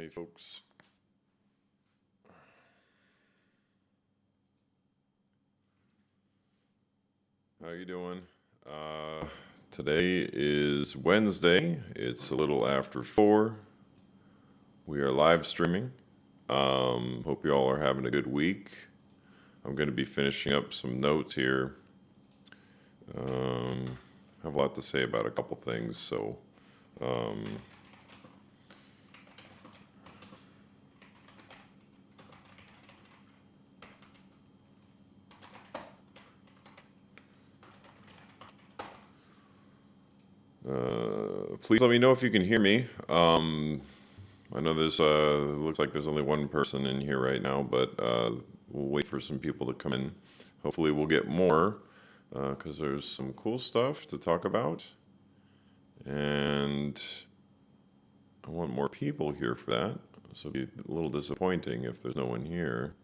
Hey folks. How you doing? Today is Wednesday. It's a little after 4. We are live streaming. Hope you all are having a good week. I'm going to be finishing up some notes here. I have a lot to say about a couple things, so please let me know if you can hear me. I know there's looks like there's only one person in here right now, but we'll wait for some people to come in. Hopefully we'll get more because there's some cool stuff to talk about, and I want more people here for that. So it'll be a little disappointing if there's no one here.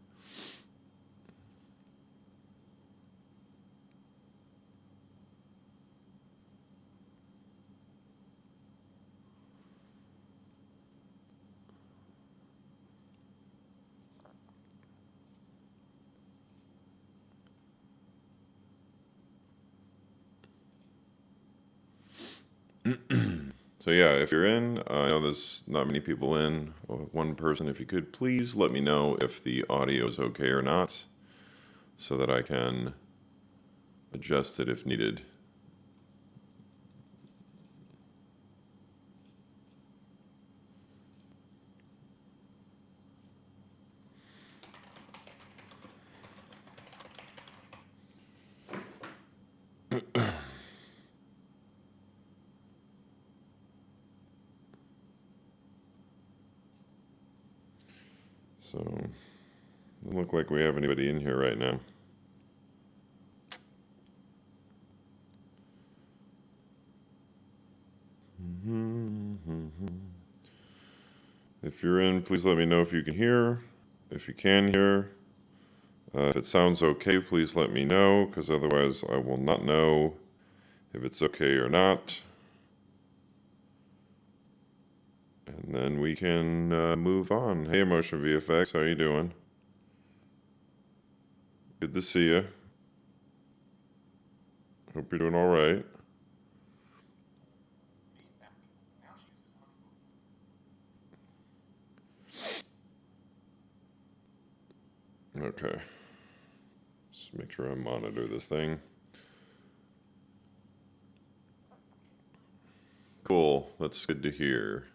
So yeah, if you're in, I know there's not many people in. One person, if you could, please let me know if the audio is okay or not, so that I can adjust it if needed. So, doesn't look like we have anybody in here right now. If you're in, please let me know if you can hear. If you can hear, if it sounds okay, please let me know, because otherwise I will not know if it's okay or not. And then we can move on. Hey, Emotion VFX, how you doing? Good to see you. Hope you're doing all right. Okay. Just make sure I monitor this thing. Cool. That's good to hear.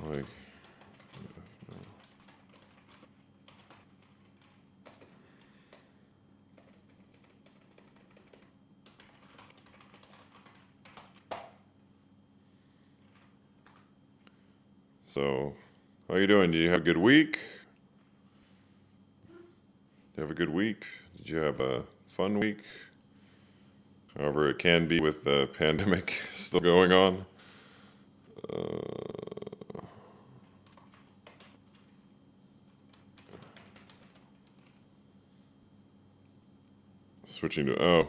Like, so, how you doing? Do you have a good week? Did you have a good week? Did you have a fun week? However it can be with the pandemic still going on. Switching to,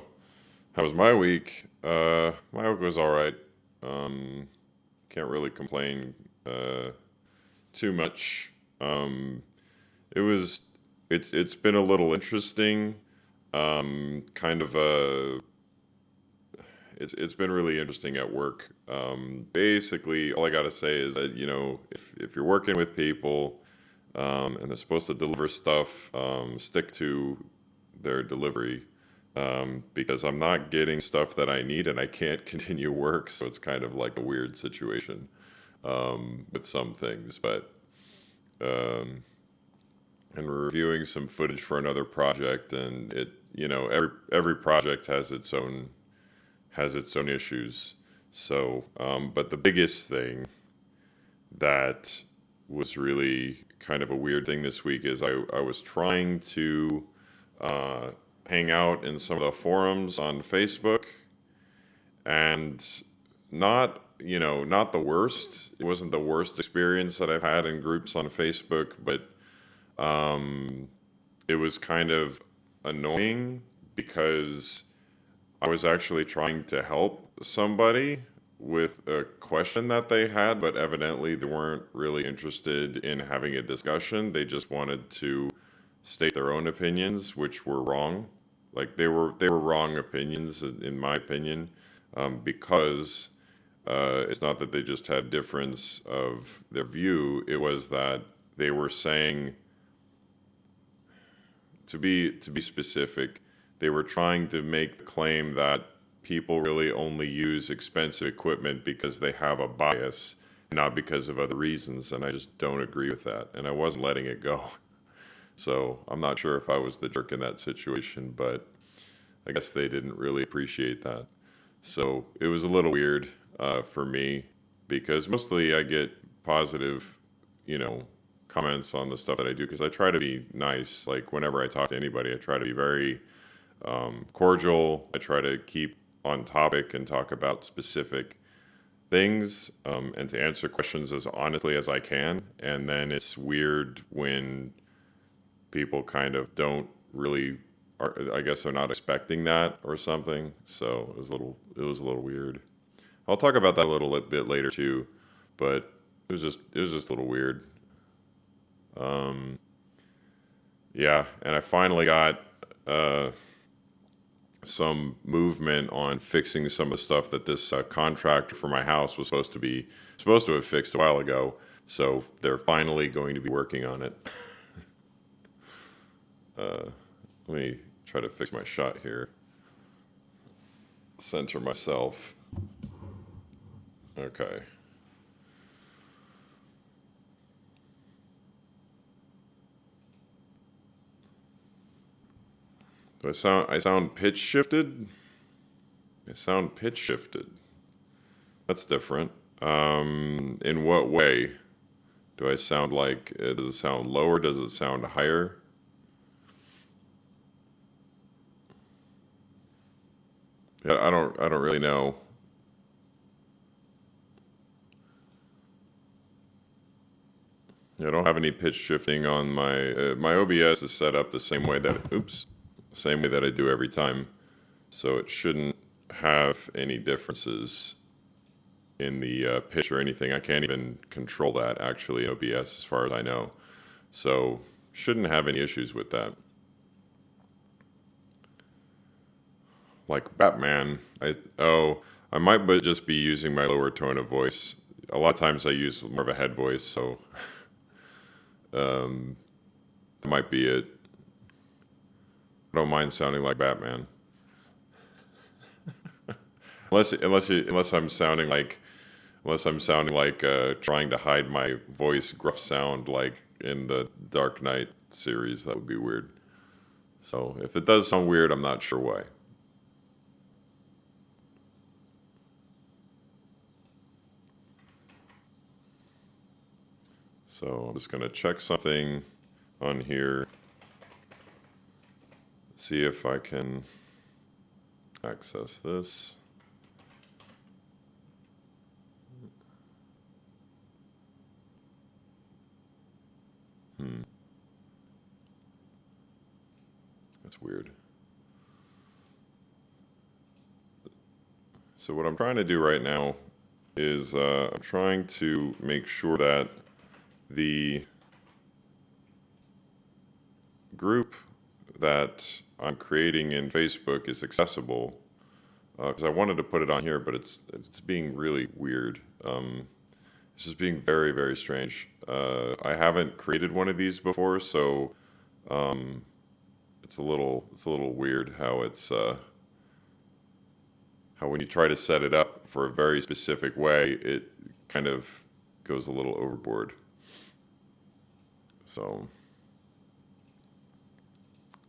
how was my week? My week was all right. Can't really complain too much. It was, it's been a little interesting. Kind of it's been really interesting at work. Basically, all I gotta say is that if you're working with people and they're supposed to deliver stuff, stick to their delivery. Because I'm not getting stuff that I need and I can't continue work, so it's kind of like a weird situation with some things. But and we're reviewing some footage for another project, and every project has its own issues. So, but the biggest thing that was really kind of a weird thing this week is I was trying to hang out in some of the forums on Facebook, and not the worst. It wasn't the worst experience that I've had in groups on Facebook, but it was kind of annoying because I was actually trying to help somebody, with a question that they had, but evidently they weren't really interested in having a discussion. They just wanted to state their own opinions, which were wrong. Like they were wrong opinions, in my opinion, because it's not that they just had difference of their view. It was that they were saying, to be specific, they were trying to make the claim that people really only use expensive equipment because they have a bias, not because of other reasons. And I just don't agree with that. And I wasn't letting it go. So I'm not sure if I was the jerk in that situation, but I guess they didn't really appreciate that. So it was a little weird for me, because mostly I get positive, you know, comments on the stuff that I do, because I try to be nice. Like whenever I talk to anybody, I try to be very cordial. I try to keep on topic and talk about specific things, and to answer questions as honestly as I can. And then it's weird when people kind of don't really, I guess they're not expecting that or something. So it was a little weird. I'll talk about that a little bit later too, but it was just a little weird. Um, yeah, and I finally got uh, some movement on fixing some of the stuff that this contractor for my house was supposed to have fixed a while ago. So they're finally going to be working on it. Uh, Let me try to fix my shot here. Center myself. Okay. I sound pitch shifted? I sound pitch shifted. That's different. In what way do I sound like? Does it sound lower? Does it sound higher? Yeah, I don't really know. I don't have any pitch shifting on my OBS is set up the same way that I do every time. So it shouldn't have any differences in the pitch or anything. I can't even control that actually in OBS as far as I know. So shouldn't have any issues with that. Like Batman, I might but just be using my lower tone of voice. A lot of times I use more of a head voice, so um, that might be it. I don't mind sounding like Batman, unless I'm sounding like trying to hide my voice gruff sound like in the Dark Knight series. That would be weird. So if it does sound weird, I'm not sure why. So I'm just gonna check something on here, see if I can access this. Hmm, that's weird. So what I'm trying to do right now is I'm trying to make sure that the group that I'm creating in Facebook is accessible, because I wanted to put it on here, but it's being really weird. It's just being very, very strange. I haven't created one of these before, so um, it's a little weird how when you try to set it up for a very specific way, it kind of goes a little overboard. So,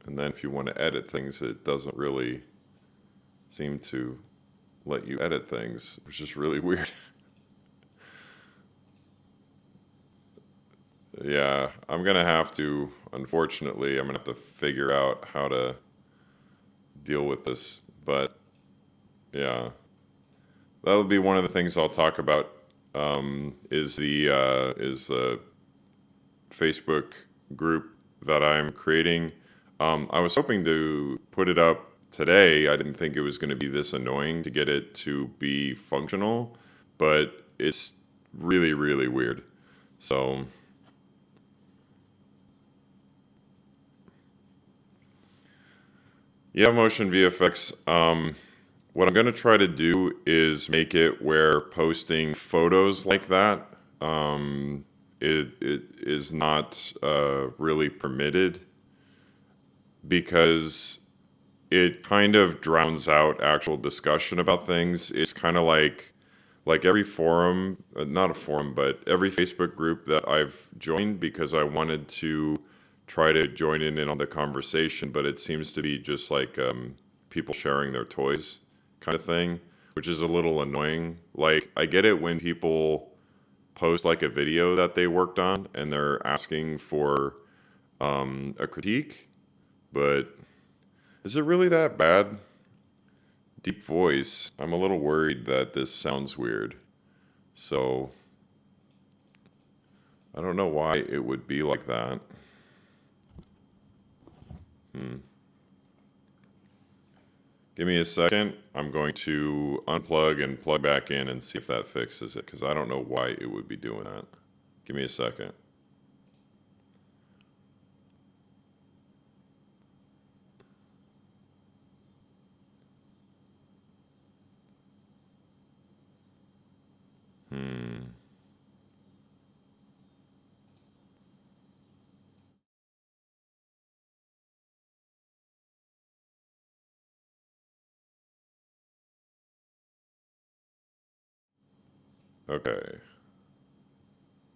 and then if you want to edit things, it doesn't really seem to let you edit things, which is really weird. Yeah, unfortunately, I'm gonna have to figure out how to deal with this. But yeah, that'll be one of the things I'll talk about. Is the Facebook group that I'm creating. I was hoping to put it up today, I didn't think it was going to be this annoying to get it to be functional, but it's really, really weird. So, yeah, motion VFX. What I'm going to try to do is make it where posting photos like that it is not really permitted, because it kind of drowns out actual discussion about things. It's kind of like every forum, not a forum, but every Facebook group that I've joined because I wanted to try to join in on the conversation, but it seems to be just like people sharing their toys kind of thing, which is a little annoying. Like, I get it when people post like a video that they worked on and they're asking for a critique, but is it really that bad? Deep voice. I'm a little worried that this sounds weird. So, I don't know why it would be like that. Give me a second. I'm going to unplug and plug back in and see if that fixes it, because I don't know why it would be doing that. Give me a second. Okay.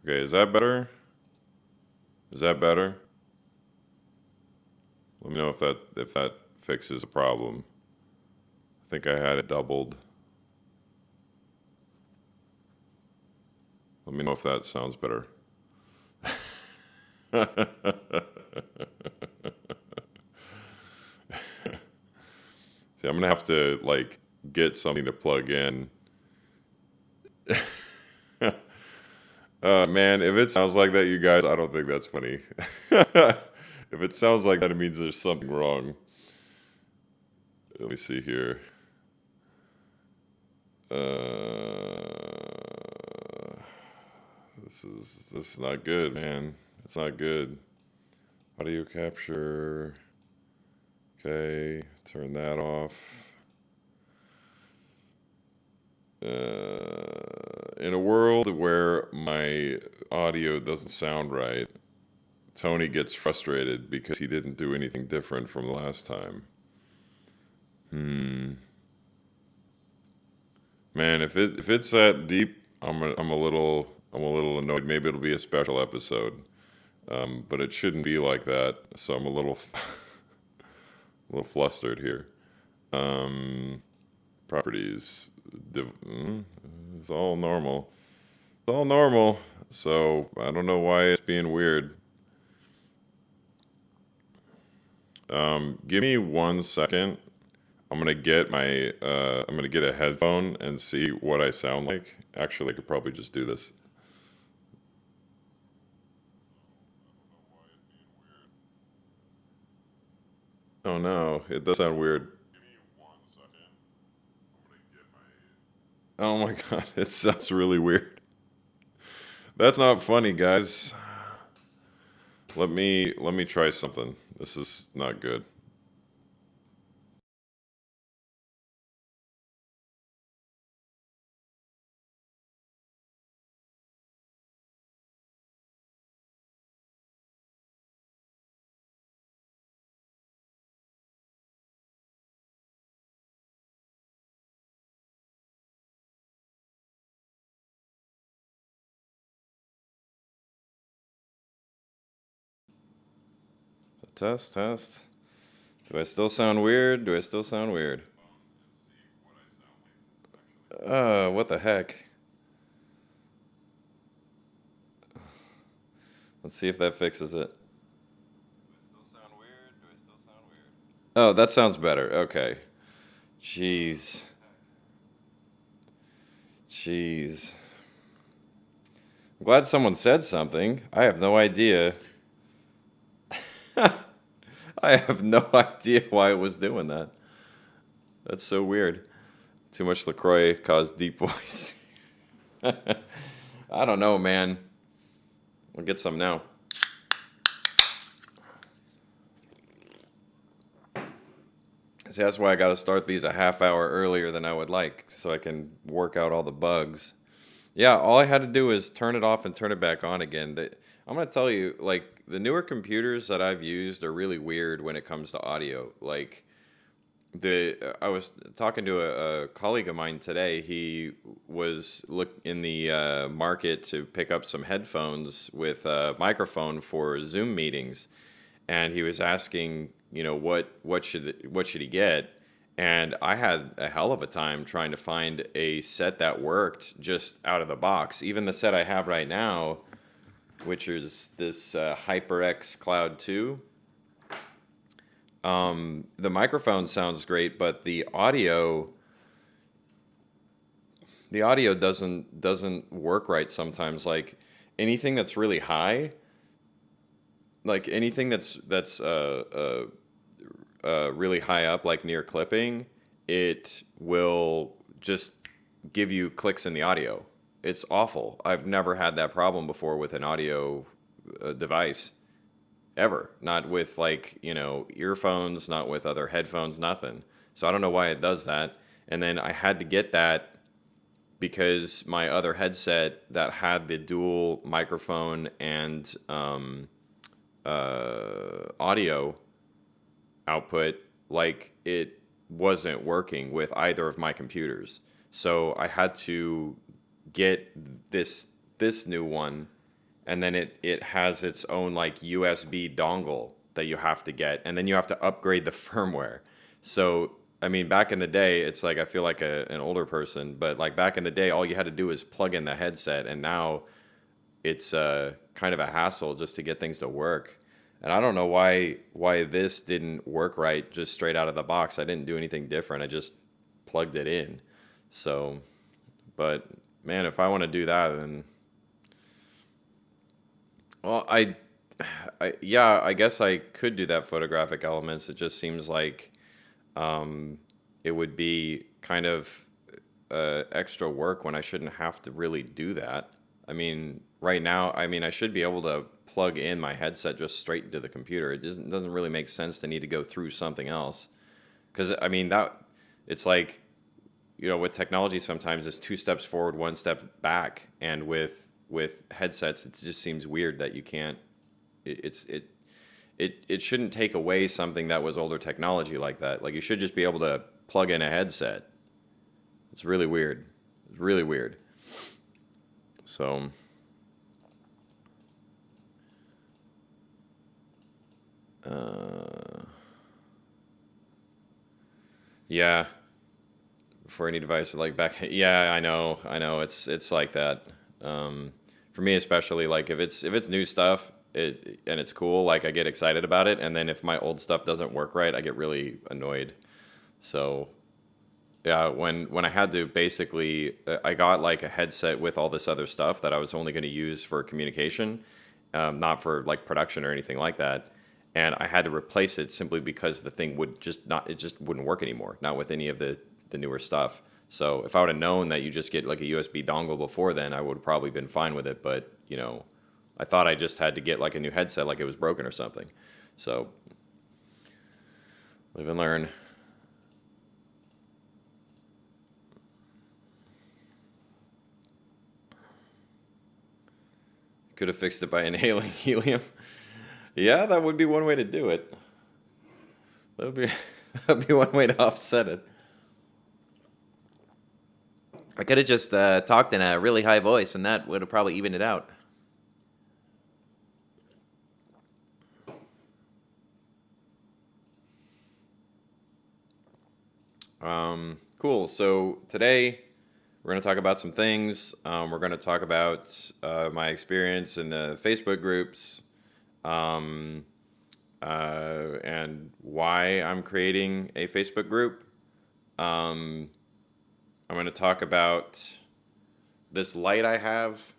Okay, is that better? Is that better? Let me know if that fixes the problem. I think I had it doubled. Let me know if that sounds better. See, I'm gonna have to like get something to plug in. Man, if it sounds like that, you guys, I don't think that's funny. If it sounds like that, it means there's something wrong. Let me see here. This is not good, man. It's not good. Audio capture. Okay, turn that off. In a world where my audio doesn't sound right, Tony gets frustrated because he didn't do anything different from last time. Man, if it's that deep, I'm a little annoyed. Maybe it'll be a special episode, but it shouldn't be like that. So I'm a little a little flustered here. Properties, it's all normal. It's all normal. So I don't know why it's being weird. Give me 1 second. I'm gonna get a headphone and see what I sound like. Actually, I could probably just do this. Oh no, it does sound weird. Give me 1 second. I'm gonna get my. Oh my god, it sounds really weird. That's not funny, guys. Let me try something. This is not good. Test, test. Do I still sound weird? Do I still sound weird? What the heck? Let's see if that fixes it. Do I still sound weird? Do I still sound weird? Oh, that sounds better. Okay. Jeez. Jeez. I'm glad someone said something. I have no idea. I have no idea why it was doing that. That's so weird. Too much LaCroix caused deep voice. I don't know, man. We'll get some now. See, that's why I got to start these a half hour earlier than I would like, so I can work out all the bugs. Yeah, all I had to do is turn it off and turn it back on again. I'm gonna tell you, like the newer computers that I've used are really weird when it comes to audio. Like I was talking to a colleague of mine today. He was in the market to pick up some headphones with a microphone for Zoom meetings, and he was asking, what should he get? And I had a hell of a time trying to find a set that worked just out of the box. Even the set I have right now, which is this HyperX Cloud 2. The microphone sounds great, but the audio doesn't work right sometimes. Like anything that's really high, like anything that's really high up, like near clipping, it will just give you clicks in the audio. It's awful. I've never had that problem before with an audio device ever. Not with earphones, not with other headphones, nothing. So I don't know why it does that. And then I had to get that because my other headset that had the dual microphone and audio output, like it wasn't working with either of my computers. So I had to get this new one, and then it has its own like USB dongle that you have to get, and then you have to upgrade the firmware. So I mean, back in the day, it's like I feel like an older person, but like back in the day, all you had to do is plug in the headset, and now it's kind of a hassle just to get things to work. And I don't know why this didn't work right just straight out of the box. I didn't do anything different. I just plugged it in. So, but man, if I want to do that, then well, I guess I could do that photographic elements. It just seems like it would be kind of extra work when I shouldn't have to really do that. I mean, right now, I should be able to plug in my headset just straight into the computer. It doesn't really make sense to need to go through something else. Because, I mean, it's like, with technology sometimes it's 2 steps forward, 1 step back. And with headsets, it just seems weird that you can't, it shouldn't take away something that was older technology like that. Like, you should just be able to plug in a headset. It's really weird. It's really weird. So, yeah, for any device like back, yeah, I know, it's like that. For me especially, like if it's new stuff, and it's cool, like I get excited about it, and then if my old stuff doesn't work right, I get really annoyed. So yeah, when I had to basically, I got like a headset with all this other stuff that I was only going to use for communication, not for like production or anything like that. And I had to replace it simply because the thing it just wouldn't work anymore, not with any of the newer stuff. So if I would have known that you just get like a USB dongle before then, I would have probably been fine with it. But, I thought I just had to get like a new headset, like it was broken or something. So live and learn. Could have fixed it by inhaling helium. Yeah, that would be one way to do it. That'd be one way to offset it. I could have just talked in a really high voice, and that would have probably evened it out. Cool. So today we're going to talk about some things. We're going to talk about my experience in the Facebook groups, and why I'm creating a Facebook group. I'm going to talk about this light I have,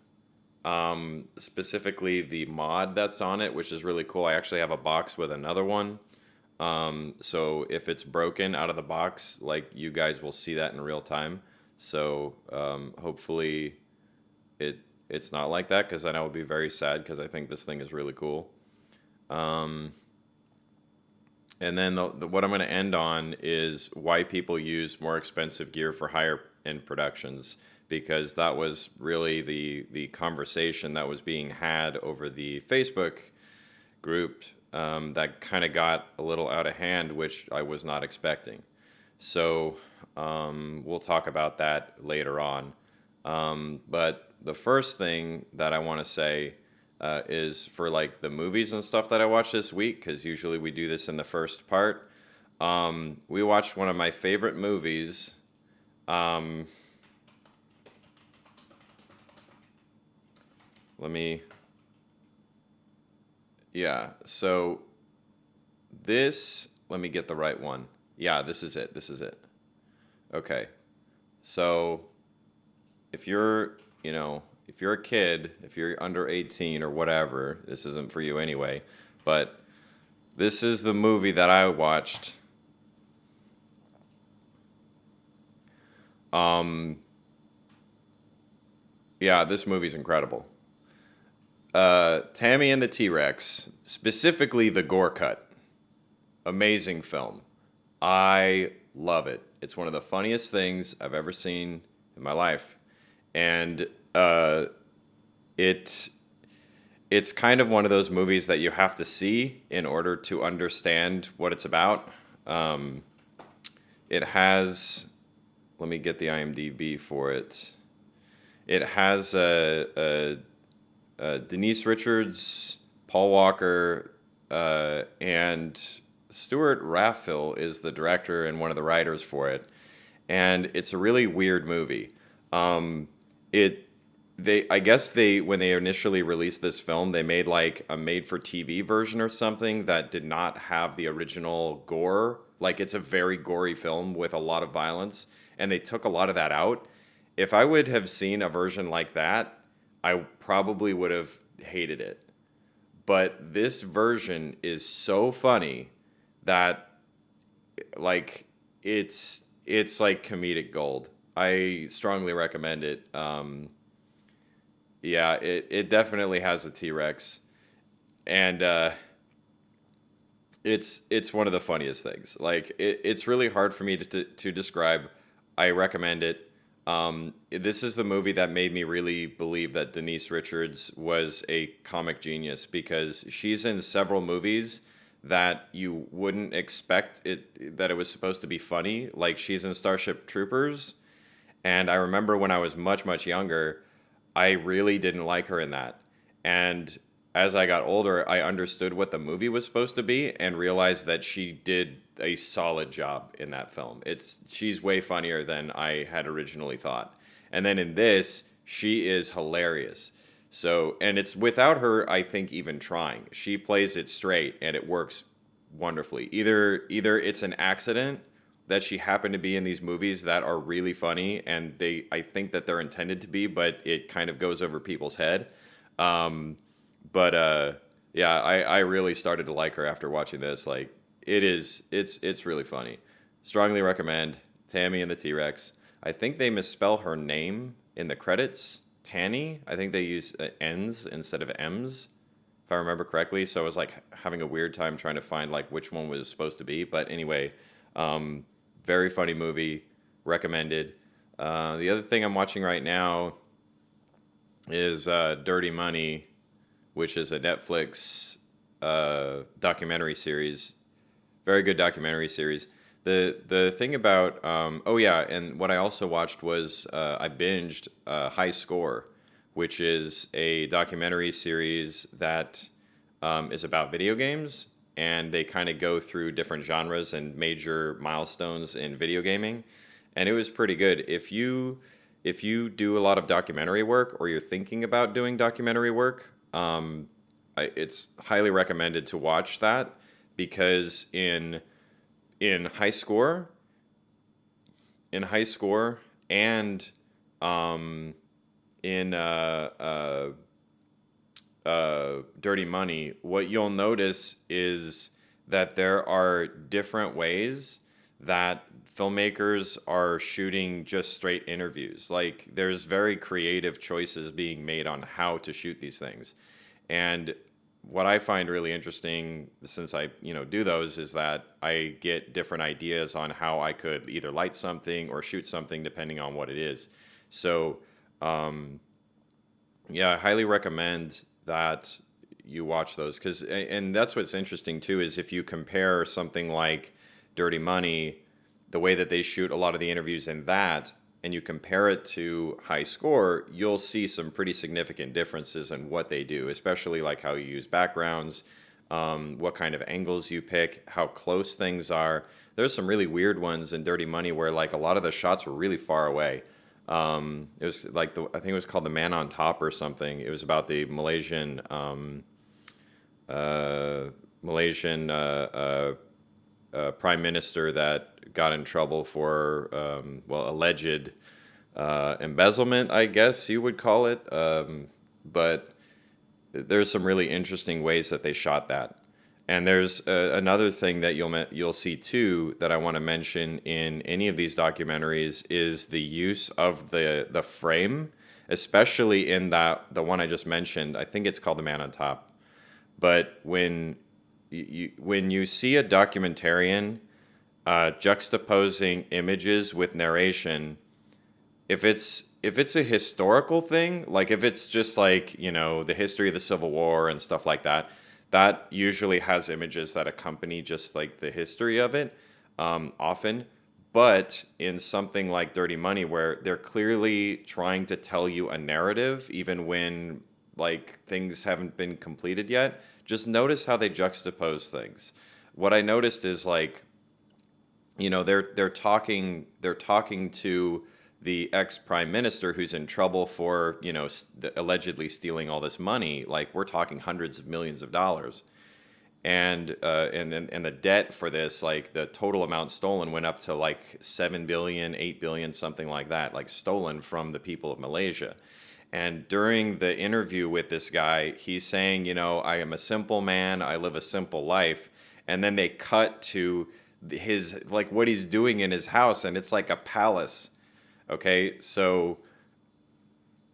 specifically the mod that's on it, which is really cool. I actually have a box with another one. So if it's broken out of the box, like you guys will see that in real time. So hopefully it it's not like that, because then I would be very sad, because I think this thing is really cool. Um, and then what I'm going to end on is why people use more expensive gear for higher end productions, because that was really the conversation that was being had over the Facebook group, that kind of got a little out of hand, which I was not expecting. So we'll talk about that later on. But the first thing that I want to say is for like the movies and stuff that I watched this week, because usually we do this in the first part. We watched one of my favorite movies. Um, let me, yeah. So let me get the right one. Yeah, this is it. This is it. Okay. So if you're, if you're a kid, if you're under 18 or whatever, this isn't for you anyway. But this is the movie that I watched. Um, yeah, this movie's incredible. Tammy and the T-Rex, specifically the gore cut. Amazing film. I love it. It's one of the funniest things I've ever seen in my life. And it it's kind of one of those movies that you have to see in order to understand what it's about. Um, it has, let me get the IMDb for it. It has Denise Richards, Paul Walker, and Stuart Raffill is the director and one of the writers for it. And it's a really weird movie. It I guess when they initially released this film, they made like a made for TV version or something that did not have the original gore. Like, it's a very gory film with a lot of violence, and they took a lot of that out. If I would have seen a version like that, I probably would have hated it. But this version is so funny that, like, it's like comedic gold. I strongly recommend it. Yeah, it definitely has a T-Rex, and it's one of the funniest things. Like, it's really hard for me to describe. I recommend it. This is the movie that made me really believe that Denise Richards was a comic genius, because she's in several movies that you wouldn't expect that it was supposed to be funny. Like, she's in Starship Troopers, and I remember when I was much, much younger, I really didn't like her in that. And as I got older, I understood what the movie was supposed to be and realized that she did a solid job in that film. She's way funnier than I had originally thought. And then in this, she is hilarious. So, and it's without her, I think, even trying. She plays it straight and it works wonderfully. Either it's an accident that she happened to be in these movies that are really funny, and I think that they're intended to be, but it kind of goes over people's head. Um, but yeah, I really started to like her after watching this. Like, it's really funny. Strongly recommend Tammy and the T-Rex. I think they misspell her name in the credits. Tanny. I think they use N's instead of M's, if I remember correctly. So I was like having a weird time trying to find like which one was supposed to be. But anyway, very funny movie. Recommended. The other thing I'm watching right now is Dirty Money, which is a Netflix documentary series. Very good documentary series. The thing about oh yeah, and what I also watched was I binged High Score, which is a documentary series that is about video games, and they kind of go through different genres and major milestones in video gaming, and it was pretty good. If you do a lot of documentary work, or you're thinking about doing documentary work, it's highly recommended to watch that, because in high score, and in Dirty Money, what you'll notice is that there are different ways that filmmakers are shooting just straight interviews. Like there's very creative choices being made on how to shoot these things. And what I find really interesting, since I, do those, is that I get different ideas on how I could either light something or shoot something depending on what it is. So, um, yeah, I highly recommend that you watch those, because, and that's what's interesting too, is if you compare something like Dirty Money, the way that they shoot a lot of the interviews in that, and you compare it to High Score, you'll see some pretty significant differences in what they do, especially like how you use backgrounds, what kind of angles you pick, how close things are. There's some really weird ones in Dirty Money where like a lot of the shots were really far away. It was like I think it was called The Man on Top or something. It was about the uh, Malaysian prime minister that got in trouble for well, alleged embezzlement, I guess you would call it. But there's some really interesting ways that they shot that. And there's another thing that you'll see too that I want to mention in any of these documentaries is the use of the frame, especially in the one I just mentioned. I think it's called The Man on Top. But when you see a documentarian juxtaposing images with narration, if it's a historical thing, like if it's just like, the history of the Civil War and stuff like that, that usually has images that accompany just like the history of it, often. But in something like Dirty Money, where they're clearly trying to tell you a narrative, even when like things haven't been completed yet, just notice how they juxtapose things. What I noticed is like, they're talking to the ex prime minister who's in trouble for allegedly stealing all this money. Like we're talking hundreds of millions of dollars, and the debt for this, like the total amount stolen went up to like 7 billion, 8 billion, something like that, like stolen from the people of Malaysia. And during the interview with this guy, he's saying, I am a simple man, I live a simple life. And then they cut to his, like what he's doing in his house, and it's like a palace. Okay, so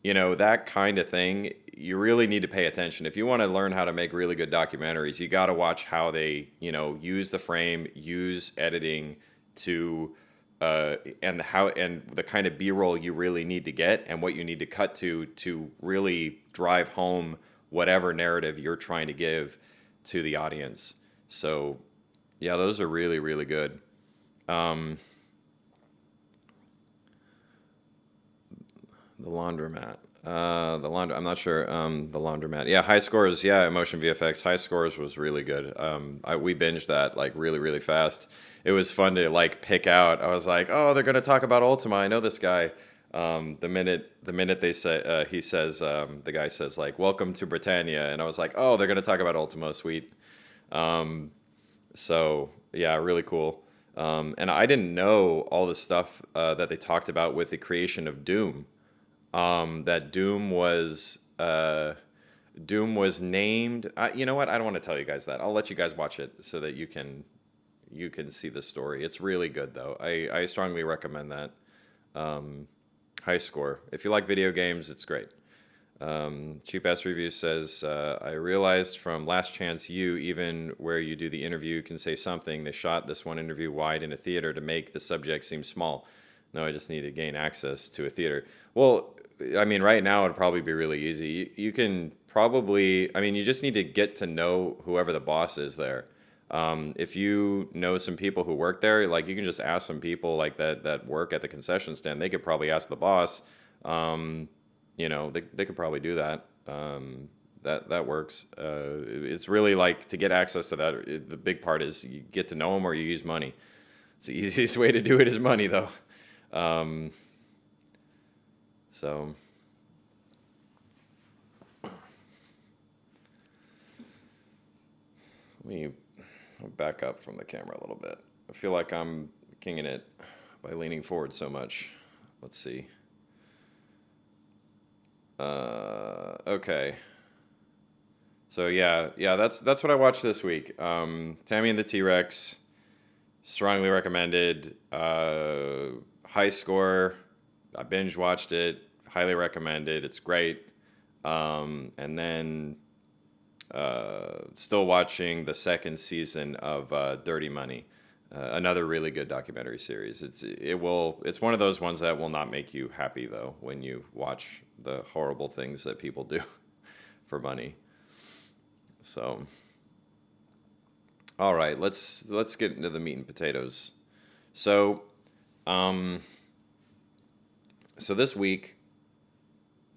that kind of thing, you really need to pay attention. If you want to learn how to make really good documentaries, you got to watch how they, use the frame, use editing to, and the kind of B-roll you really need to get, and what you need to cut to really drive home whatever narrative you're trying to give to the audience. So, yeah, those are really, really good. Um, The laundromat. I'm not sure. The laundromat. Yeah, High Scores. Yeah, Emotion VFX. High Scores was really good. We binged that like really, really fast. It was fun to like pick out. I was like, oh, they're gonna talk about Ultima. I know this guy. The minute they say he says the guy says like, welcome to Britannia, and I was like, oh, they're gonna talk about Ultima. Sweet. Um, so yeah, really cool. And I didn't know all the stuff that they talked about with the creation of Doom. That Doom was named. You know what? I don't want to tell you guys that. I'll let you guys watch it so that you can see the story. It's really good though. I strongly recommend that. Um, High Score. If you like video games, it's great. Cheap Ass Review says, I realized from Last Chance U, even where you do the interview, you can say something. They shot this one interview wide in a theater to make the subject seem small. No, I just need to gain access to a theater. Well, I mean, right now it'd probably be really easy. You can probably, I mean, you just need to get to know whoever the boss is there. If you know some people who work there, like you can just ask some people like that work at the concession stand. They could probably ask the boss. Um, they could probably do that. That works. It's really like to get access to that. The big part is you get to know them or you use money. It's the easiest way to do it is money, though. Um, so let me back up from the camera a little bit. I feel like I'm kinging it by leaning forward so much. Let's see. Okay. So yeah, that's what I watched this week. Tammy and the T-Rex, strongly recommended. High score. I binge watched it. Highly recommended. It's great. And then still watching the second season of Dirty Money, another really good documentary series. It's one of those ones that will not make you happy though when you watch the horrible things that people do for money. So, all right, let's get into the meat and potatoes. So, um, so this week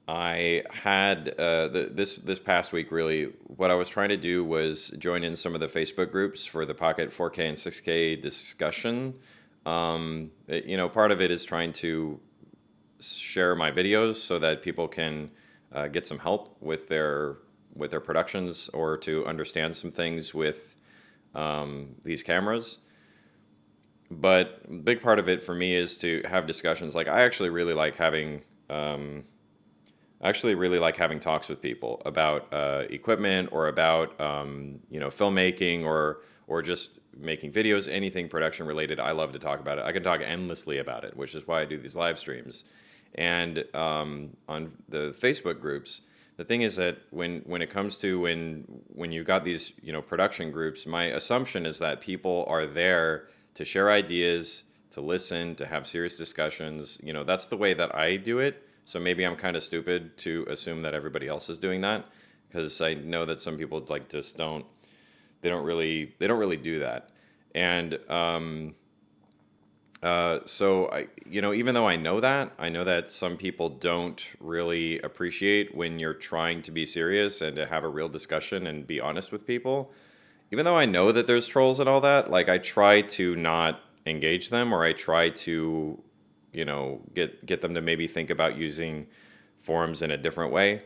I had this past week really what I was trying to do was join in some of the Facebook groups for the Pocket 4K and 6K discussion. Part of it is trying to share my videos so that people can get some help with their productions or to understand some things with these cameras. But a big part of it for me is to have discussions. Like I actually really like having talks with people about equipment or about filmmaking or just making videos, anything production related. I love to talk about it. I can talk endlessly about it, which is why I do these live streams. And on the Facebook groups, the thing is that when it comes to when you've got these production groups, my assumption is that people are there to share ideas, to listen, to have serious discussions. That's the way that I do it. So maybe I'm kind of stupid to assume that everybody else is doing that, because I know that some people like just they don't really do that. And so even though I know that some people don't really appreciate when you're trying to be serious and to have a real discussion and be honest with people. Even though I know that there's trolls and all that, like I try to not engage them, or I try to, get them to maybe think about using forums in a different way.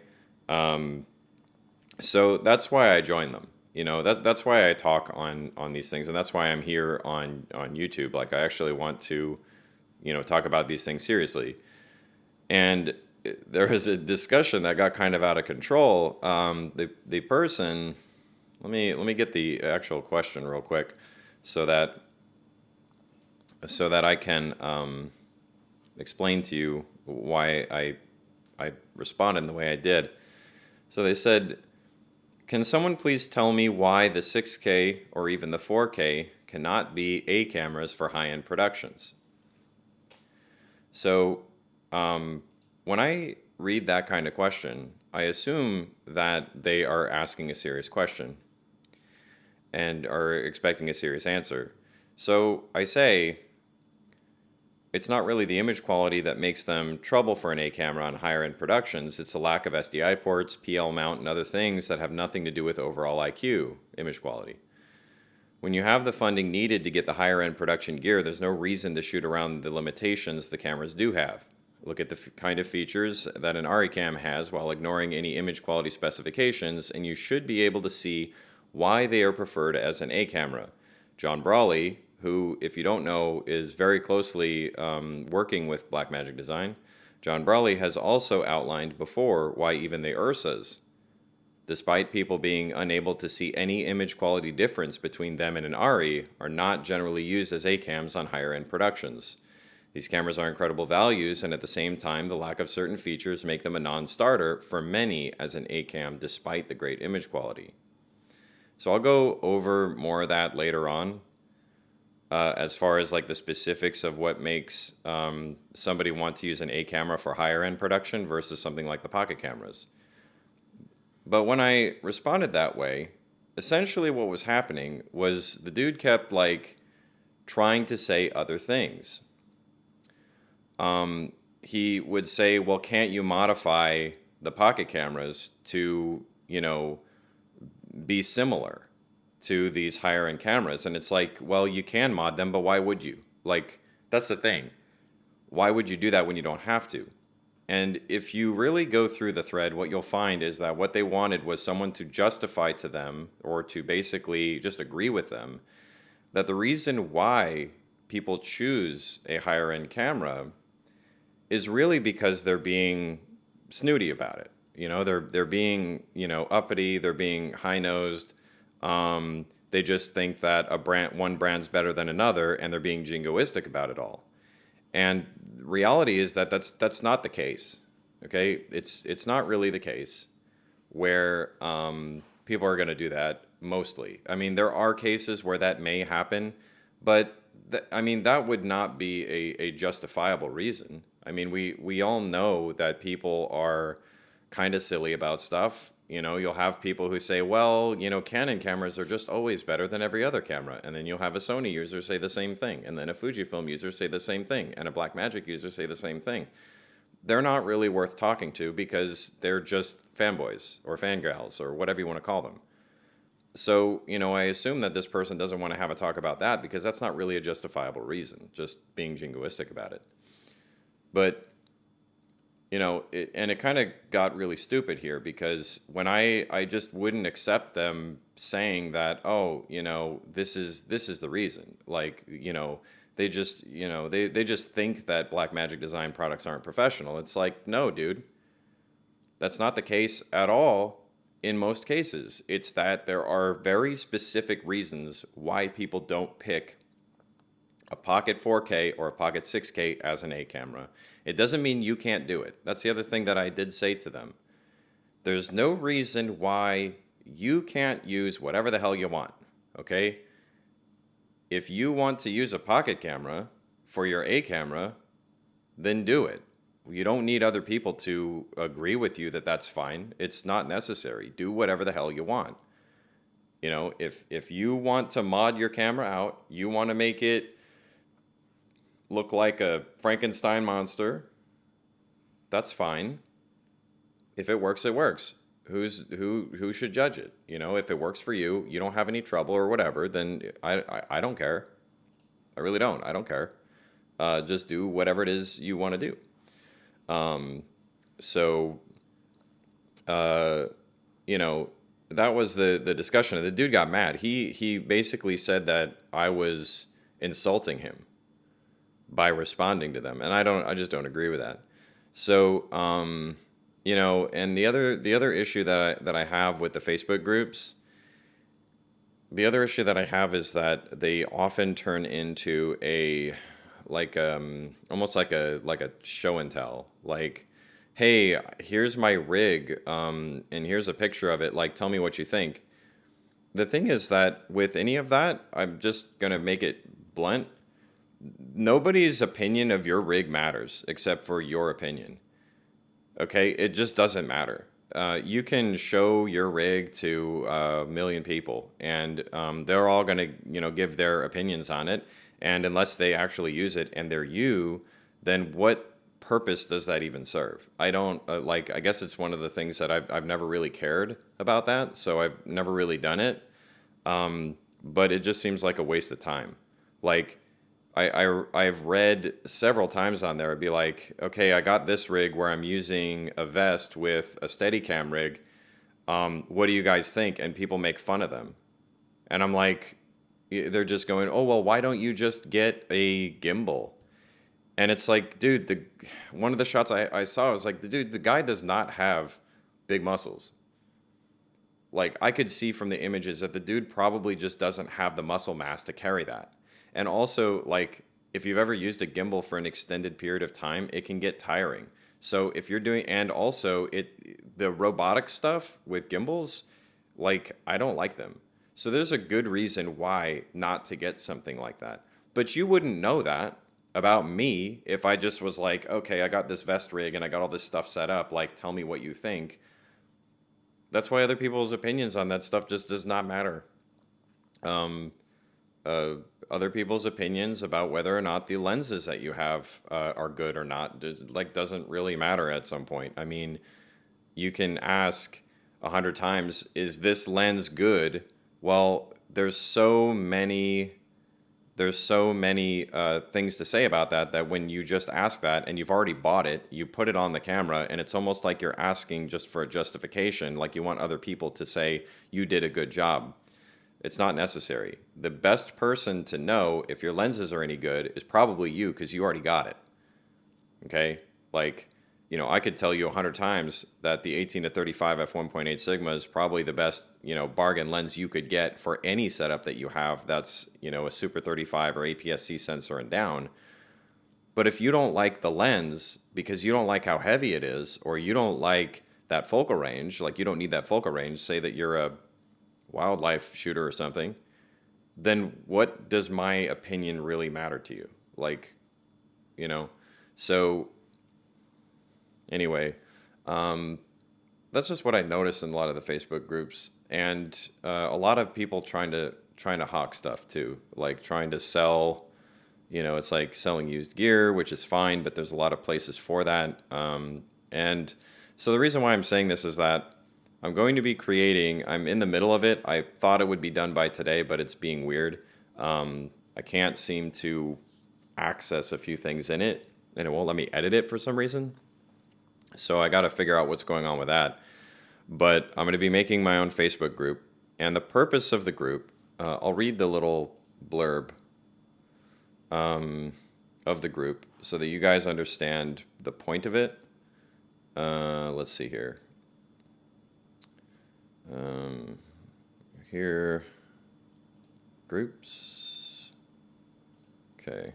So that's why I join them. That's why I talk on these things, and that's why I'm here on YouTube. Like I actually want to, talk about these things seriously. And there was a discussion that got kind of out of control. The person, let me get the actual question real quick, so that I can explain to you why I responded in the way I did. So they said, "Can someone please tell me why the 6K or even the 4K cannot be A cameras for high-end productions?" So when I read that kind of question, I assume that they are asking a serious question and are expecting a serious answer. So I say, it's not really the image quality that makes them trouble for an A camera on higher end productions. It's the lack of SDI ports, PL mount, and other things that have nothing to do with overall IQ, image quality. When you have the funding needed to get the higher end production gear, there's no reason to shoot around the limitations the cameras do have. Look at the kind of features that an ARRI cam has while ignoring any image quality specifications, and you should be able to see why they are preferred as an A camera. John Brawley, who, if you don't know, is very closely working with Blackmagic Design, John Brawley has also outlined before why even the URSAs, despite people being unable to see any image quality difference between them and an ARRI, are not generally used as A cams on higher end productions. These cameras are incredible values, and at the same time, the lack of certain features make them a non-starter for many as an A cam despite the great image quality. So I'll go over more of that later on, as far as like the specifics of what makes somebody want to use an A camera for higher end production versus something like the pocket cameras. But when I responded that way, essentially what was happening was the dude kept like trying to say other things. He would say, well, can't you modify the pocket cameras to, be similar to these higher end cameras? And it's like, well, you can mod them, but why would you? Like, that's the thing. Why would you do that when you don't have to? And if you really go through the thread, what you'll find is that what they wanted was someone to justify to them, or to basically just agree with them, that the reason why people choose a higher end camera is really because they're being snooty about it. You know, they're being, you know, uppity, they're being high-nosed. They just think that one brand's better than another, and they're being jingoistic about it all. And reality is that that's not the case. Okay, it's not really the case where people are going to do that mostly. I mean, there are cases where that may happen, but I mean, that would not be a justifiable reason. I mean, we all know that people are kind of silly about stuff. You know, you'll have people who say, well, you know, Canon cameras are just always better than every other camera. And then you'll have a Sony user say the same thing. And then a Fujifilm user say the same thing. And a Blackmagic user say the same thing. They're not really worth talking to because they're just fanboys or fangirls or whatever you want to call them. So, you know, I assume that this person doesn't want to have a talk about that because that's not really a justifiable reason, just being jingoistic about it. But, you know, it kind of got really stupid here because when I just wouldn't accept them saying that, oh, you know, this is the reason. Like, you know, they just, you know, they just think that Blackmagic Design products aren't professional. It's like, no, dude, that's not the case at all. In most cases, it's that there are very specific reasons why people don't pick a Pocket 4K or a Pocket 6K as an A camera. It doesn't mean you can't do it. That's the other thing that I did say to them. There's no reason why you can't use whatever the hell you want, okay? If you want to use a pocket camera for your A camera, then do it. You don't need other people to agree with you that that's fine. It's not necessary. Do whatever the hell you want. You know, if you want to mod your camera out, you want to make it look like a Frankenstein monster, that's fine. If it works, it works. Who should judge it? You know, if it works for you, you don't have any trouble or whatever, then I don't care. I really don't. I don't care. Just do whatever it is you want to do. So, you know, that was the discussion. The dude got mad. He basically said that I was insulting him by responding to them, and I just don't agree with that. So, you know, and the other issue that I have with the Facebook groups, the other issue that I have is that they often turn into a almost like a show and tell. Like, hey, here's my rig, and here's a picture of it. Like, tell me what you think. The thing is that with any of that, I'm just gonna make it blunt. Nobody's opinion of your rig matters except for your opinion. Okay, it just doesn't matter. You can show your rig to a million people, and they're all going to, you know, give their opinions on it. And unless they actually use it and they're you, then what purpose does that even serve? I don't like. I guess it's one of the things that I've never really cared about that, so I've never really done it. But it just seems like a waste of time. Like, I've read several times on there, it'd be like, okay, I got this rig where I'm using a vest with a Steadicam rig. What do you guys think? And people make fun of them. And I'm like, they're just going, oh, well, why don't you just get a gimbal? And it's like, dude, one of the shots I saw was like, the guy does not have big muscles. Like, I could see from the images that the dude probably just doesn't have the muscle mass to carry that. And also, like, if you've ever used a gimbal for an extended period of time, it can get tiring. So if you're doing, and also the robotic stuff with gimbals, like, I don't like them. So there's a good reason why not to get something like that. But you wouldn't know that about me if I just was like, okay, I got this vest rig and I got all this stuff set up. Like, tell me what you think. That's why other people's opinions on that stuff just does not matter. Other people's opinions about whether or not the lenses that you have are good or not, doesn't really matter at some point. I mean, you can ask 100 times, is this lens good? Well, there's so many things to say about that when you just ask that and you've already bought it, you put it on the camera, and it's almost like you're asking just for a justification, like you want other people to say you did a good job. It's not necessary. The best person to know if your lenses are any good is probably you, because you already got it. Okay? Like, I could tell you 100 times that the 18 to 35 f1.8 Sigma is probably the best, bargain lens you could get for any setup that you have that's, a Super 35 or APS-C sensor and down. But if you don't like the lens because you don't like how heavy it is, or you don't like that focal range, like you don't need that focal range, say that you're a wildlife shooter or something, then what does my opinion really matter to you? Like, so anyway, that's just what I noticed in a lot of the Facebook groups, and a lot of people trying to hawk stuff too, like trying to sell. It's like selling used gear, which is fine, but there's a lot of places for that. And so the reason why I'm saying this is that I'm going to be creating. I'm in the middle of it. I thought it would be done by today, but it's being weird. I can't seem to access a few things in it, and it won't let me edit it for some reason. So I got to figure out what's going on with that. But I'm going to be making my own Facebook group. And the purpose of the group, I'll read the little blurb of the group so that you guys understand the point of it. Let's see here. Here, groups. Okay.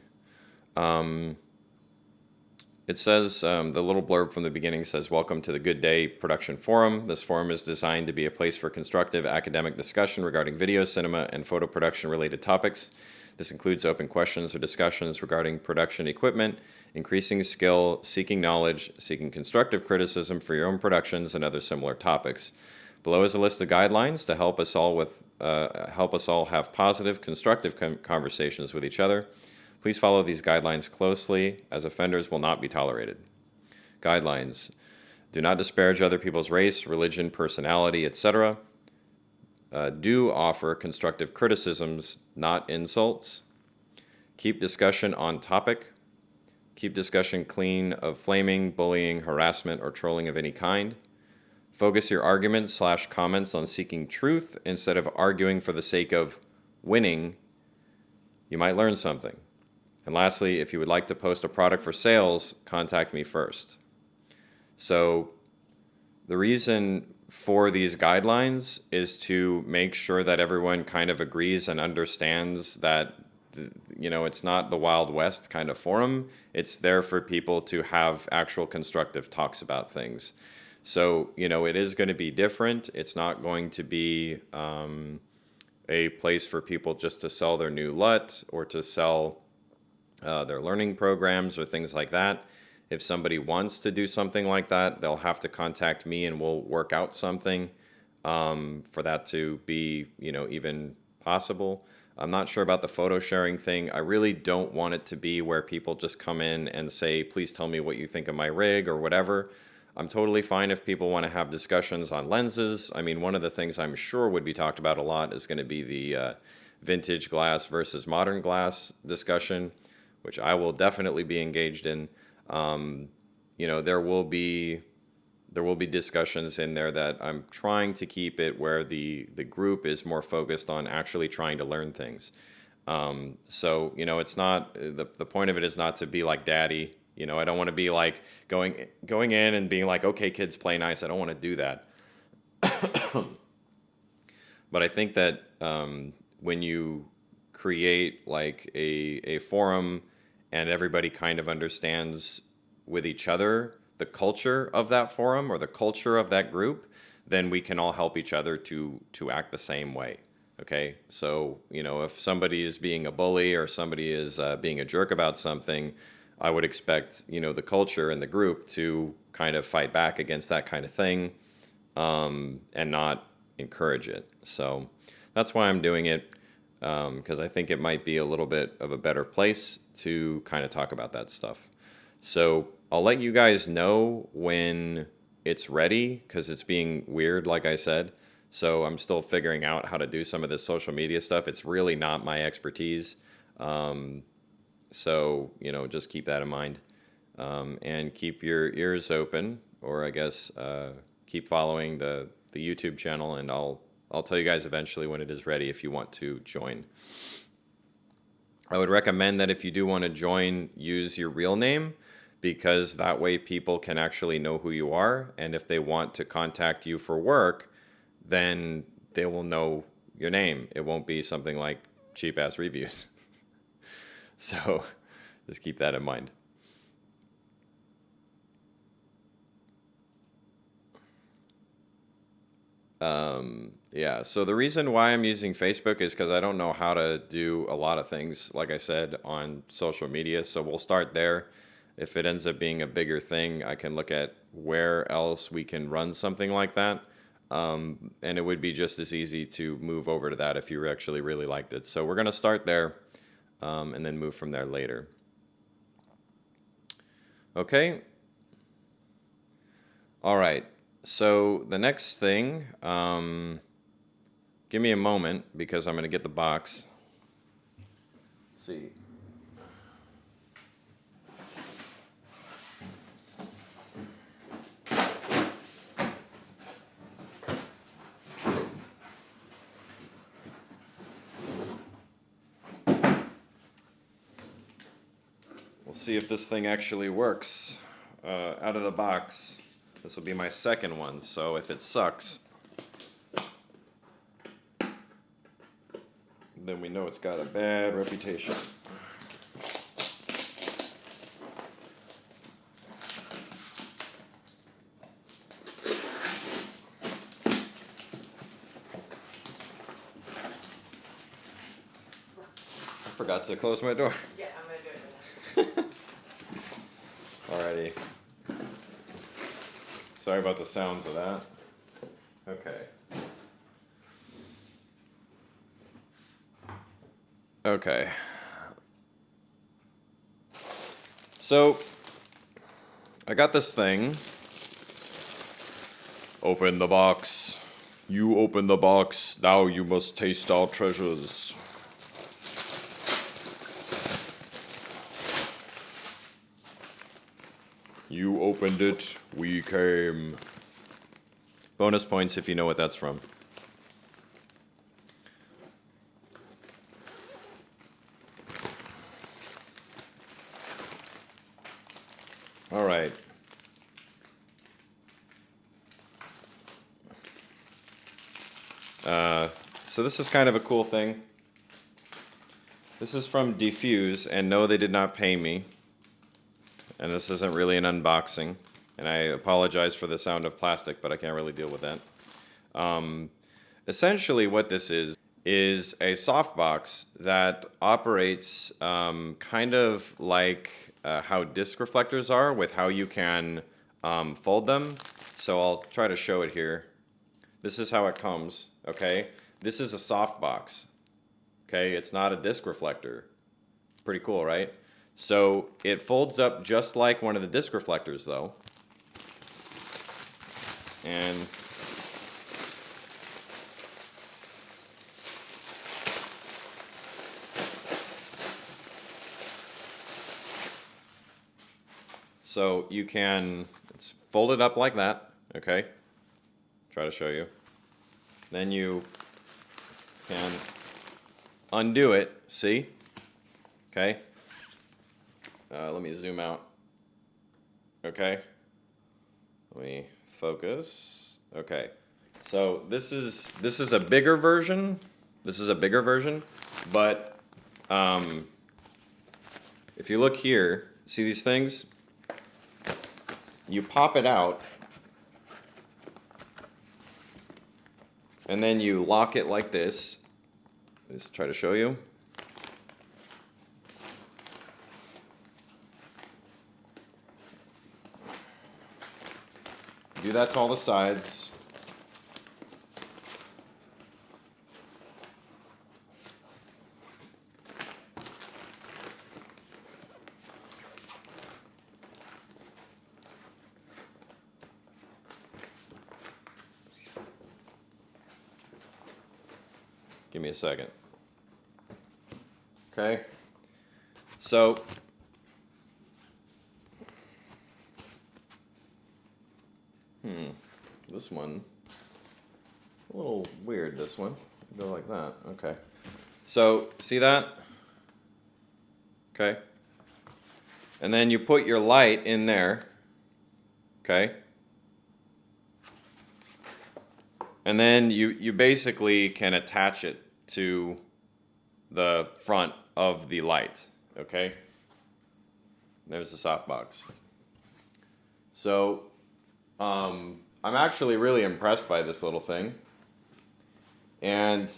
It says, the little blurb from the beginning says, "Welcome to the Good Day Production Forum. This forum is designed to be a place for constructive academic discussion regarding video, cinema, and photo production related topics. This includes open questions or discussions regarding production equipment, increasing skill, seeking knowledge, seeking constructive criticism for your own productions, and other similar topics. Below is a list of guidelines to help us all have positive, constructive conversations with each other. Please follow these guidelines closely, as offenders will not be tolerated. Guidelines: do not disparage other people's race, religion, personality, etc. Do offer constructive criticisms, not insults. Keep discussion on topic. Keep discussion clean of flaming, bullying, harassment, or trolling of any kind. Focus your arguments/comments on seeking truth instead of arguing for the sake of winning. You might learn something. And lastly, if you would like to post a product for sales, contact me first." So the reason for these guidelines is to make sure that everyone kind of agrees and understands that, it's not the Wild West kind of forum. It's there for people to have actual constructive talks about things. So, it is going to be different. It's not going to be a place for people just to sell their new LUT or to sell their learning programs or things like that. If somebody wants to do something like that, they'll have to contact me and we'll work out something for that to be, even possible. I'm not sure about the photo sharing thing. I really don't want it to be where people just come in and say, "Please tell me what you think of my rig," or whatever. I'm totally fine if people want to have discussions on lenses. I mean, one of the things I'm sure would be talked about a lot is going to be the vintage glass versus modern glass discussion, which I will definitely be engaged in. There will be discussions in there that I'm trying to keep it where the group is more focused on actually trying to learn things. So it's not the point of it is not to be like daddy. I don't want to be like going in and being like, "Okay, kids, play nice." I don't want to do that. But I think that when you create like a forum and everybody kind of understands with each other the culture of that forum or the culture of that group, then we can all help each other to act the same way. Okay, so if somebody is being a bully or somebody is being a jerk about something, I would expect the culture and the group to kind of fight back against that kind of thing, and not encourage it. So that's why I'm doing it, because I think it might be a little bit of a better place to kind of talk about that stuff. So I'll let you guys know when it's ready, because it's being weird, like I said. So I'm still figuring out how to do some of this social media stuff. It's really not my expertise. So, just keep that in mind, and keep your ears open, or I guess keep following the YouTube channel, and I'll tell you guys eventually when it is ready if you want to join. I would recommend that if you do want to join, use your real name, because that way people can actually know who you are. And if they want to contact you for work, then they will know your name. It won't be something like cheap ass reviews. So just keep that in mind. Yeah, so the reason why I'm using Facebook is because I don't know how to do a lot of things, like I said, on social media. So we'll start there. If it ends up being a bigger thing, I can look at where else we can run something like that. And it would be just as easy to move over to that if you actually really liked it. So we're going to start there and then move from there later. Okay. All right. So the next thing, give me a moment because I'm going to get the box. Let's see. We'll see if this thing actually works out of the box. This will be my second one, so if it sucks, then we know it's got a bad reputation. I forgot to close my door. Yeah, I'm gonna do it right Alrighty. Sorry about the sounds of that. Okay. Okay. So, I got this thing. Open the box. You open the box. Now you must taste our treasures. You opened it, we came. Bonus points if you know what that's from. All right. So this is kind of a cool thing. This is from Diffuse, and no, they did not pay me. And this isn't really an unboxing. And I apologize for the sound of plastic, but I can't really deal with that. Essentially what this is a softbox that operates kind of like how disc reflectors are with how you can fold them. So I'll try to show it here. This is how it comes, okay? This is a softbox, okay? It's not a disc reflector. Pretty cool, right? So it folds up just like one of the disc reflectors, though. And so you can, it's folded up like that, okay? Try to show you. Then you can undo it, see? Okay? Let me zoom out. Okay? Let me focus. Okay. So this is a bigger version. This is a bigger version, but if you look here, see these things? You pop it out, and then you lock it like this. Let's try to show you. Do that to all the sides. Give me a second. Okay. So this one, a little weird, this one. Go like that. Okay. So, see that? Okay. And then you put your light in there, okay? And then you basically can attach it to the front of the light, okay? There's the softbox. So I'm actually really impressed by this little thing. And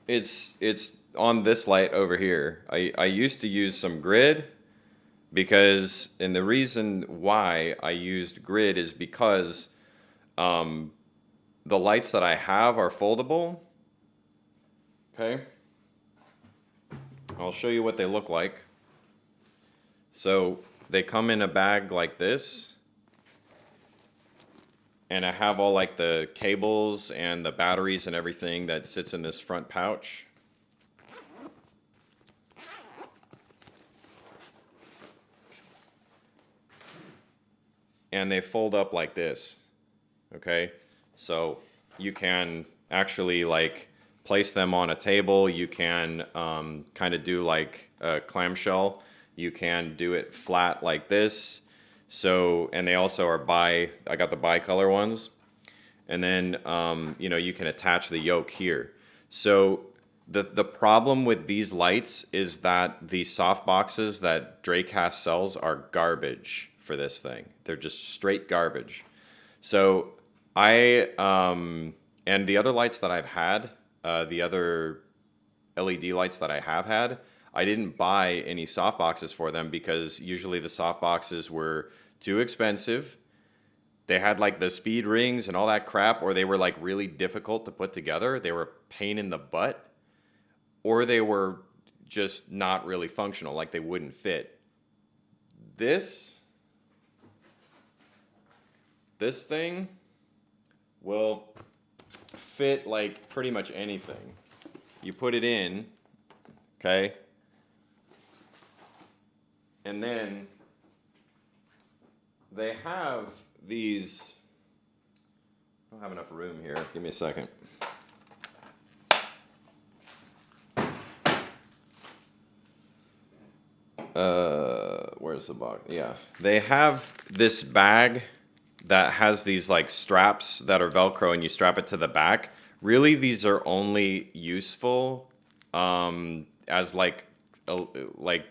it's on this light over here. I used to use some grid because, and the reason why I used grid is because the lights that I have are foldable. Okay. I'll show you what they look like. So they come in a bag like this. And I have all like the cables and the batteries and everything that sits in this front pouch. And they fold up like this, okay? So you can actually like place them on a table. You can kind of do like a clamshell. You can do it flat like this. So, and they also are I got the bicolor ones. And then, you know, you can attach the yoke here. So the problem with these lights is that the soft boxes that Dracast sells are garbage for this thing. They're just straight garbage. So and the other lights that I've had, the other LED lights that I have had, I didn't buy any soft boxes for them because usually the soft boxes were too expensive. They had like the speed rings and all that crap, or they were like really difficult to put together. They were a pain in the butt, or they were just not really functional, like they wouldn't fit. This thing will fit like pretty much anything. You put it in, okay? And then they have these, I don't have enough room here. Give me a second. Where's the box? Yeah. They have this bag that has these like straps that are Velcro and you strap it to the back. Really, these are only useful as like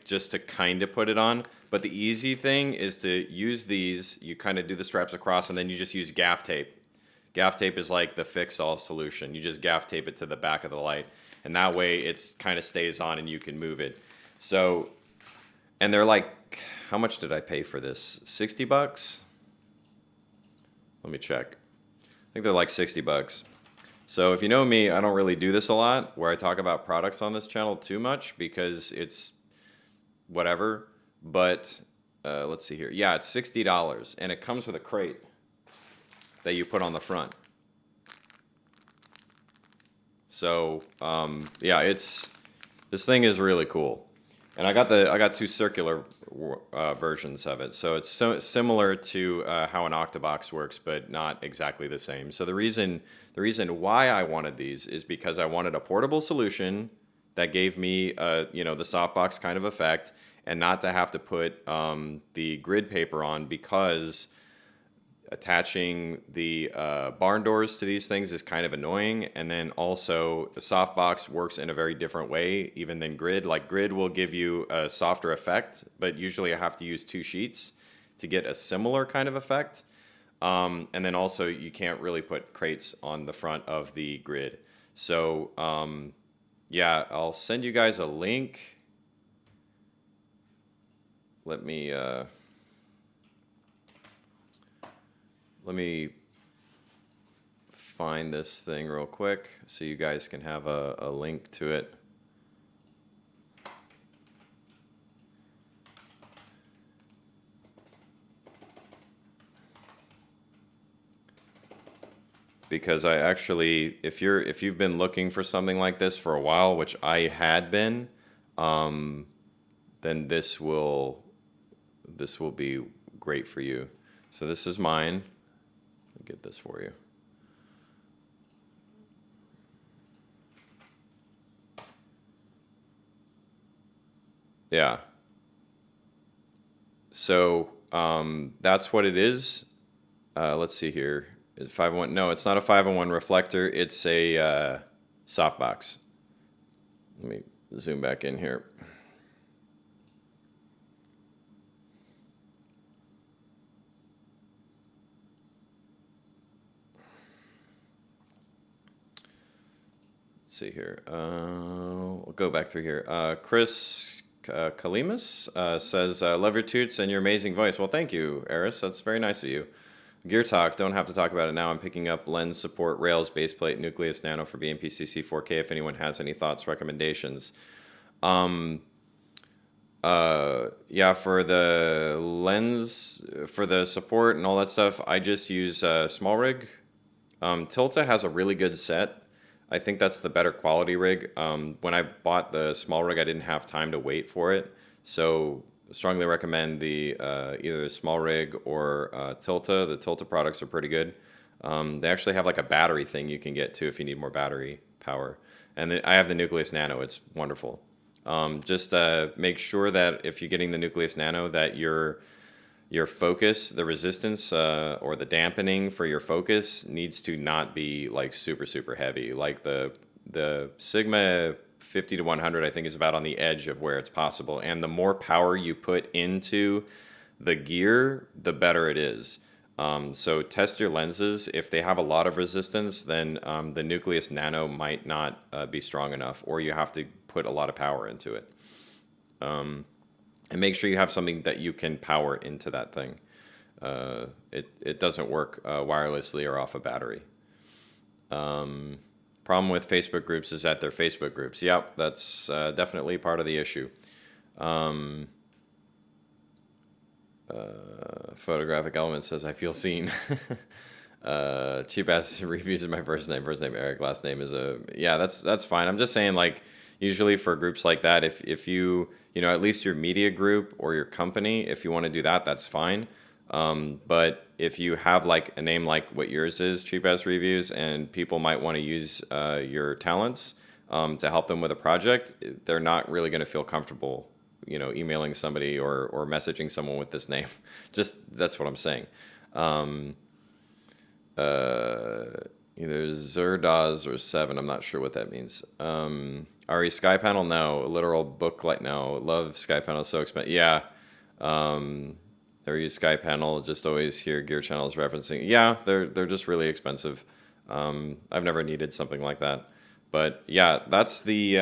just to kind of put it on. But the easy thing is to use these. You kind of do the straps across, and then you just use gaff tape. Gaff tape is like the fix-all solution. You just gaff tape it to the back of the light, and that way it's kind of stays on, and you can move it. So, and they're like, how much did I pay for this? $60? Let me check. I think they're like $60. So if you know me, I don't really do this a lot, where I talk about products on this channel too much because it's whatever. But let's see here. Yeah, it's $60, and it comes with a crate that you put on the front. So yeah, this thing is really cool, and I got two circular versions of it. So it's similar to how an Octabox works, but not exactly the same. So the reason why I wanted these is because I wanted a portable solution that gave me you know, the softbox kind of effect, and not to have to put the grid paper on, because attaching the barn doors to these things is kind of annoying. And then also the softbox works in a very different way even than grid. Like grid will give you a softer effect, but usually I have to use 2 sheets to get a similar kind of effect. And then also you can't really put crates on the front of the grid. So yeah, I'll send you guys a link. Let me find this thing real quick so you guys can have a link to it. Because I actually, if you've been looking for something like this for a while, which I had been, then this will be great for you. So this is mine. Let me get this for you. Yeah. So that's what it is. Let's see here. 501. No, it's not a 501 reflector. It's a softbox. Let me zoom back in here. See here. We'll go back through here. Chris Kalimas says, "Love your toots and your amazing voice." Well, thank you, Eris. That's very nice of you. Gear Talk. Don't have to talk about it now. I'm picking up lens support, rails, baseplate, nucleus nano for BMPCC 4K. If anyone has any thoughts, recommendations. Yeah, for the lens, for the support and all that stuff, I just use small rig. Tilta has a really good set. I think that's the better quality rig. When I bought the small rig, I didn't have time to wait for it. So strongly recommend the either the small rig or Tilta. The Tilta products are pretty good. They actually have like a battery thing you can get too if you need more battery power. And then I have the Nucleus Nano. It's wonderful. Just make sure that if you're getting the Nucleus Nano that your focus, the resistance or the dampening for your focus needs to not be like super, super heavy. Like the Sigma 50 to 100, I think, is about on the edge of where it's possible. And the more power you put into the gear, the better it is. So test your lenses. If they have a lot of resistance, then the Nucleus Nano might not be strong enough, or you have to put a lot of power into it. And make sure you have something that you can power into that thing. It doesn't work wirelessly or off a battery. Problem with Facebook groups is that they're Facebook groups. Yep, that's definitely part of the issue. Photographic Element says, I feel seen. Cheap ass reviews is my first name Eric, last name is yeah, that's fine. I'm just saying, like, usually for groups like that, if you at least your media group or your company, if you want to do that, that's fine. But if you have like a name like what yours is, Cheap Ass Reviews, and people might want to use your talents to help them with a project, they're not really going to feel comfortable, emailing somebody or messaging someone with this name. Just that's what I'm saying. Either Zerdaz or 7, I'm not sure what that means. RE Sky Panel, no. Literal booklight, no. Love Sky Panel, so expensive. Yeah. Never use Sky Panel, just always hear Gear Channels referencing. Yeah, they're just really expensive. I've never needed something like that. But yeah, that's the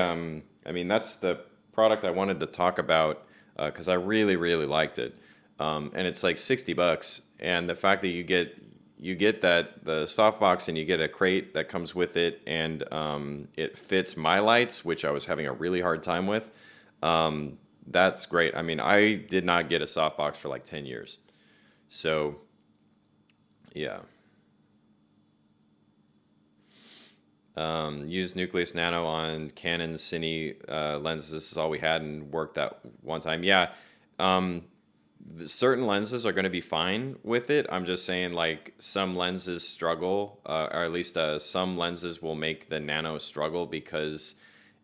that's the product I wanted to talk about because I really, really liked it. And it's like $60, and the fact that you get that the softbox and you get a crate that comes with it, and it fits my lights, which I was having a really hard time with. That's great. I mean, I did not get a softbox for like 10 years. So, yeah. Used Nucleus Nano on Canon Cine lenses. This is all we had and worked that one time. Yeah. Certain lenses are going to be fine with it. I'm just saying, like, some lenses struggle, or at least some lenses will make the Nano struggle because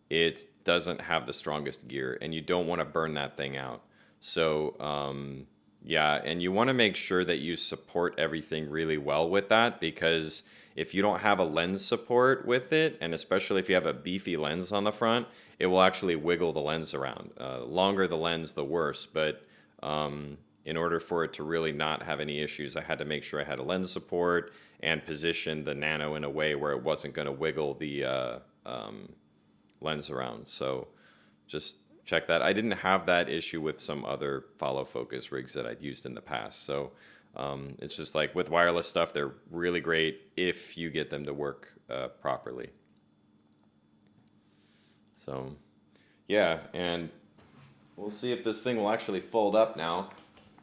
it doesn't have the strongest gear, and you don't want to burn that thing out. So, yeah, and you want to make sure that you support everything really well with that, because if you don't have a lens support with it, and especially if you have a beefy lens on the front, it will actually wiggle the lens around. Longer the lens, the worse, but in order for it to really not have any issues, I had to make sure I had a lens support and position the Nano in a way where it wasn't going to wiggle the lens around. So just check that. I didn't have that issue with some other follow focus rigs that I'd used in the past. So it's just like with wireless stuff, they're really great if you get them to work properly. So yeah, and we'll see if this thing will actually fold up now,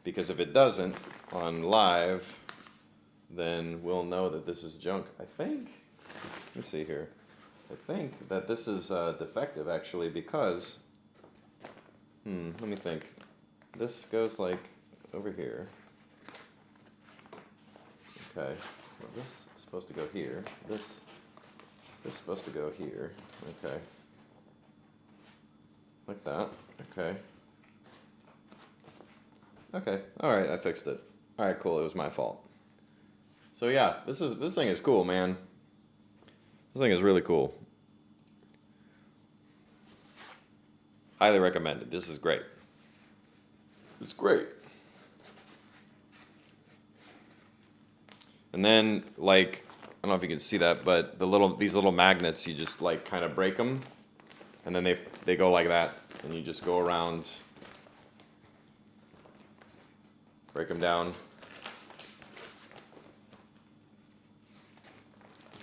because if it doesn't on live, then we'll know that this is junk. I think, let me see here. I think that this is defective actually, because, let me think. This goes like over here. Okay, well, this is supposed to go here. This is supposed to go here. Okay. Like that. Okay. Okay. All right. I fixed it. All right. Cool. It was my fault. So yeah, this thing is cool, man. This thing is really cool. Highly recommended. This is great. It's great. And then like I don't know if you can see that, but these little magnets, you just like kind of break them, and then they go like that, and you just go around, break them down.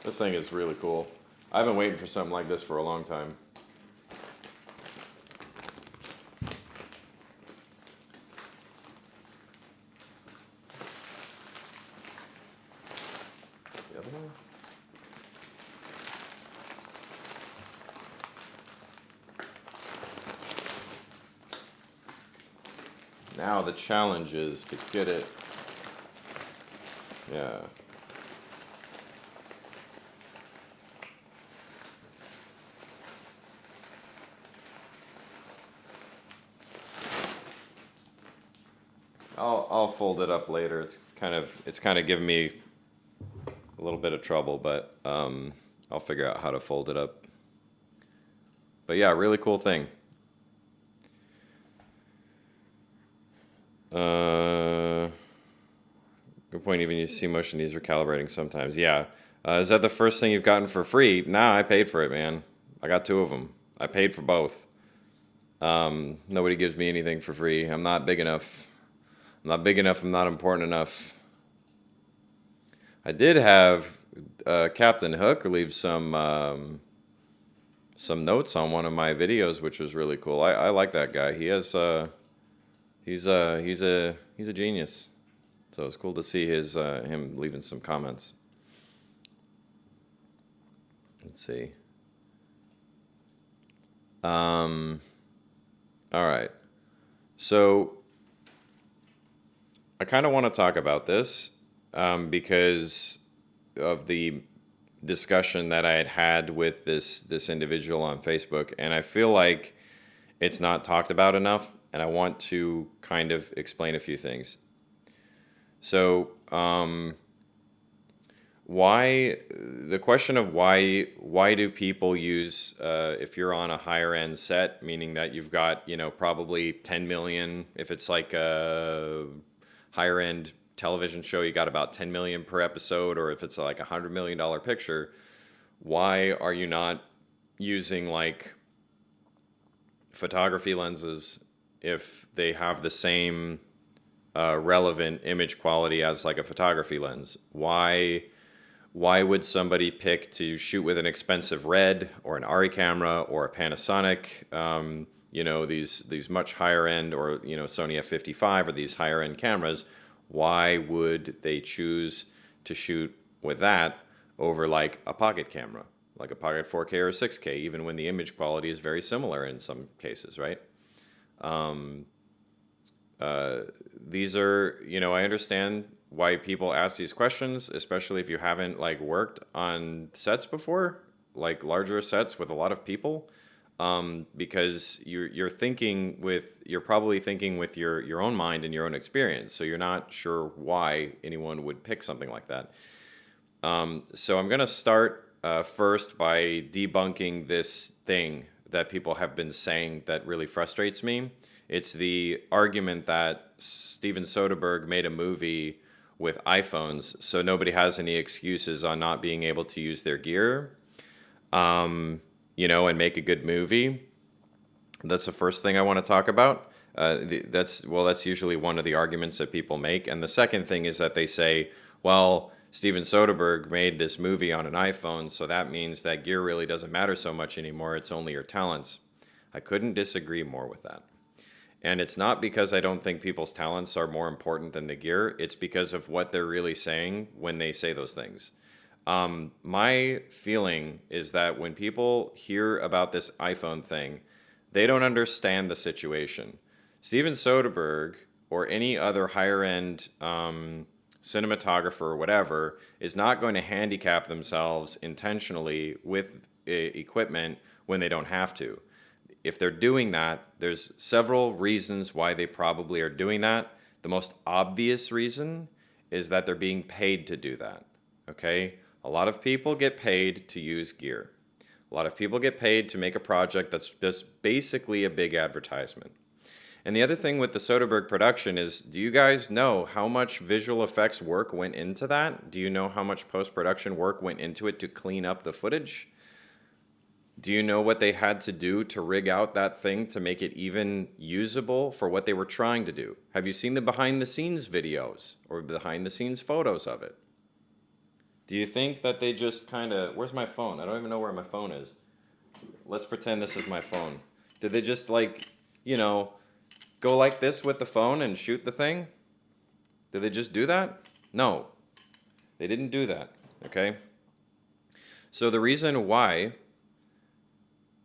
This thing is really cool. I've been waiting for something like this for a long time. The other one? Now the challenge is to get it. Yeah. I'll fold it up later. It's kind of giving me a little bit of trouble, but I'll figure out how to fold it up. But yeah, really cool thing. Good point. Even you see motion needs recalibrating sometimes. Yeah. Is that the first thing you've gotten for free? Nah, I paid for it, man. I got 2 of them. I paid for both. Nobody gives me anything for free. I'm not big enough. I'm not big enough. I'm not important enough. I did have Captain Hook leave some notes on one of my videos, which was really cool. I like that guy. He has he's a genius. So it's cool to see him leaving some comments. Let's see. All right. So I kind of want to talk about this because of the discussion that I had with this individual on Facebook, and I feel like it's not talked about enough, and I want to kind of explain a few things. So, the question of why do people use, if you're on a higher end set, meaning that you've got, probably 10 million, if it's like a higher end television show, you got about 10 million per episode, or if it's like $100 million picture, why are you not using like photography lenses if they have the same relevant image quality as like a photography lens? Why would somebody pick to shoot with an expensive Red or an ARRI camera or a Panasonic? These much higher end, or Sony F55 or these higher end cameras. Why would they choose to shoot with that over like a pocket camera, like a pocket 4K or 6K, even when the image quality is very similar in some cases, right? These are, I understand why people ask these questions, especially if you haven't like worked on sets before, like larger sets with a lot of people, because you're probably thinking with your own mind and your own experience, so you're not sure why anyone would pick something like that. So I'm gonna start first by debunking this thing that people have been saying that really frustrates me. It's the argument that Steven Soderbergh made a movie with iPhones, so nobody has any excuses on not being able to use their gear, and make a good movie. That's the first thing I want to talk about. That's usually one of the arguments that people make. And the second thing is that they say, well, Steven Soderbergh made this movie on an iPhone, so that means that gear really doesn't matter so much anymore. It's only your talents. I couldn't disagree more with that. And it's not because I don't think people's talents are more important than the gear. It's because of what they're really saying when they say those things. My feeling is that when people hear about this iPhone thing, they don't understand the situation. Steven Soderbergh or any other higher end cinematographer or whatever is not going to handicap themselves intentionally with equipment when they don't have to. If they're doing that, there's several reasons why they probably are doing that. The most obvious reason is that they're being paid to do that. Okay? A lot of people get paid to use gear. A lot of people get paid to make a project that's just basically a big advertisement. And the other thing with the Soderbergh production is, do you guys know how much visual effects work went into that? Do you know how much post-production work went into it to clean up the footage? Do you know what they had to do to rig out that thing to make it even usable for what they were trying to do? Have you seen the behind-the-scenes videos or behind-the-scenes photos of it? Do you think that they just kind of... Where's my phone? I don't even know where my phone is. Let's pretend this is my phone. Did they just, like, you know, go like this with the phone and shoot the thing? Did they just do that? No. They didn't do that, okay? So the reason why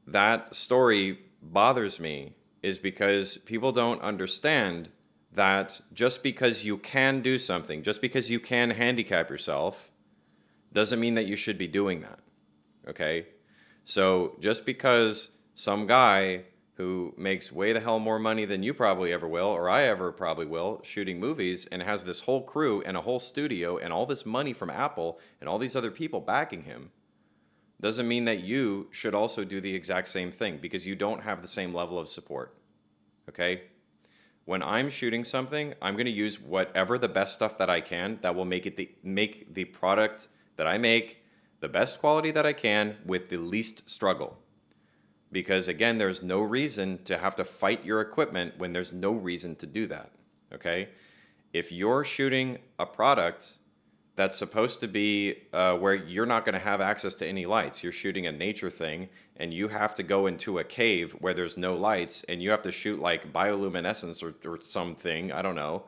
that story bothers me is because people don't understand that just because you can do something, just because you can handicap yourself, doesn't mean that you should be doing that, okay? So just because some guy who makes way the hell more money than you probably ever will, or I ever probably will, shooting movies, and has this whole crew and a whole studio and all this money from Apple and all these other people backing him, doesn't mean that you should also do the exact same thing, because you don't have the same level of support, okay? When I'm shooting something, I'm going to use whatever the best stuff that I can that will make the product that I make the best quality that I can with the least struggle. Because again, there's no reason to have to fight your equipment when there's no reason to do that, okay? If you're shooting a product that's supposed to be where you're not going to have access to any lights, you're shooting a nature thing, and you have to go into a cave where there's no lights, and you have to shoot like bioluminescence or something, I don't know,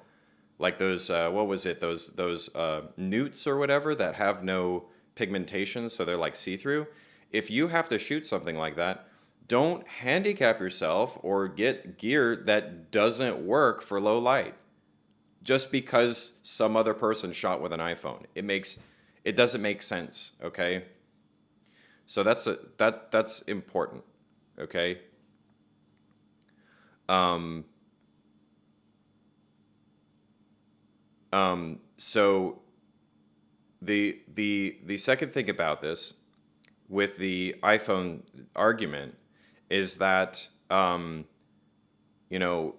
like those, what was it, those newts or whatever that have no pigmentation, so they're like see-through. If you have to shoot something like that, don't handicap yourself or get gear that doesn't work for low light just because some other person shot with an iPhone. It doesn't make sense, okay? So that's important, okay? So the second thing about this with the iPhone argument is that you know,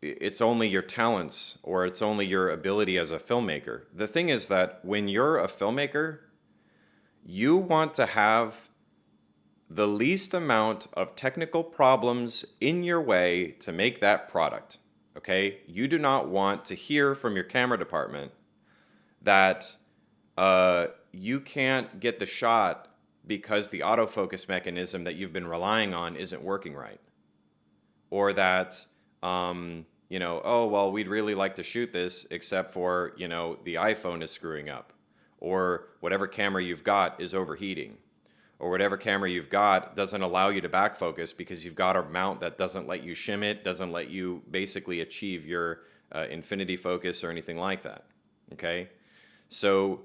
it's only your talents or it's only your ability as a filmmaker. The thing is that when you're a filmmaker, you want to have the least amount of technical problems in your way to make that product, okay? You do not want to hear from your camera department that you can't get the shot because the autofocus mechanism that you've been relying on isn't working right. Or that, you know, oh, well, we'd really like to shoot this, except for, you know, the iPhone is screwing up. Or whatever camera you've got is overheating. Or whatever camera you've got doesn't allow you to back focus because you've got a mount that doesn't let you shim it, doesn't let you basically achieve your infinity focus or anything like that, okay? So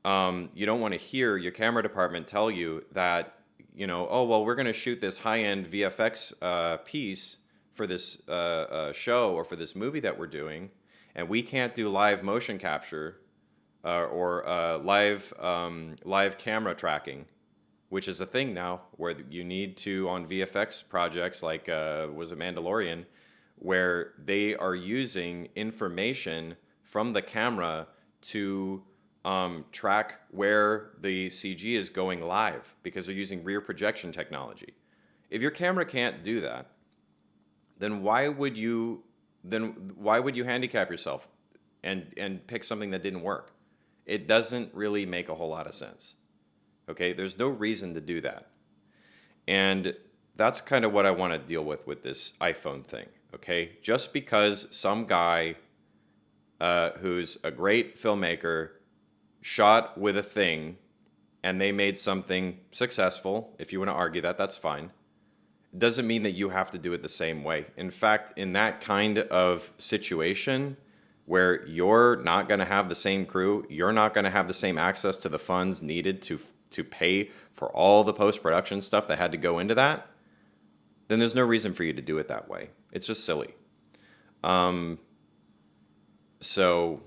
you don't want to hear your camera department tell you that, you know, oh, well, we're going to shoot this high-end VFX piece for this show or for this movie that we're doing, and we can't do live motion capture or live camera tracking, which is a thing now where you need to, on VFX projects like, was it Mandalorian, where they are using information from the camera to track where the CG is going live because they're using rear projection technology. If your camera can't do that, then why would you handicap yourself and pick something that didn't work? It doesn't really make a whole lot of sense. Okay, there's no reason to do that. And that's kind of what I want to deal with this iPhone thing. Okay, just because some guy who's a great filmmaker shot with a thing and they made something successful, if you want to argue that, that's fine, doesn't mean that you have to do it the same way. In fact, in that kind of situation where you're not going to have the same crew, you're not going to have the same access to the funds needed to pay for all the post-production stuff that had to go into that, then there's no reason for you to do it that way. It's just silly. So,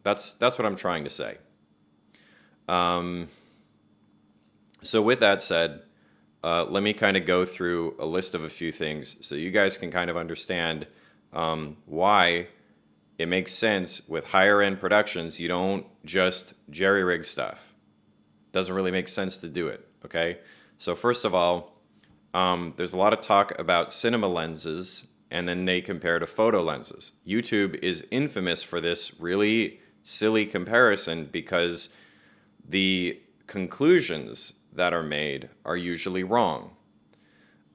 that's what I'm trying to say. Um, so with that said, let me kind of go through a list of a few things so you guys can kind of understand why it makes sense with higher end productions. You don't just jerry rig stuff. Doesn't really make sense to do it. Okay. So first of all, there's a lot of talk about cinema lenses, and then they compare to photo lenses. YouTube is infamous for this really silly comparison because the conclusions that are made are usually wrong.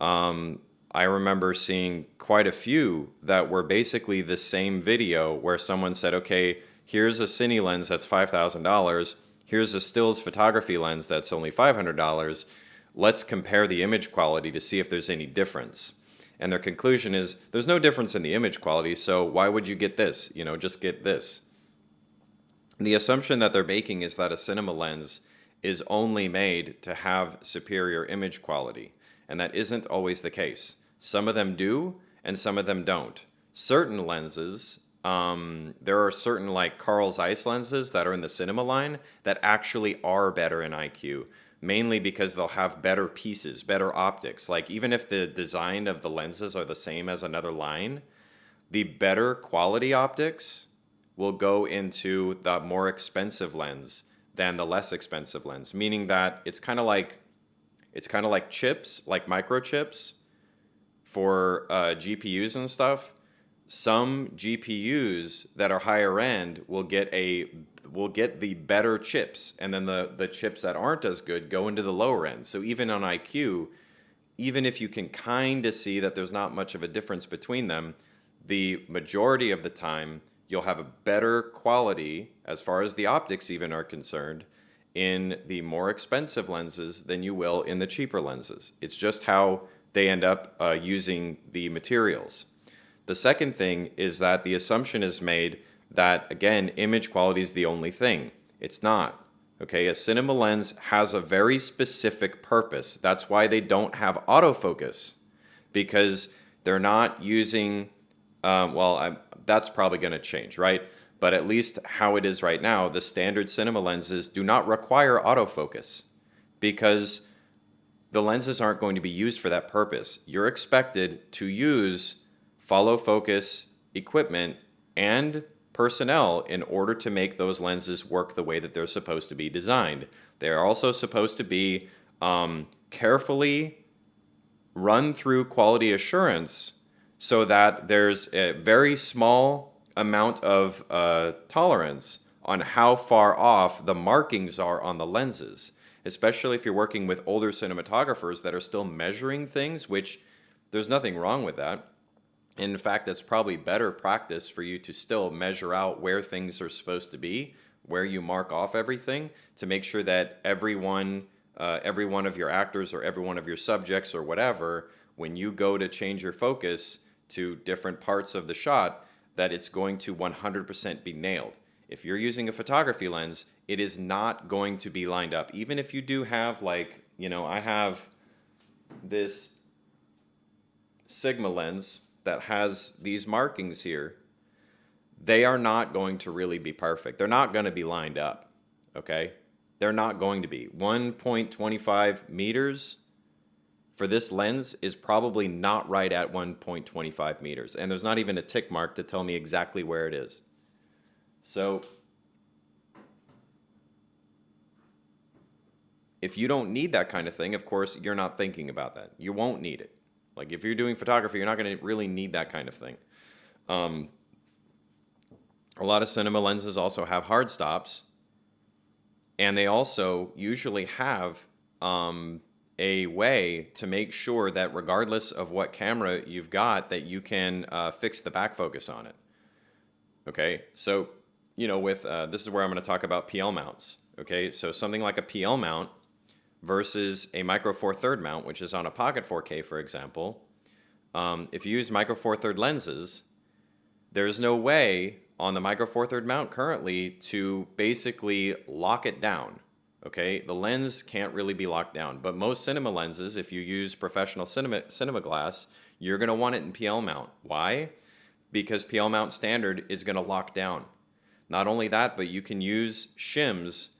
I remember seeing quite a few that were basically the same video where someone said, okay, here's a cine lens that's $5,000. Here's a stills photography lens that's only $500. Let's compare the image quality to see if there's any difference. And their conclusion is there's no difference in the image quality, so why would you get this? Just get this. The assumption that they're making is that a cinema lens is only made to have superior image quality, and that isn't always the case. Some of them do, and some of them don't. Certain lenses, there are certain like Carl Zeiss lenses that are in the cinema line that actually are better in IQ, mainly because they'll have better pieces, better optics. Like even if the design of the lenses are the same as another line, the better quality optics will go into the more expensive lens than the less expensive lens, meaning that it's kind of like chips, like microchips for GPUs and stuff. Some GPUs that are higher end will get the better chips, and then the chips that aren't as good go into the lower end. So even on IQ, even if you can kind of see that there's not much of a difference between them, the majority of the time you'll have a better quality as far as the optics even are concerned in the more expensive lenses than you will in the cheaper lenses. It's just how they end up using the materials. The second thing is that the assumption is made that, again, image quality is the only thing. It's not. Okay, a cinema lens has a very specific purpose. That's why they don't have autofocus, because they're not using, that's probably going to change, right? But at least how it is right now, the standard cinema lenses do not require autofocus because the lenses aren't going to be used for that purpose. You're expected to use follow focus equipment and personnel in order to make those lenses work the way that they're supposed to be designed. They're also supposed to be carefully run through quality assurance so that there's a very small amount of tolerance on how far off the markings are on the lenses, especially if you're working with older cinematographers that are still measuring things, which there's nothing wrong with that. In fact, it's probably better practice for you to still measure out where things are supposed to be, where you mark off everything, to make sure that every one of your actors or every one of your subjects or whatever, when you go to change your focus to different parts of the shot, that it's going to 100% be nailed. If you're using a photography lens, it is not going to be lined up. Even if you do have, like, I have this Sigma lens that has these markings here. They are not going to really be perfect. They're not going to be lined up, okay? They're not going to be. 1.25 meters for this lens is probably not right at 1.25 meters. And there's not even a tick mark to tell me exactly where it is. So if you don't need that kind of thing, of course, you're not thinking about that. You won't need it. Like if you're doing photography, you're not going to really need that kind of thing. A lot of cinema lenses also have hard stops, and they also usually have a way to make sure that regardless of what camera you've got, that you can fix the back focus on it. Okay, so with this is where I'm going to talk about PL mounts. Okay, so something like a PL mount versus a Micro Four Third mount, which is on a Pocket 4K, for example. If you use Micro Four Third lenses, there's no way on the Micro Four Third mount currently to basically lock it down. Okay, the lens can't really be locked down, but most cinema lenses, if you use professional cinema glass, you're going to want it in PL mount. Why? because PL mount standard is going to lock down. Not only that, but you can use shims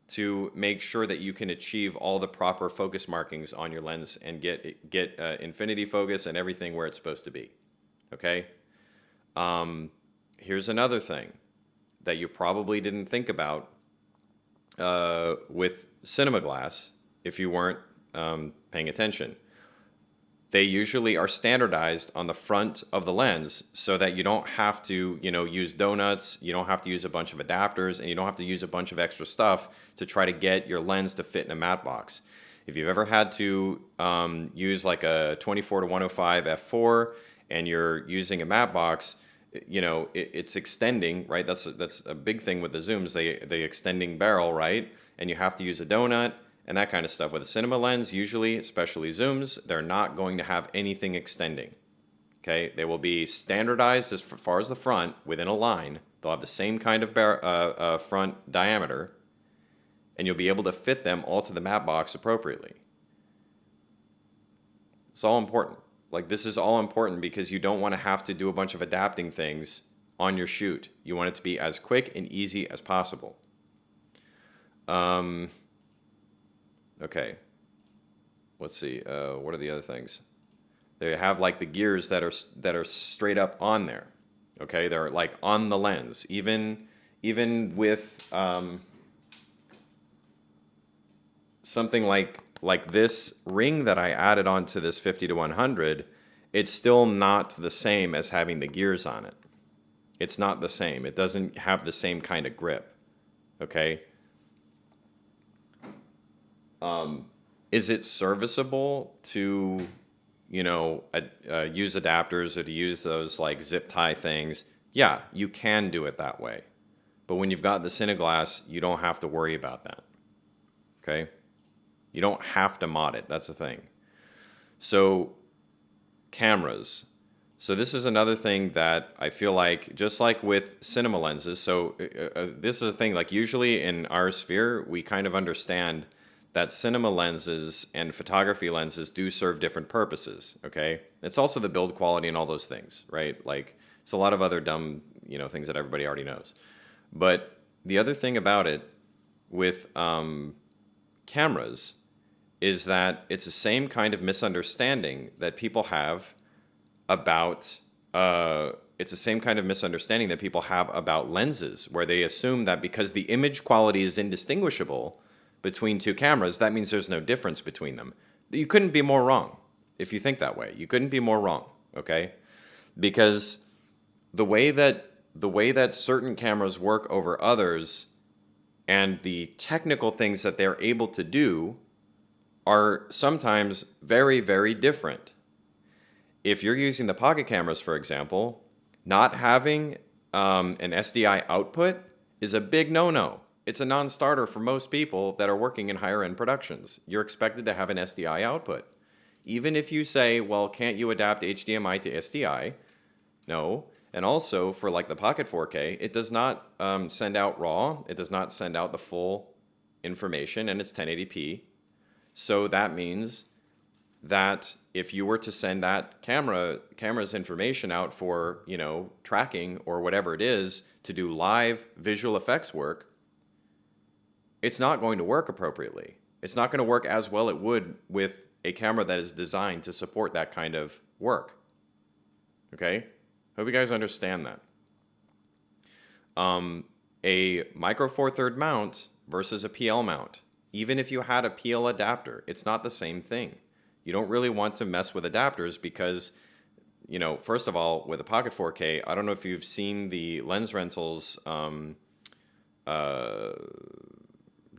to make sure that you can achieve all the proper focus markings on your lens and get infinity focus and everything where it's supposed to be. Okay. Here's another thing that you probably didn't think about with cinema glass if you weren't paying attention. They usually are standardized on the front of the lens so that you don't have to, use donuts, you don't have to use a bunch of adapters, and you don't have to use a bunch of extra stuff to try to get your lens to fit in a matte box. If you've ever had to use like a 24 to 105 f4 and you're using a matte box, it's extending, right? That's a big thing with the zooms, they extending barrel, right? And you have to use a donut and that kind of stuff. With a cinema lens, usually, especially zooms, they're not going to have anything extending. Okay, they will be standardized as far as the front within a line. They'll have the same kind of front diameter, and you'll be able to fit them all to the matte box appropriately. It's all important. Like, this is all important because you don't want to have to do a bunch of adapting things on your shoot. You want it to be as quick and easy as possible. Okay, let's see. What are the other things? They have like the gears that are straight up on there. Okay, they're like on the lens. Even with something like this ring that I added onto this 50 to 100, it's still not the same as having the gears on it. It's not the same. It doesn't have the same kind of grip. Okay. Is it serviceable to, use adapters or to use those like zip tie things? Yeah, you can do it that way. But when you've got the Cineglass, you don't have to worry about that. Okay? You don't have to mod it. That's the thing. So, cameras. So this is another thing that I feel like, just like with cinema lenses, so this is a thing, like usually in our sphere, we kind of understand that cinema lenses and photography lenses do serve different purposes, okay? It's also the build quality and all those things, right? Like, it's a lot of other dumb, things that everybody already knows. But the other thing about it with cameras is that it's the same kind of misunderstanding that people have about, it's the same kind of misunderstanding that people have about lenses, where they assume that because the image quality is indistinguishable between two cameras, that means there's no difference between them. You couldn't be more wrong if you think that way. You couldn't be more wrong, okay? Because the way that certain cameras work over others and the technical things that they're able to do are sometimes very, very different. If you're using the pocket cameras, for example, not having an SDI output is a big no-no. It's a non-starter for most people that are working in higher-end productions. You're expected to have an SDI output. Even if you say, well, can't you adapt HDMI to SDI? No. And also, for like the Pocket 4K, it does not send out RAW. It does not send out the full information, and it's 1080p. So that means that if you were to send that camera's information out for, tracking or whatever it is to do live visual effects work, it's not going to work appropriately. It's not going to work as well it would with a camera that is designed to support that kind of work. Okay? Hope you guys understand that. A Micro Four Thirds mount versus a PL mount. Even if you had a PL adapter, it's not the same thing. You don't really want to mess with adapters because, first of all, with a Pocket 4K, I don't know if you've seen the Lens Rentals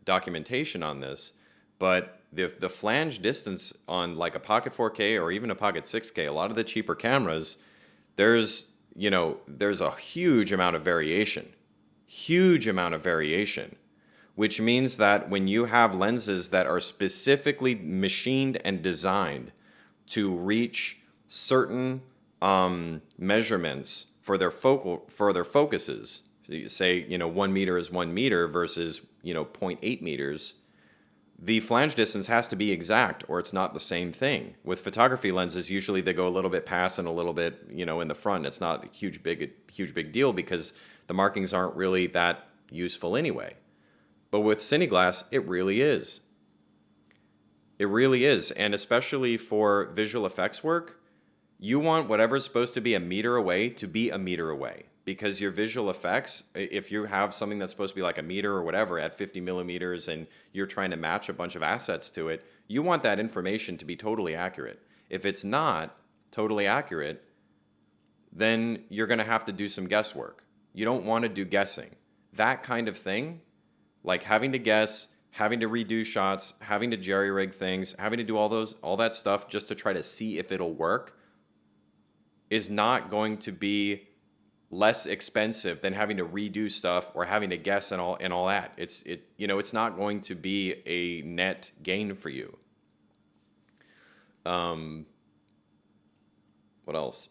documentation on this, but the flange distance on like a Pocket 4K or even a Pocket 6K, a lot of the cheaper cameras, there's a huge amount of variation, which means that when you have lenses that are specifically machined and designed to reach certain measurements for their focuses, so you say 1 meter is 1 meter versus 0.8 meters, the flange distance has to be exact or it's not the same thing. With photography lenses, usually they go a little bit past and a little bit, in the front. It's not a huge big deal because the markings aren't really that useful anyway. But with Cineglass, it really is. It really is. And especially for visual effects work, you want whatever's supposed to be a meter away to be a meter away. Because your visual effects, if you have something that's supposed to be like a meter or whatever at 50 millimeters and you're trying to match a bunch of assets to it, you want that information to be totally accurate. If it's not totally accurate, then you're going to have to do some guesswork. You don't want to do guessing. That kind of thing, like having to guess, having to redo shots, having to jerry-rig things, having to do all that stuff just to try to see if it'll work, is not going to be less expensive than having to redo stuff or having to guess and all that. It's not going to be a net gain for you. What else?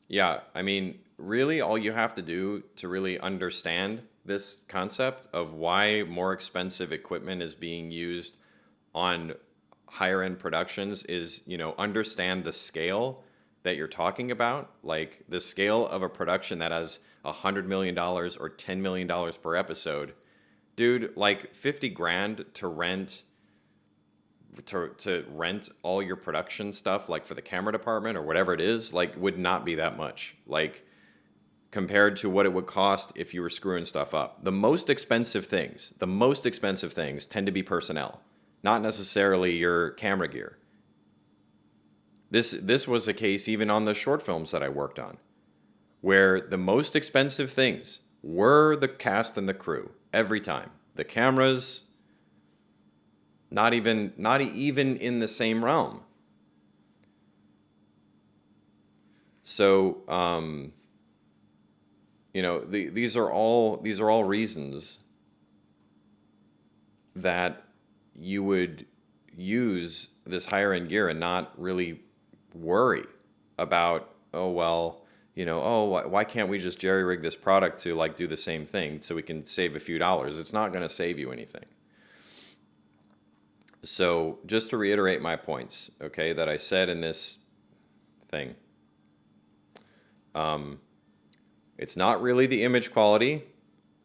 Yeah, I mean, really all you have to do to really understand this concept of why more expensive equipment is being used on higher end productions is, understand the scale that you're talking about, like the scale of a production that has $100 million or $10 million per episode. Dude, like 50 grand to rent all your production stuff, like for the camera department or whatever it is, like would not be that much. Like compared to what it would cost if you were screwing stuff up. The most expensive things tend to be personnel, not necessarily your camera gear. This was a case even on the short films that I worked on, where the most expensive things were the cast and the crew every time. The cameras, not even in the same realm. So, these are all reasons that you would use this higher end gear and not really worry about, why can't we just jerry rig this product to like do the same thing so we can save a few dollars? It's not going to save you anything. So just to reiterate my points, okay, that I said in this thing, it's not really the image quality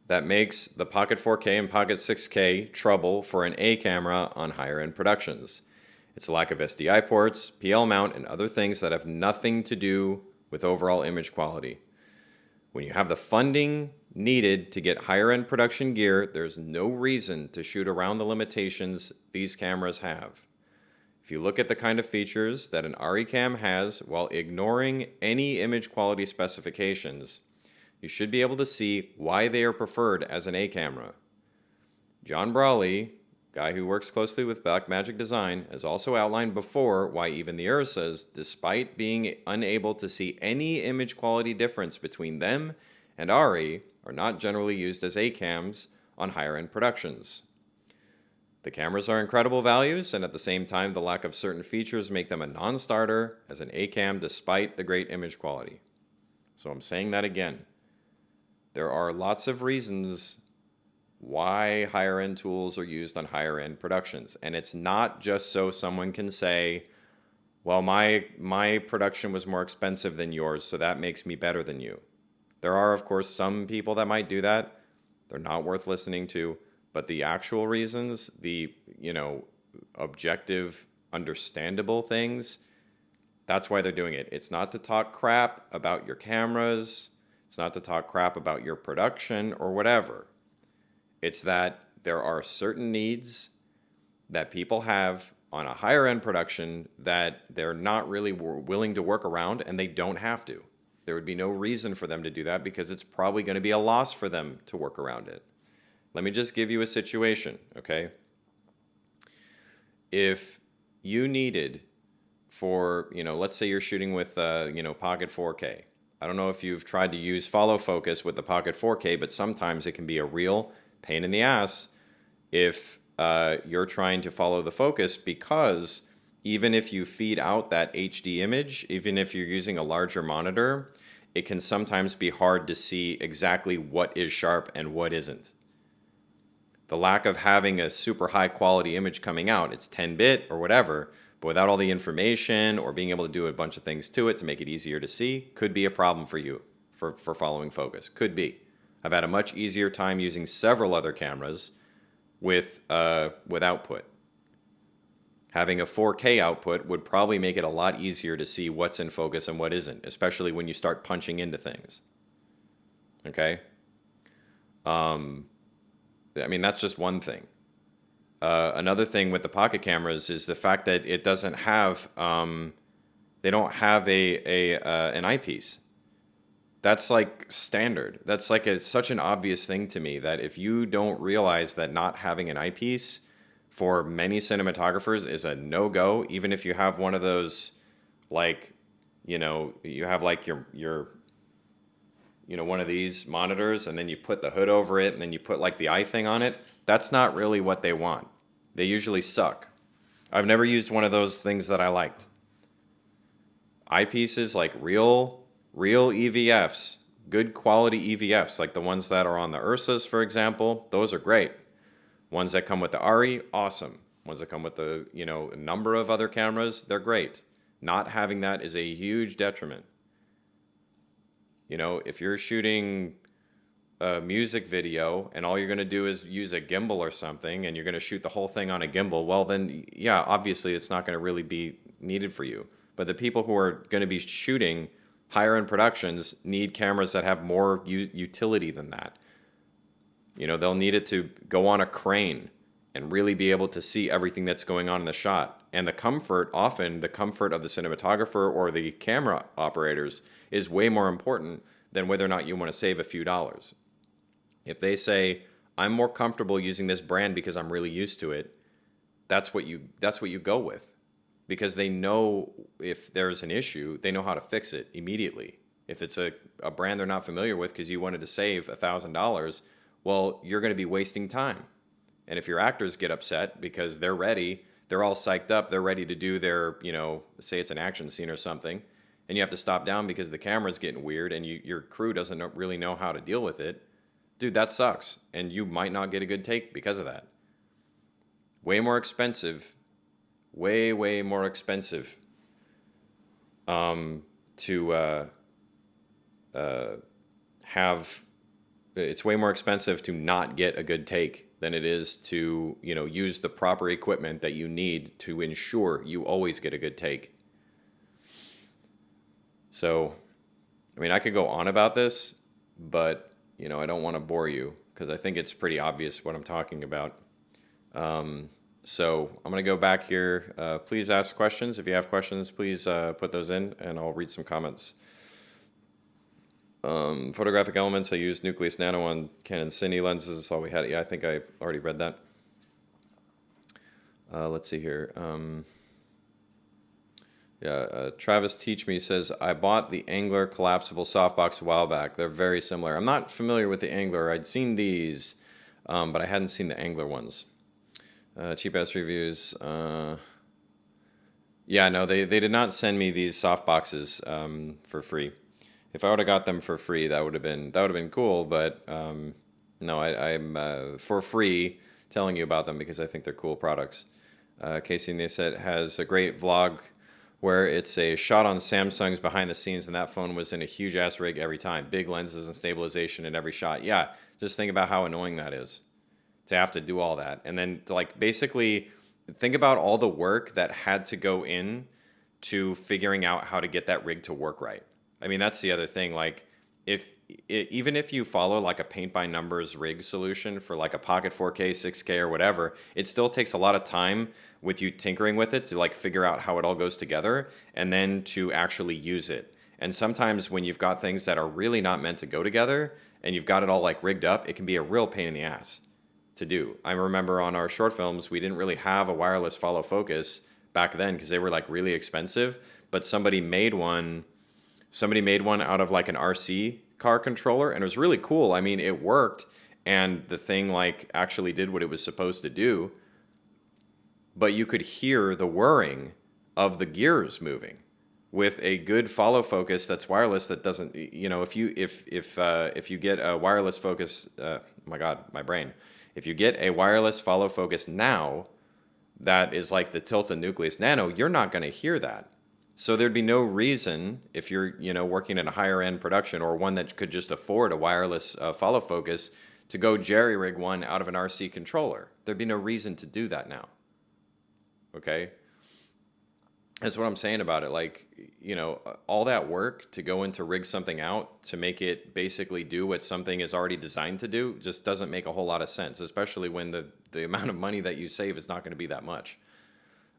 that makes the Pocket 4K and Pocket 6K trouble for an A camera on higher end productions. It's a lack of SDI ports, PL mount, and other things that have nothing to do with overall image quality. When you have the funding needed to get higher end production gear, there's no reason to shoot around the limitations these cameras have. If you look at the kind of features that an RE cam has while ignoring any image quality specifications, you should be able to see why they are preferred as an A camera. John Brawley, guy who works closely with Blackmagic Design, has also outlined before why even the Ursas, despite being unable to see any image quality difference between them and RE, are not generally used as A cams on higher end productions. The cameras are incredible values, and at the same time, the lack of certain features make them a non-starter as an A cam despite the great image quality. So I'm saying that again. There are lots of reasons why higher end tools are used on higher end productions. And it's not just so someone can say, well, my production was more expensive than yours, so that makes me better than you. There are, of course, some people that might do that. They're not worth listening to. But the actual reasons, the, objective, understandable things, that's why they're doing it. It's not to talk crap about your cameras. It's not to talk crap about your production or whatever. It's that there are certain needs that people have on a higher end production that they're not really willing to work around, and they don't have to. There would be no reason for them to do that because it's probably going to be a loss for them to work around it. Let me just give you a situation, okay? If you needed for, let's say you're shooting with, Pocket 4K. I don't know if you've tried to use follow focus with the Pocket 4K, but sometimes it can be a real pain in the ass if you're trying to follow the focus, because even if you feed out that HD image, even if you're using a larger monitor, it can sometimes be hard to see exactly what is sharp and what isn't. The lack of having a super high quality image coming out, it's 10-bit or whatever, but without all the information or being able to do a bunch of things to it to make it easier to see, could be a problem for you for following focus. Could be. I've had a much easier time using several other cameras with output. Having a 4K output would probably make it a lot easier to see what's in focus and what isn't, especially when you start punching into things. Okay? I mean, that's just one thing. Another thing with the pocket cameras is the fact that it doesn't have, they don't have an eyepiece. That's like standard. That's like such an obvious thing to me that if you don't realize that not having an eyepiece for many cinematographers is a no-go, even if you have one of those, like, you have like your one of these monitors and then you put the hood over it and then you put like the eye thing on it. That's not really what they want. They usually suck. I've never used one of those things that I liked. Eyepieces, like real EVFs, good quality EVFs, like the ones that are on the Ursas, for example, those are great. Ones that come with the ARRI, awesome. Ones that come with the, a number of other cameras, they're great. Not having that is a huge detriment. If you're shooting a music video and all you're going to do is use a gimbal or something and you're going to shoot the whole thing on a gimbal, well then, yeah, obviously it's not going to really be needed for you. But the people who are going to be shooting higher end productions need cameras that have more utility than that. They'll need it to go on a crane and really be able to see everything that's going on in the shot. And often the comfort of the cinematographer or the camera operators is way more important than whether or not you want to save a few dollars. If they say, I'm more comfortable using this brand because I'm really used to it, that's what you go with. Because they know if there's an issue, they know how to fix it immediately. If it's a brand they're not familiar with because you wanted to save $1,000, well, you're going to be wasting time. And if your actors get upset because they're ready, they're all psyched up, they're ready to do their, say it's an action scene or something, and you have to stop down because the camera's getting weird and your crew doesn't really know how to deal with it, dude, that sucks. And you might not get a good take because of that. Way more expensive it's way more expensive to not get a good take than it is to, use the proper equipment that you need to ensure you always get a good take. So, I mean, I could go on about this, but, I don't want to bore you because I think it's pretty obvious what I'm talking about. So I'm going to go back here. Please ask questions. If you have questions, please put those in and I'll read some comments. Photographic elements, I used Nucleus Nano on Canon Cine lenses. That's all we had. Yeah, I think I already read that. Let's see here. Travis Teach Me says, I bought the Angler collapsible softbox a while back. They're very similar. I'm not familiar with the Angler. I'd seen these, but I hadn't seen the Angler ones. Cheap ass reviews. Yeah, no, they did not send me these soft boxes for free. If I would have got them for free, that would have been cool. But no, I'm for free telling you about them because I think they're cool products. Casey Neisset has a great vlog where it's a shot on Samsung's behind the scenes, and that phone was in a huge ass rig every time, big lenses and stabilization in every shot. Yeah, just think about how annoying that is to have to do all that, and then to basically think about all the work that had to go in to figuring out how to get that rig to work right. I mean, that's the other thing. Even if you follow a paint by numbers rig solution for a Pocket 4K, 6K or whatever, it still takes a lot of time with you tinkering with it to figure out how it all goes together and then to actually use it. And sometimes when you've got things that are really not meant to go together and you've got it all rigged up, it can be a real pain in the ass to do. I remember on our short films, we didn't really have a wireless follow focus back then because they were really expensive, but somebody made one out of an RC car controller, and it was really cool. I mean, it worked, and the thing actually did what it was supposed to do, but you could hear the whirring of the gears moving with a good follow focus that's wireless that doesn't, if you get a wireless focus, oh my God, my brain. If you get a wireless follow focus now, that is like the Tilta Nucleus Nano, you're not going to hear that. So there'd be no reason if you're, working in a higher end production or one that could just afford a wireless follow focus to go jerry rig one out of an RC controller. There'd be no reason to do that now. Okay? That's what I'm saying about it. Like, all that work to go into rig something out to make it basically do what something is already designed to do just doesn't make a whole lot of sense, especially when the amount of money that you save is not going to be that much.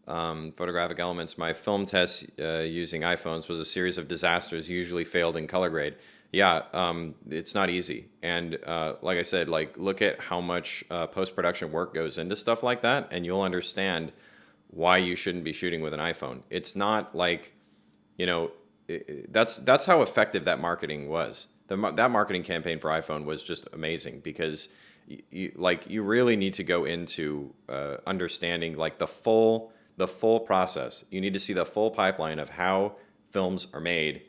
Photographic elements. My film test using iPhones was a series of disasters, usually failed in color grade. Yeah, it's not easy. And like I said, like look at how much post-production work goes into stuff like that, and you'll understand why you shouldn't be shooting with an iPhone. It's not like, that's how effective that marketing was. That marketing campaign for iPhone was just amazing because you really need to go into understanding like the full process. You need to see the full pipeline of how films are made,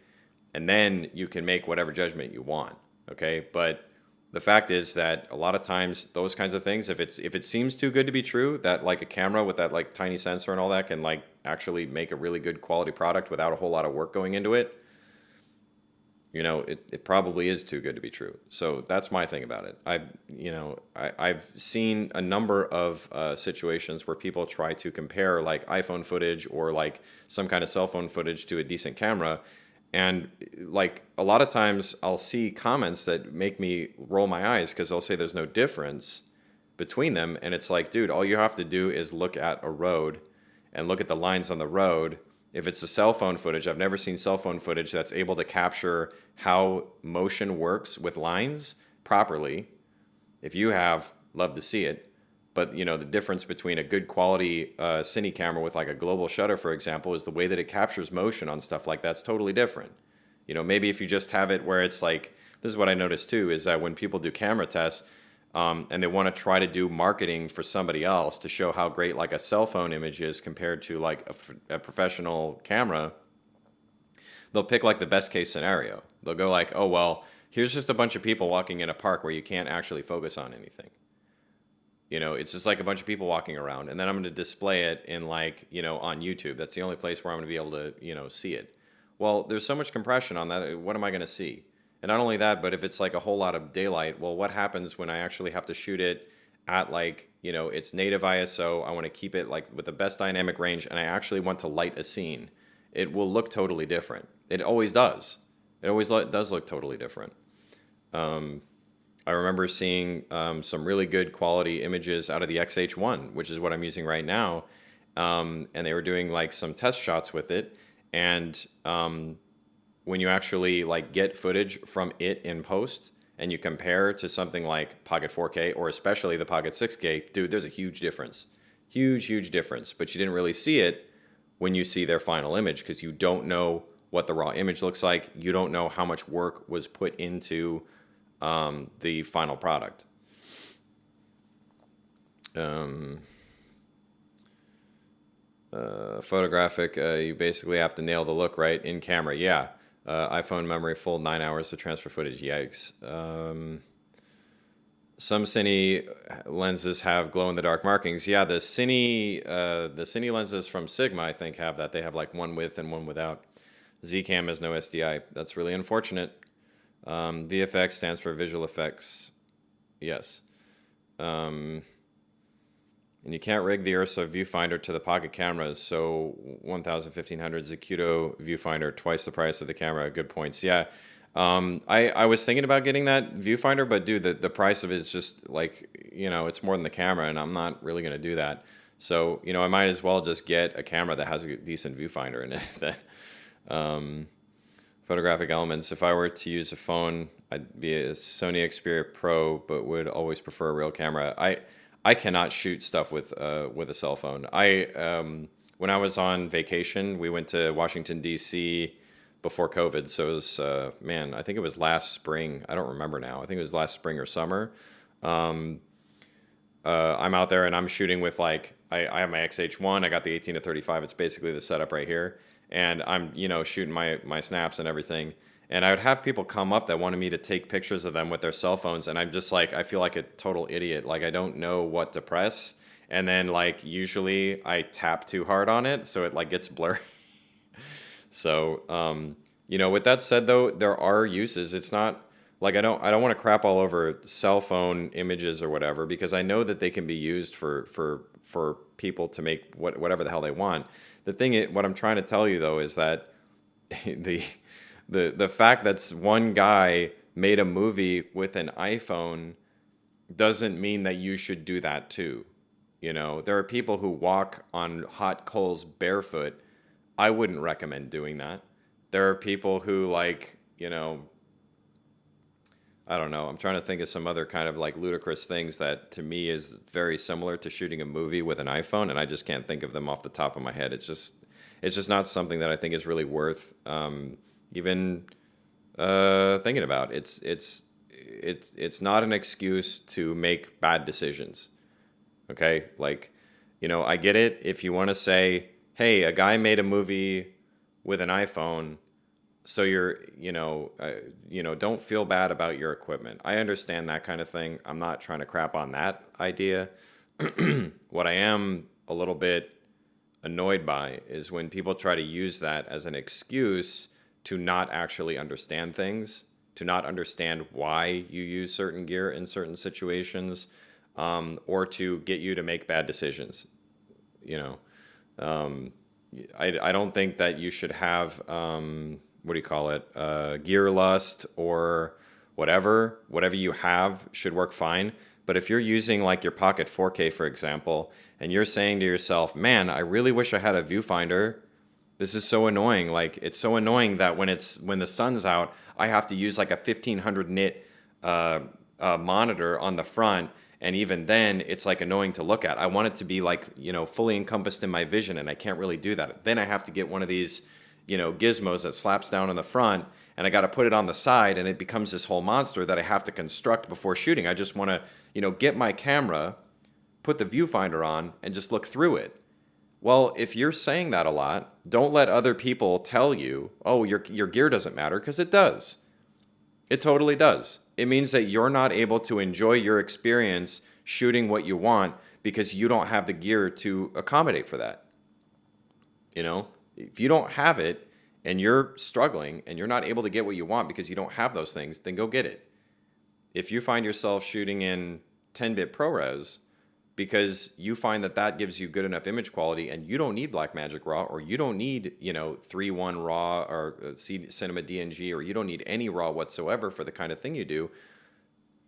and then you can make whatever judgment you want. Okay, but the fact is that a lot of times those kinds of things, if it seems too good to be true, that like a camera with that like tiny sensor and all that can like actually make a really good quality product without a whole lot of work going into it, it probably is too good to be true. So that's my thing about it. I've seen a number of situations where people try to compare like iPhone footage or like some kind of cell phone footage to a decent camera. And like a lot of times I'll see comments that make me roll my eyes because they'll say there's no difference between them. And it's like, dude, all you have to do is look at a road and look at the lines on the road. If it's a cell phone footage, I've never seen cell phone footage that's able to capture how motion works with lines properly. If you have, love to see it. But the difference between a good quality cine camera with like a global shutter, for example, is the way that it captures motion on stuff like that's totally different. Maybe if you just have it where it's like, this is what I noticed too, is that when people do camera tests and they want to try to do marketing for somebody else to show how great like a cell phone image is compared to like a professional camera, they'll pick like the best case scenario. They'll go like, oh, well, here's just a bunch of people walking in a park where you can't actually focus on anything. It's just like a bunch of people walking around, and then I'm going to display it in like, on YouTube. That's the only place where I'm going to be able to, see it. Well, there's so much compression on that. What am I going to see? And not only that, but if it's like a whole lot of daylight, well, what happens when I actually have to shoot it at like, its native ISO? I want to keep it like with the best dynamic range, and I actually want to light a scene. It will look totally different. It always does. It always does look totally different. I remember seeing some really good quality images out of the XH1, which is what I'm using right now. And they were doing like some test shots with it. And when you actually like get footage from it in post and you compare to something like Pocket 4K or especially the Pocket 6K, dude, there's a huge difference. Huge difference. But you didn't really see it when you see their final image because you don't know what the raw image looks like. You don't know how much work was put into the final product. Photographic, you basically have to nail the look right in camera. Yeah. iPhone memory full 9 hours to transfer footage. Yikes. Some Cine lenses have glow-in-the-dark markings. Yeah, the Cine lenses from Sigma, I think, have that. They have like one with and one without. Zcam has no SDI. That's really unfortunate. VFX stands for visual effects. Yes. And you can't rig the Ursa viewfinder to the pocket cameras, so 1,000, 1,500 Zacuto viewfinder, twice the price of the camera. Good points. Yeah. I was thinking about getting that viewfinder, but dude, the price of it is just like, it's more than the camera, and I'm not really going to do that. So, I might as well just get a camera that has a decent viewfinder in it. Photographic elements. If I were to use a phone, I'd be a Sony Xperia Pro, but would always prefer a real camera. I cannot shoot stuff with a cell phone. When I was on vacation, we went to Washington D.C. before COVID, so it was I think it was last spring. I don't remember now. I think it was last spring or summer. I'm out there and I'm shooting with like I have my XH1. I got the 18 to 35. It's basically the setup right here. And I'm, shooting my snaps and everything. And I would have people come up that wanted me to take pictures of them with their cell phones, and I'm just like, I feel like a total idiot. Like I don't know what to press, and then like usually I tap too hard on it, so it like gets blurry. So, with that said, though, there are uses. It's not like I don't want to crap all over cell phone images or whatever, because I know that they can be used for people to make whatever the hell they want. The thing is, what I'm trying to tell you though is that the the fact that one guy made a movie with an iPhone doesn't mean that you should do that too. There are people who walk on hot coals barefoot. I wouldn't recommend doing that. There are people who I don't know. I'm trying to think of some other kind of like ludicrous things that to me is very similar to shooting a movie with an iPhone, and I just can't think of them off the top of my head. It's just not something that I think is really worth even thinking about. It's not an excuse to make bad decisions. Okay, like I get it if you want to say, hey, a guy made a movie with an iPhone, so don't feel bad about your equipment. I understand that kind of thing. I'm not trying to crap on that idea. What I am a little bit annoyed by is when people try to use that as an excuse to not actually understand things, to not understand why you use certain gear in certain situations, or to get you to make bad decisions. I don't think that you should have what do you call it, gear lust or whatever you have should work fine. But if you're using like your Pocket 4K, for example, and you're saying to yourself, man, I really wish I had a viewfinder. This is so annoying. Like it's so annoying that when the sun's out, I have to use like a 1500 nit monitor on the front. And even then, it's like annoying to look at. I want it to be like, fully encompassed in my vision, and I can't really do that. Then I have to get one of these, gizmos that slaps down on the front, and I got to put it on the side, and it becomes this whole monster that I have to construct before shooting. I just want to, get my camera, put the viewfinder on, and just look through it. Well, if you're saying that a lot, don't let other people tell you, oh, your gear doesn't matter, because it does. It totally does. It means that you're not able to enjoy your experience shooting what you want because you don't have the gear to accommodate for that. If you don't have it and you're struggling and you're not able to get what you want because you don't have those things, then go get it. If you find yourself shooting in 10-bit ProRes because you find that gives you good enough image quality and you don't need Blackmagic RAW, or you don't need 3.1 RAW or Cinema DNG, or you don't need any RAW whatsoever for the kind of thing you do,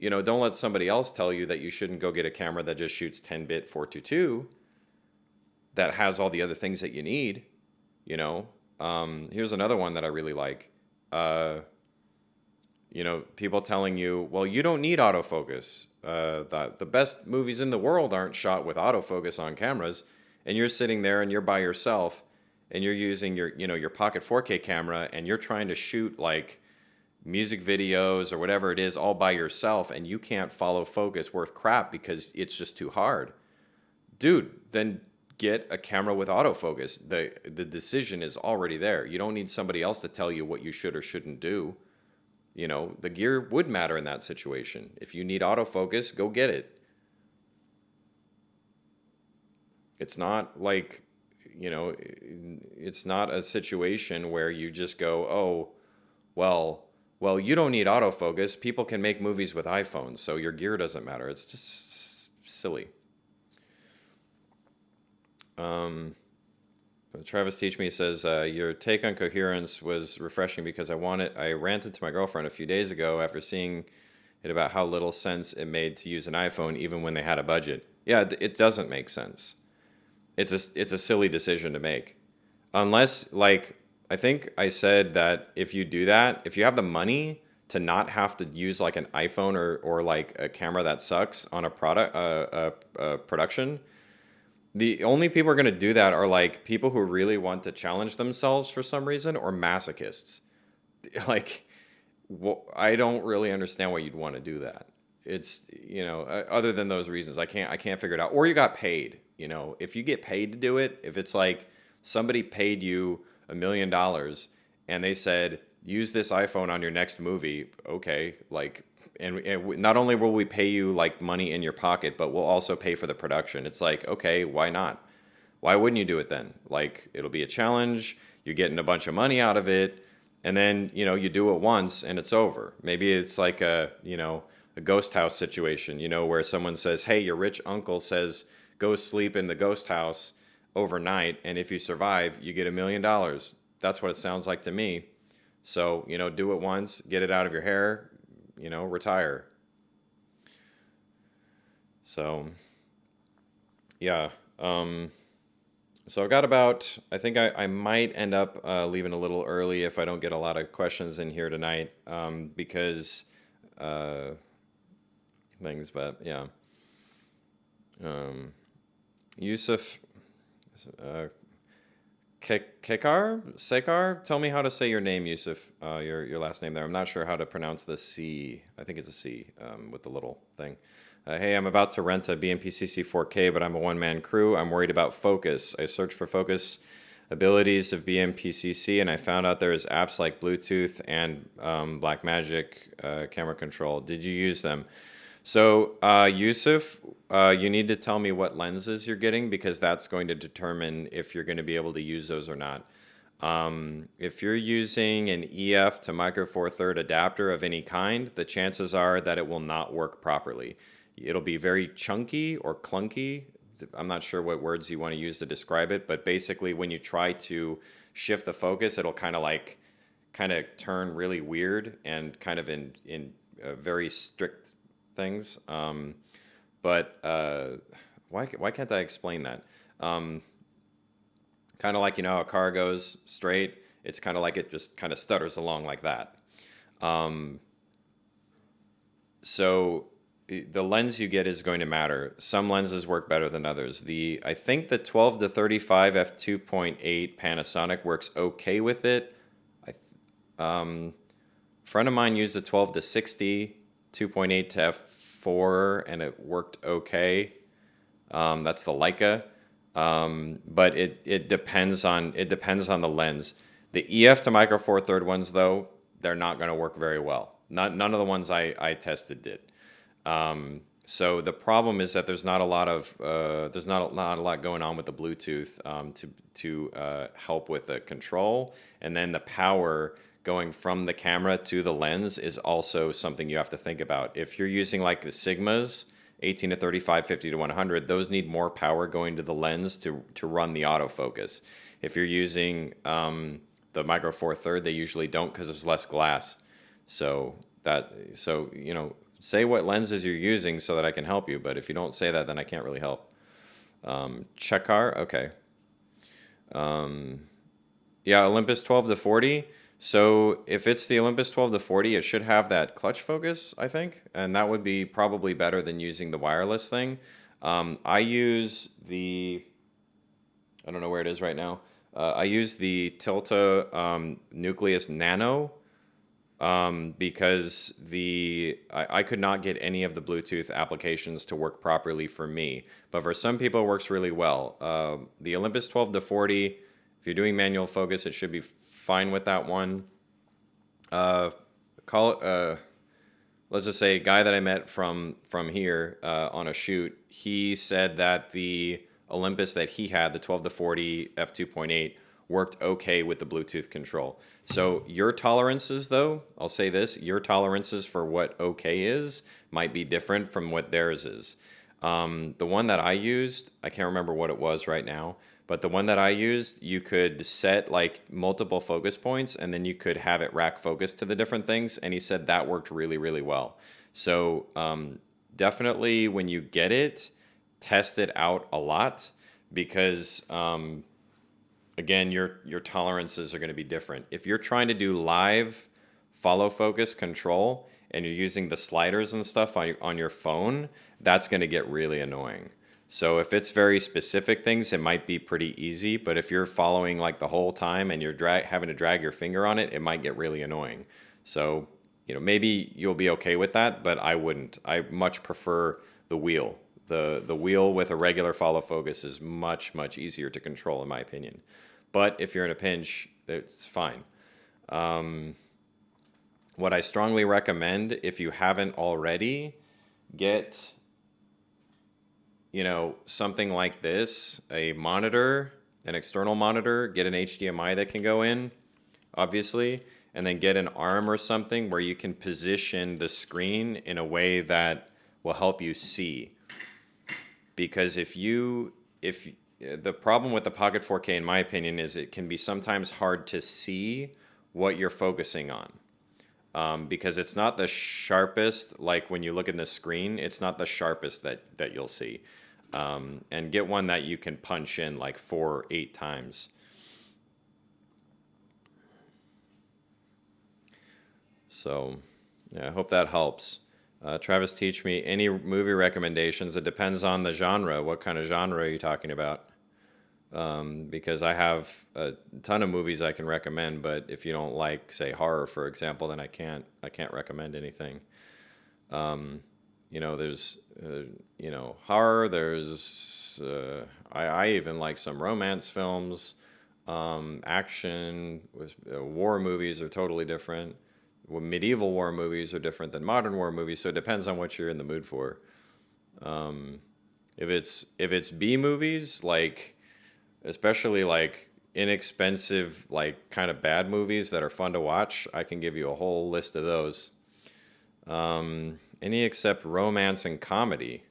don't let somebody else tell you that you shouldn't go get a camera that just shoots 10-bit 422 that has all the other things that you need. Here's another one that I really like. People telling you, well, you don't need autofocus. The best movies in the world aren't shot with autofocus on cameras, and you're sitting there and you're by yourself, and you're using your Pocket 4K camera, and you're trying to shoot like music videos or whatever it is all by yourself, and you can't follow focus worth crap because it's just too hard. Dude, then get a camera with autofocus. The decision is already there. You don't need somebody else to tell you what you should or shouldn't do. The gear would matter in that situation. If you need autofocus, go get it. It's not like, it's not a situation where you just go, oh, well, you don't need autofocus. People can make movies with iPhones, so your gear doesn't matter. It's just silly. Travis Teach Me says, your take on coherence was refreshing because I ranted to my girlfriend a few days ago after seeing it about how little sense it made to use an iPhone even when they had a budget. Yeah, it doesn't make sense. It's a silly decision to make. Unless, like, I think I said that if you do that, if you have the money to not have to use like an iPhone or like a camera that sucks on a production, the only people who are going to do that are like people who really want to challenge themselves for some reason, or masochists. Like, I don't really understand why you'd want to do that. It's, other than those reasons, I can't figure it out. Or you got paid, if you get paid to do it, if it's like somebody paid you $1 million and they said, use this iPhone on your next movie. Okay, like, not only will we pay you like money in your pocket, but we'll also pay for the production. It's like, okay, why not? Why wouldn't you do it then? Like, it'll be a challenge. You're getting a bunch of money out of it, and then you do it once and it's over. Maybe it's like a ghost house situation, where someone says, "Hey, your rich uncle says go sleep in the ghost house overnight, and if you survive, you get $1 million." That's what it sounds like to me. So, do it once, get it out of your hair, retire. So, yeah. So I've got about, I think I might end up leaving a little early if I don't get a lot of questions in here tonight, because things, but yeah. Yusuf, Sekar, tell me how to say your name, Yusuf, your last name there. I'm not sure how to pronounce the C. I think it's a C with the little thing. Hey, I'm about to rent a BMPCC 4K, but I'm a one-man crew. I'm worried about focus. I searched for focus abilities of BMPCC, and I found out there's apps like Bluetooth and Blackmagic camera control. Did you use them? So, Yusuf, you need to tell me what lenses you're getting, because that's going to determine if you're going to be able to use those or not. If you're using an EF to Micro Four Third adapter of any kind, the chances are that it will not work properly. It'll be very chunky or clunky. I'm not sure what words you want to use to describe it, but basically when you try to shift the focus, it'll kind of turn really weird and kind of in very strict things. But why can't I explain that? Kind of like, how a car goes straight. It's kind of like it just kind of stutters along like that. So the lens you get is going to matter. Some lenses work better than others. I think the 12 to 35 f2.8 Panasonic works okay with it. A friend of mine used the 12 to 60 2.8 to f4 and it worked okay. That's the Leica. But it depends on the lens. The EF to Micro Four Third ones, though, they're not going to work very well. None of the ones I tested did. So the problem is that there's not a lot going on with the Bluetooth to help with the control, and then the power going from the camera to the lens is also something you have to think about. If you're using like the Sigmas, 18 to 35, 50 to 100, those need more power going to the lens to run the autofocus. If you're using the Micro Four Third, they usually don't, because there's less glass. So say what lenses you're using so that I can help you. But if you don't say that, then I can't really help. Checkar, okay. Yeah, Olympus 12 to 40. So if it's the Olympus 12 to 40, it should have that clutch focus, I think, and that would be probably better than using the wireless thing. I use I don't know where it is right now. I use the Tilta Nucleus Nano because I could not get any of the Bluetooth applications to work properly for me, but for some people it works really well. The Olympus 12 to 40, if you're doing manual focus, it should be fine with that one. Let's just say a guy that I met from here on a shoot, he said that the Olympus that he had, the 12 to 40 f2.8, worked okay with the Bluetooth control. So your tolerances, though, I'll say this, your tolerances for what okay is might be different from what theirs is. The one that I used, I can't remember what it was right now, but the one that I used, you could set like multiple focus points and then you could have it rack focus to the different things. And he said that worked really, really well. So definitely when you get it, test it out a lot, because again, your tolerances are going to be different. If you're trying to do live follow focus control and you're using the sliders and stuff on your phone, that's going to get really annoying. So if it's very specific things, it might be pretty easy. But if you're following like the whole time and you're having to drag your finger on it, it might get really annoying. So, maybe you'll be okay with that, but I wouldn't. I much prefer the wheel. The wheel with a regular follow focus is much, much easier to control, in my opinion. But if you're in a pinch, it's fine. What I strongly recommend, if you haven't already, get, something like this, a monitor, an external monitor, get an HDMI that can go in, obviously, and then get an arm or something where you can position the screen in a way that will help you see. Because if the problem with the Pocket 4K, in my opinion, is it can be sometimes hard to see what you're focusing on. Because it's not the sharpest, like when you look in the screen, it's not the sharpest that you'll see. And get one that you can punch in like 4 or 8 times. So, yeah, I hope that helps. Travis, teach me any movie recommendations. It depends on the genre. What kind of genre are you talking about? Because I have a ton of movies I can recommend, but if you don't like, say, horror, for example, then I can't recommend anything. There's horror. There's I even like some romance films, action. War movies are totally different. Well, medieval war movies are different than modern war movies, so it depends on what you're in the mood for. If it's B movies, like especially like inexpensive, like kind of bad movies that are fun to watch, I can give you a whole list of those. Any except romance and comedy.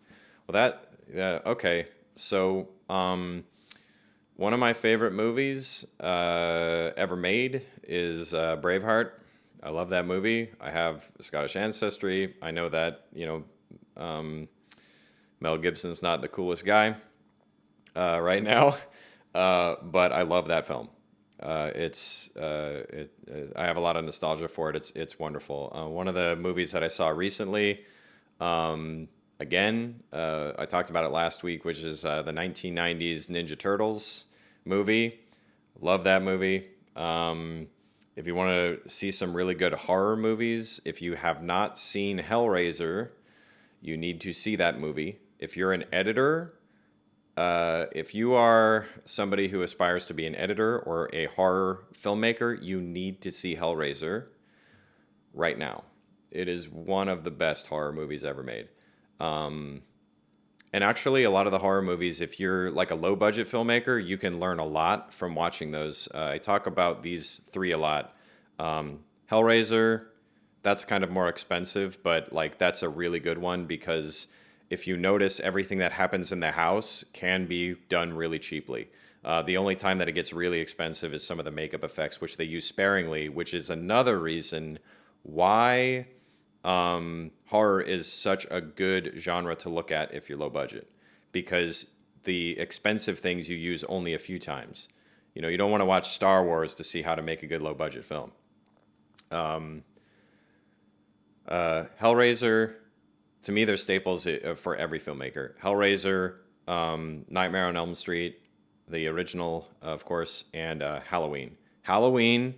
Well, okay. So, one of my favorite movies ever made is Braveheart. I love that movie. I have Scottish ancestry. I know that, Mel Gibson's not the coolest guy right now, but I love that film. I have a lot of nostalgia for it. It's wonderful. One of the movies that I saw recently, again, I talked about it last week, which is the 1990s Ninja Turtles movie. Love that movie. If you want to see some really good horror movies, if you have not seen Hellraiser, you need to see that movie. If you're an editor, if you are somebody who aspires to be an editor or a horror filmmaker, you need to see Hellraiser right now. It is one of the best horror movies ever made. And actually, a lot of the horror movies, if you're like a low budget filmmaker, you can learn a lot from watching those. I talk about these 3 a lot. Hellraiser, that's kind of more expensive, but like that's a really good one because if you notice, everything that happens in the house can be done really cheaply. The only time that it gets really expensive is some of the makeup effects, which they use sparingly, which is another reason why horror is such a good genre to look at if you're low budget, because the expensive things you use only a few times. You don't want to watch Star Wars to see how to make a good low budget film. Hellraiser, to me, they're staples for every filmmaker. Hellraiser, Nightmare on Elm Street, the original, of course, and Halloween. Halloween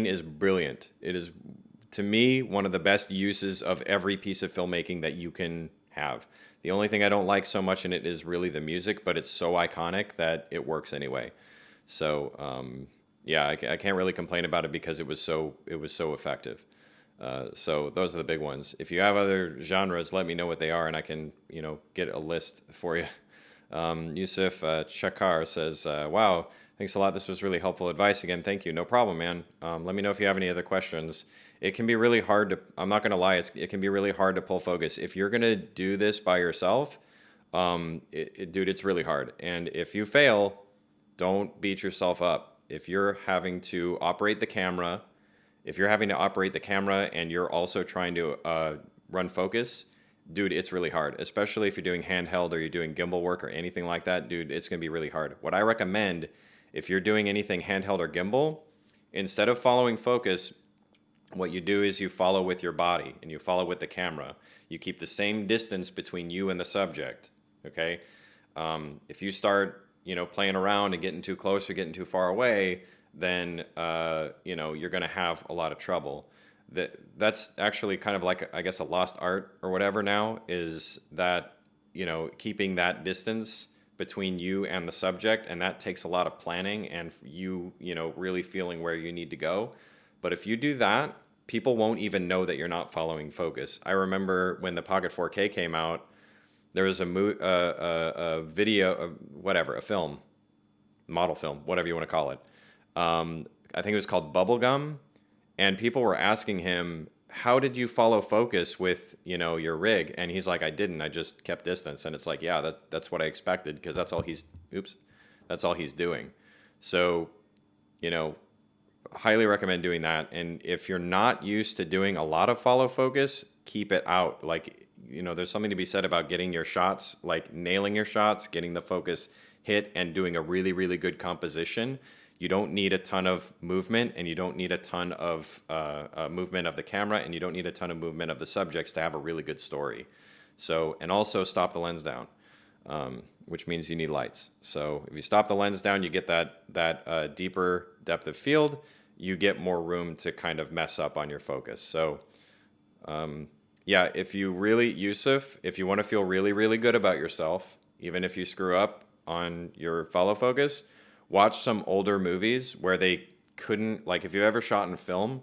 is brilliant. It is, to me, one of the best uses of every piece of filmmaking that you can have. The only thing I don't like so much in it is really the music, but it's so iconic that it works anyway. So, yeah, I can't really complain about it because it was so effective. So those are the big ones. If you have other genres, let me know what they are, and I can, get a list for you. Yusuf Chakar says, wow, thanks a lot. This was really helpful advice. Again, thank you. No problem, man. Let me know if you have any other questions. It can be really hard to, I'm not going to lie, it can be really hard to pull focus. If you're going to do this by yourself, dude, it's really hard. And if you fail, don't beat yourself up. If you're having to operate the camera, and you're also trying to run focus, dude, it's really hard, especially if you're doing handheld or you're doing gimbal work or anything like that, dude, it's going to be really hard. What I recommend, if you're doing anything handheld or gimbal, instead of following focus, what you do is you follow with your body and you follow with the camera. You keep the same distance between you and the subject, okay? If you start, playing around and getting too close or getting too far away, then, you're going to have a lot of trouble. That's actually kind of like, I guess, a lost art or whatever now, is that, keeping that distance between you and the subject, and that takes a lot of planning and you really feeling where you need to go. But if you do that, people won't even know that you're not following focus. I remember when the Pocket 4K came out, there was a video, whatever, a film, model film, whatever you want to call it. I think it was called Bubblegum, and people were asking him, "How did you follow focus with your rig?" And he's like, "I didn't. I just kept distance." And it's like, yeah, that's what I expected because that's all he's doing. So, you know, highly recommend doing that. And if you're not used to doing a lot of follow focus, keep it out. Like, there's something to be said about getting your shots, like nailing your shots, getting the focus hit, and doing a really, really good composition. You don't need a ton of movement, and you don't need a ton of movement of the camera, and you don't need a ton of movement of the subjects to have a really good story. So, and also stop the lens down, which means you need lights. So if you stop the lens down, you get that deeper depth of field. You get more room to kind of mess up on your focus. So, yeah, if you really, Yusuf, if you want to feel really, really good about yourself, even if you screw up on your follow focus, watch some older movies where they couldn't, like if you ever shot in film,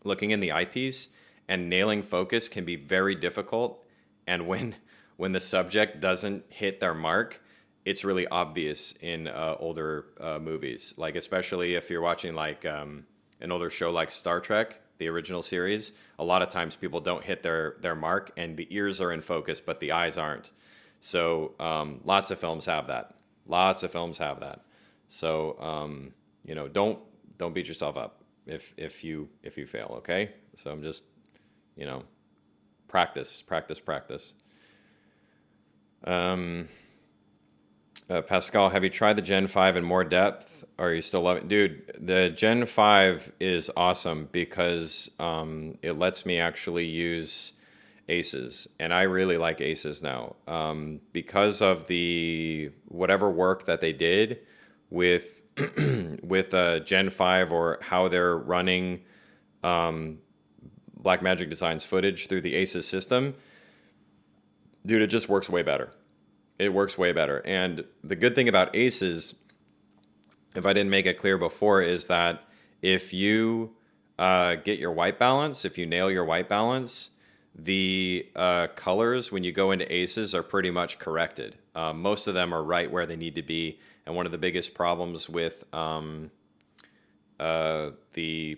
looking in the eyepiece and nailing focus can be very difficult. And when the subject doesn't hit their mark, it's really obvious in older movies. Like especially if you're watching like an older show like Star Trek, the original series, a lot of times people don't hit their mark and the ears are in focus, but the eyes aren't. So lots of films have that. Lots of films have that. So don't beat yourself up if you fail. Okay. So I'm just practice. Pascal, have you tried the Gen 5 in more depth? Or are you still loving it? Dude, the Gen 5 is awesome because it lets me actually use aces. And I really like aces now. Because of the whatever work that they did with Gen 5 or how they're running Blackmagic Designs footage through the aces system, dude, it just works way better. It works way better. And the good thing about aces, if I didn't make it clear before, is that if you get your white balance, if you nail your white balance, the colors when you go into aces are pretty much corrected. Most of them are right where they need to be. And one of the biggest problems with the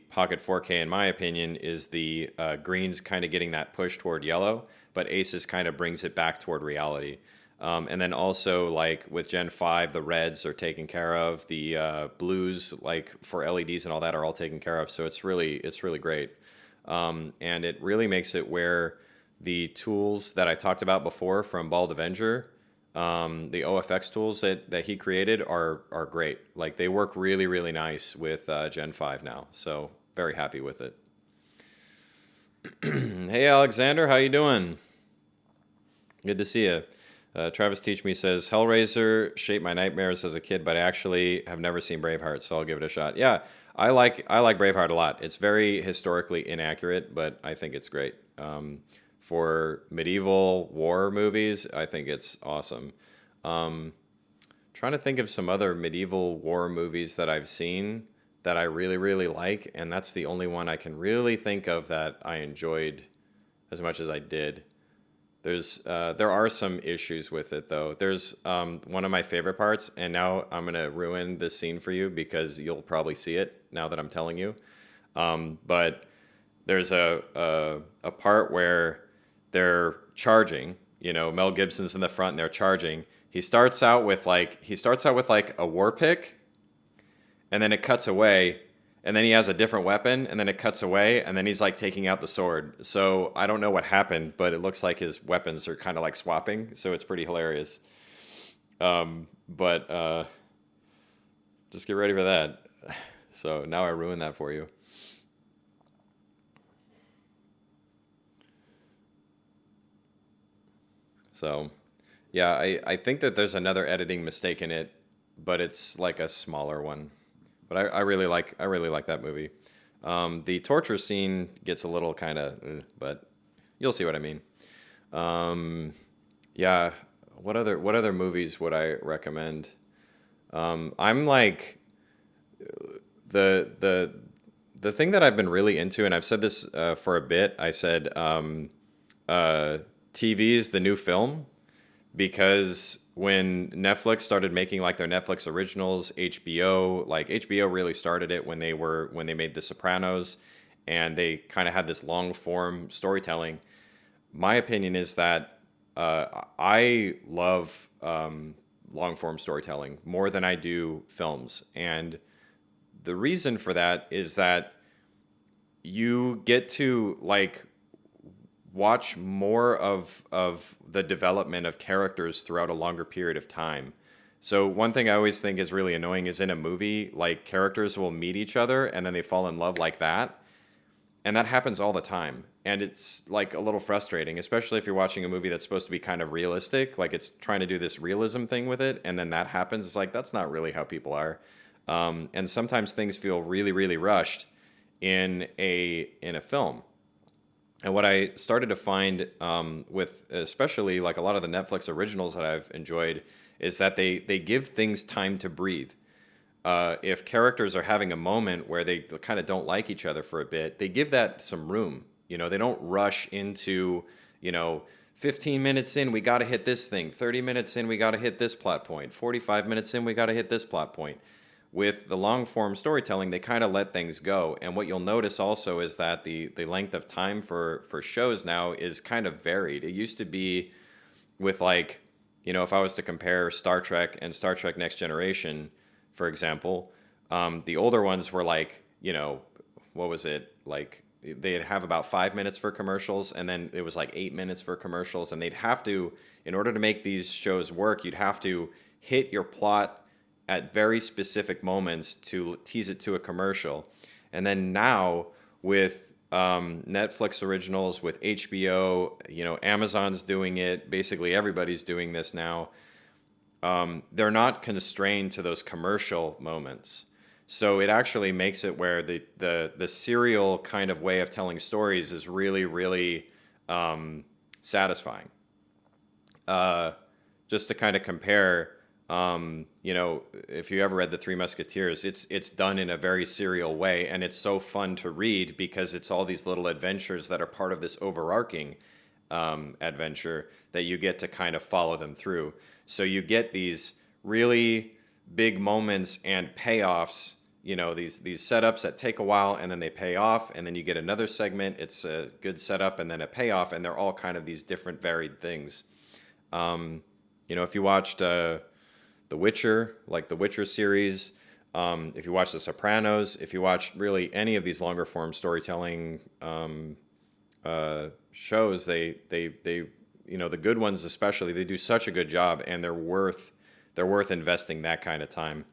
Pocket 4K, in my opinion, is the greens kind of getting that push toward yellow, but aces kind of brings it back toward reality. And then also, like with Gen 5, the reds are taken care of. The blues, like for LEDs and all that, are all taken care of. So it's really great. And it really makes it where the tools that I talked about before from Bald Avenger, the OFX tools that he created are great. Like they work really, really nice with Gen 5 now. So very happy with it. Hey, Alexander, how you doing? Good to see you. Travis Teach Me says, Hellraiser shaped my nightmares as a kid, but I actually have never seen Braveheart, so I'll give it a shot. Yeah, I like Braveheart a lot. It's very historically inaccurate, but I think it's great. For medieval war movies, I think it's awesome. Trying to think of some other medieval war movies that I've seen that I really, really like, and that's the only one I can really think of that I enjoyed as much as I did. There are some issues with it though. There's one of my favorite parts, and now I'm gonna ruin this scene for you because you'll probably see it now that I'm telling you. But there's a part where they're charging. Mel Gibson's in the front and they're charging. He starts out with like a war pick, and then it cuts away. And then he has a different weapon, and then it cuts away, and then he's like taking out the sword. So I don't know what happened, but it looks like his weapons are kind of like swapping. So it's pretty hilarious. But just get ready for that. So now I ruined that for you. So yeah, I think that there's another editing mistake in it, but it's like a smaller one. But I really like that movie. The torture scene gets a little kind of, but you'll see what I mean. Yeah. What other movies would I recommend? I'm like the the thing that I've been really into, and I've said this for a bit, I said TV is the new film, because when Netflix started making like their Netflix originals, HBO really started it when they made The Sopranos, and they kind of had this long form storytelling. My opinion is that I love long form storytelling more than I do films, and the reason for that is that you get to like watch more of the development of characters throughout a longer period of time. So one thing I always think is really annoying is in a movie, like characters will meet each other and then they fall in love like that. And that happens all the time. And it's like a little frustrating, especially if you're watching a movie that's supposed to be kind of realistic, like it's trying to do this realism thing with it, and then that happens. It's like that's not really how people are. And sometimes things feel really, really rushed in a film. And what I started to find with especially like a lot of the Netflix originals that I've enjoyed is that they give things time to breathe. If characters are having a moment where they kind of don't like each other for a bit, they give that some room. You know, they don't rush into, 15 minutes in, we got to hit this thing. 30 minutes in, we got to hit this plot point. 45 minutes in, we got to hit this plot point. With the long form storytelling, they kind of let things go. And what you'll notice also is that the length of time for shows now is kind of varied. It used to be with like, if I was to compare Star Trek and Star Trek Next Generation, for example, the older ones were like, what was it? Like they'd have about 5 minutes for commercials, and then it was like 8 minutes for commercials. And they'd have to, in order to make these shows work, you'd have to hit your plot at very specific moments to tease it to a commercial. And then now with Netflix originals, with HBO, Amazon's doing it. Basically, everybody's doing this now. They're not constrained to those commercial moments. So it actually makes it where the serial kind of way of telling stories is really, really satisfying. Just to kind of compare, if you ever read The Three Musketeers, it's done in a very serial way, and it's so fun to read because it's all these little adventures that are part of this overarching adventure that you get to kind of follow them through. So you get these really big moments and payoffs, these setups that take a while and then they pay off, and then you get another segment. It's a good setup and then a payoff, and they're all kind of these different varied things. If you watched The Witcher, like the Witcher series, if you watch The Sopranos, if you watch really any of these longer form storytelling shows, they the good ones especially, they do such a good job, and they're worth investing that kind of time.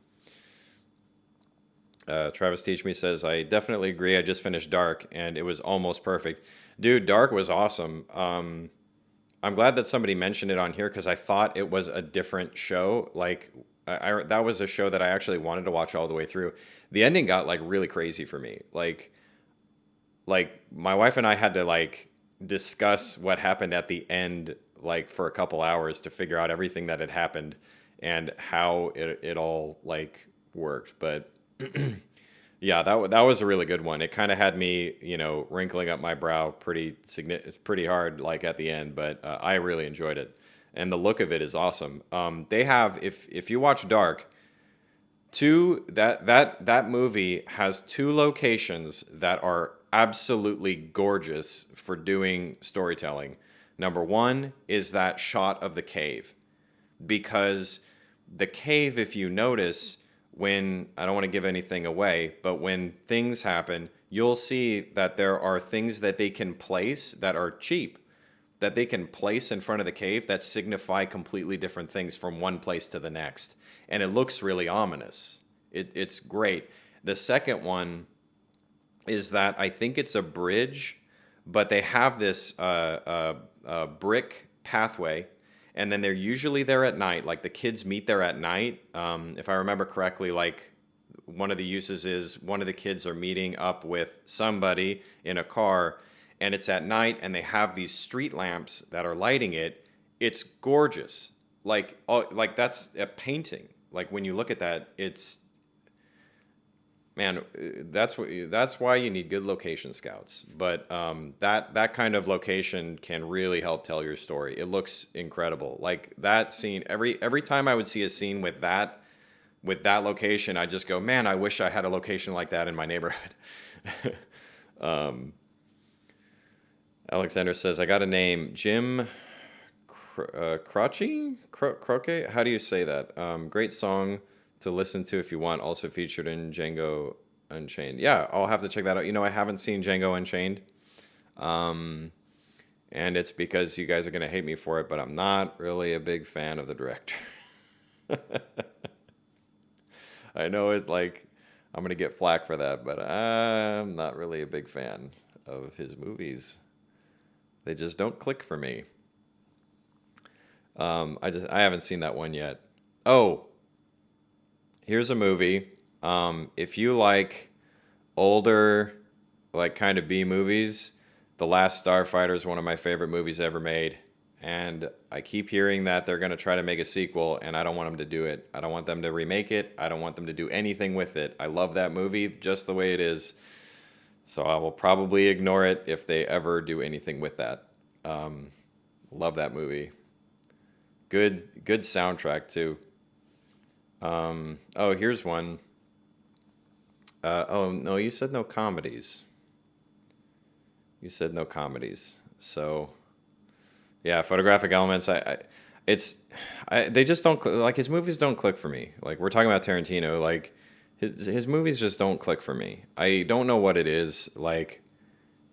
Travis Teach Me says, I definitely agree. I just finished Dark, and it was almost perfect. Dude, Dark was awesome. I'm glad that somebody mentioned it on here because I thought it was a different show. Like, that was a show that I actually wanted to watch all the way through. The ending got like really crazy for me. Like my wife and I had to like discuss what happened at the end, like for a couple hours to figure out everything that had happened and how it all like worked. But yeah, that was a really good one. It kind of had me, wrinkling up my brow it's pretty hard, like at the end, but I really enjoyed it, and the look of it is awesome. They have, if you watch Dark, that movie has two locations that are absolutely gorgeous for doing storytelling. Number one is that shot of the cave, because the cave, if you notice, when, I don't want to give anything away, but when things happen, you'll see that there are things that they can place that are cheap, that they can place in front of the cave that signify completely different things from one place to the next. And it looks really ominous. It's great. The second one is that I think it's a bridge, but they have this brick pathway, and then they're usually there at night. Like the kids meet there at night. If I remember correctly, like one of the uses is one of the kids are meeting up with somebody in a car, and it's at night, and they have these street lamps that are lighting it. It's gorgeous. Like that's a painting. Like when you look at that, man, that's why you need good location scouts. But that kind of location can really help tell your story. It looks incredible. Like that scene, every time I would see a scene with that location, I just go, man, I wish I had a location like that in my neighborhood. um, Alexander says, I got a name, Jim Croce? How do you say that? Great song to listen to if you want. Also featured in Django Unchained. Yeah, I'll have to check that out. You know, I haven't seen Django Unchained. And it's because you guys are going to hate me for it, but I'm not really a big fan of the director. I know it like I'm going to get flack for that, but I'm not really a big fan of his movies. They just don't click for me. I haven't seen that one yet. Oh, here's a movie. If you like older, like kind of B movies, The Last Starfighter is one of my favorite movies ever made. And I keep hearing that they're going to try to make a sequel, and I don't want them to do it. I don't want them to remake it. I don't want them to do anything with it. I love that movie just the way it is. So I will probably ignore it if they ever do anything with that. Love that movie. Good soundtrack too. Oh, here's one. Oh no, you said no comedies. You said no comedies. So, yeah, Photographic Elements. They just don't like his movies. Don't click for me. Like we're talking about Tarantino. Like his movies just don't click for me. I don't know what it is. Like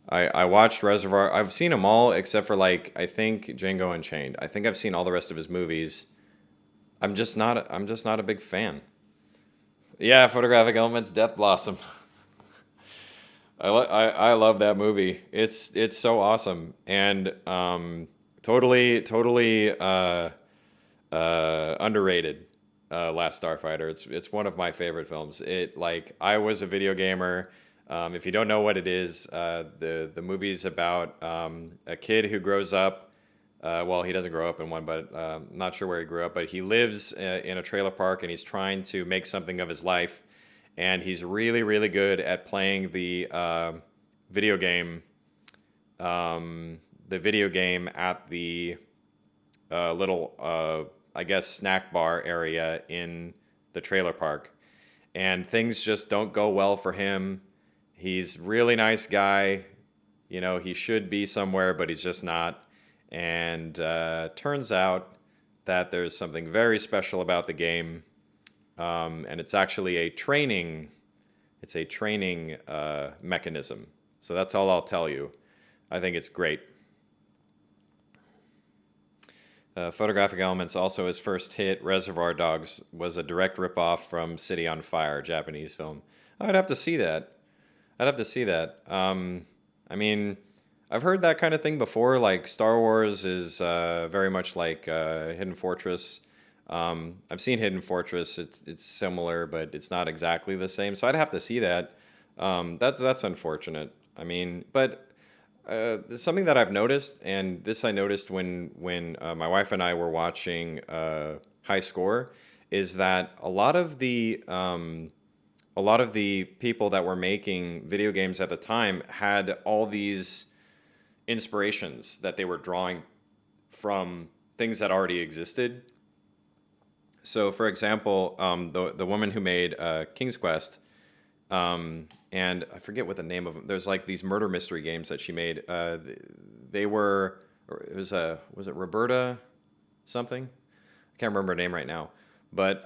I watched Reservoir. I've seen them all except for like I think Django Unchained. I think I've seen all the rest of his movies. I'm just not a big fan. Yeah, Photographic Elements, Death Blossom. I love that movie. It's so awesome and totally underrated. Last Starfighter. It's one of my favorite films. It like I was a video gamer. If you don't know what it is, the movie's about a kid who grows up. Well, he doesn't grow up in one, but not sure where he grew up. But he lives in a trailer park, and he's trying to make something of his life. And he's really, really good at playing the video game. The video game at the little, I guess, snack bar area in the trailer park, and things just don't go well for him. He's a really nice guy. You know, he should be somewhere, but he's just not. And turns out that there's something very special about the game, and it's actually a training. It's a training mechanism. So that's all I'll tell you. I think it's great. Photographic Elements, also his first hit, Reservoir Dogs, was a direct ripoff from City on Fire, Japanese film. I'd have to see that. I mean, I've heard that kind of thing before. Like Star Wars is very much like Hidden Fortress. I've seen Hidden Fortress. It's similar, but it's not exactly the same. So I'd have to see that. That's unfortunate. I mean, but something that I've noticed, and this I noticed when my wife and I were watching High Score, is that a lot of the people that were making video games at the time had all these inspirations that they were drawing from things that already existed. So, for example, the woman who made King's Quest, and I forget what the name of them. There's like these murder mystery games that she made. They were, was it Roberta something? I can't remember her name right now. But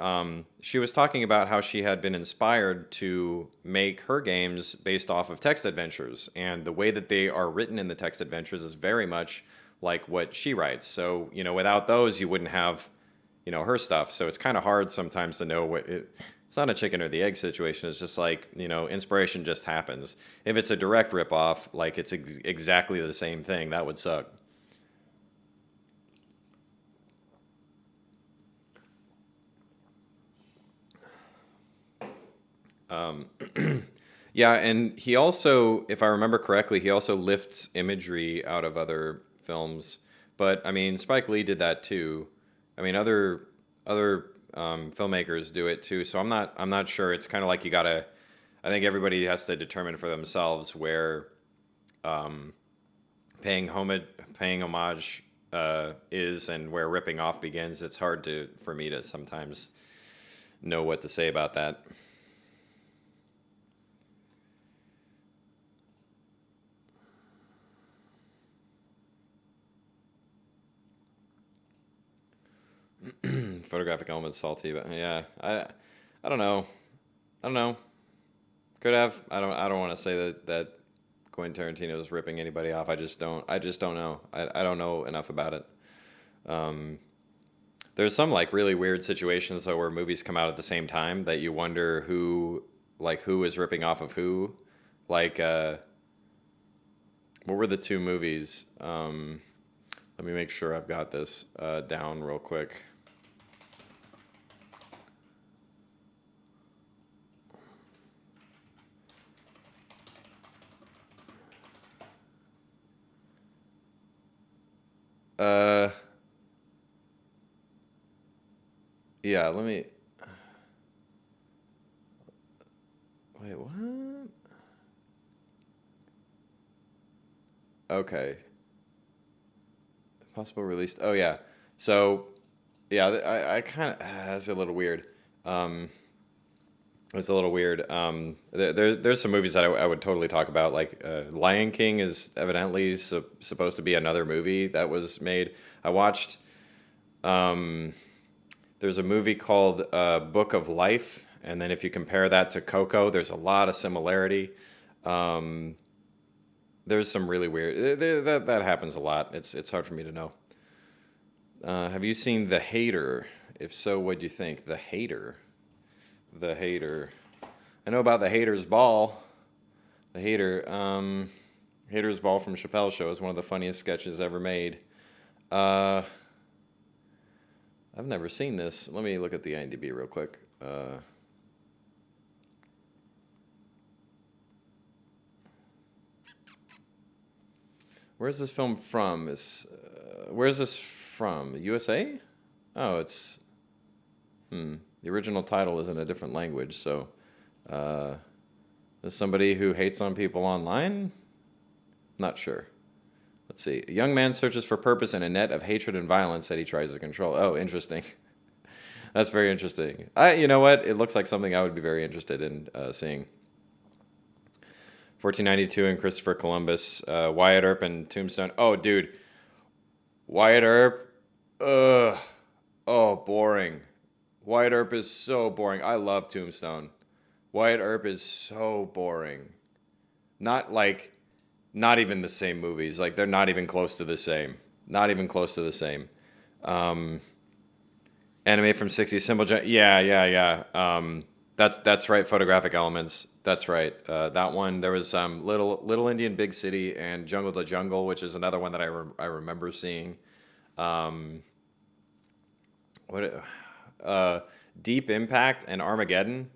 she was talking about how she had been inspired to make her games based off of text adventures. And the way that they are written in the text adventures is very much like what she writes. So, you know, without those, you wouldn't have, you know, her stuff. So it's kind of hard sometimes to know it's not a chicken or the egg situation. It's just like, you know, inspiration just happens. If it's a direct ripoff, like it's exactly the same thing, that would suck. Yeah, and he also, if I remember correctly, he also lifts imagery out of other films. But I mean, Spike Lee did that too. I mean, other filmmakers do it too. So I'm not sure. It's kind of like you gotta I think everybody has to determine for themselves where um, paying homage is and where ripping off begins. It's hard for me to sometimes know what to say about that. Photographic elements salty, but yeah, I don't know. I don't know. Could have. I don't want to say that Quentin Tarantino is ripping anybody off. I just don't know. I don't know enough about it. Um, there's some like really weird situations though where movies come out at the same time that you wonder who is ripping off of who. Like what were the two movies? Let me make sure I've got this down real quick. Uh, yeah, let me. Wait, what? Okay. Possible release. Oh, yeah. So, yeah, I kind of. That's a little weird. Um, it's a little weird. There's some movies that I would totally talk about. Like, Lion King is evidently supposed to be another movie that was made. I watched. Um, there's a movie called Book of Life, and then if you compare that to Coco, there's a lot of similarity. Um, there's some really weird that happens a lot. It's hard for me to know. Have you seen The Hater? If so, what'd you think? The Hater, The Hater. I know about The Hater's Ball. The Hater, Hater's Ball from Chappelle's Show is one of the funniest sketches ever made. Uh, I've never seen this. Let me look at the IMDb real quick. Where's this film from? Where's this from? USA? Oh, it's the original title is in a different language. So, uh, is somebody who hates on people online? Not sure. Let's see. A young man searches for purpose in a net of hatred and violence that he tries to control. Oh, interesting. That's very interesting. You know what? It looks like something I would be very interested in seeing. 1492 and Christopher Columbus, Wyatt Earp and Tombstone. Oh, dude, Wyatt Earp. Ugh. Oh, boring. Wyatt Earp is so boring. I love Tombstone. Wyatt Earp is so boring. Not like, not even the same movies. Like they're not even close to the same. Not even close to the same. Um, Anime from '60s, Symbol. Yeah. That's right. Photographic Elements. That's right. That one. There was Little Indian Big City and Jungle to Jungle, which is another one that I remember seeing. Um, what? Deep Impact and Armageddon.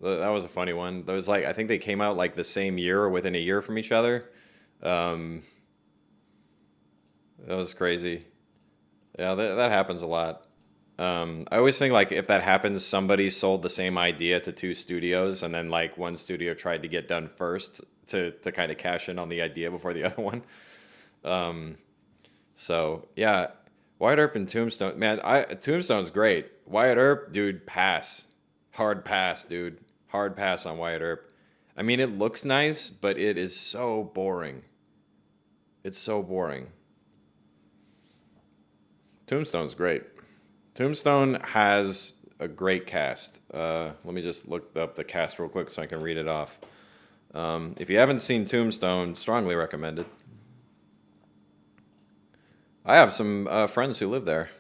That was a funny one. Those like I think they came out like the same year or within a year from each other. Um, that was crazy. Yeah, that happens a lot. I always think like if that happens, somebody sold the same idea to two studios, and then like one studio tried to get done first to kind of cash in on the idea before the other one. Um, so yeah, Wyatt Earp and Tombstone, man, Tombstone's great. Wyatt Earp, dude, pass, hard pass, dude, hard pass on Wyatt Earp. I mean, it looks nice, but it is so boring. It's so boring. Tombstone's great. Tombstone has a great cast. Let me just look up the cast real quick so I can read it off. If you haven't seen Tombstone, strongly recommended. I have some friends who live there.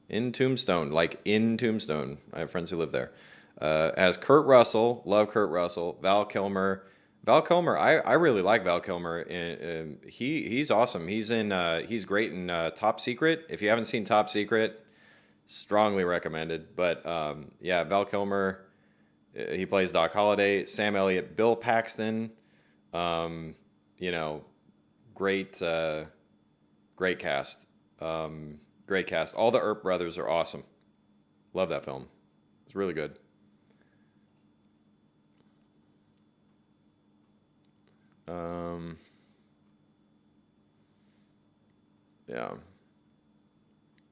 In Tombstone, like in Tombstone. I have friends who live there. As Kurt Russell, love Kurt Russell, Val Kilmer. Val Kilmer, I really like Val Kilmer. He's awesome. He's great in Top Secret. If you haven't seen Top Secret, strongly recommended. But yeah, Val Kilmer, he plays Doc Holliday. Sam Elliott, Bill Paxton. You know, great great cast. Great cast. All the Earp brothers are awesome. Love that film. It's really good. Um, yeah.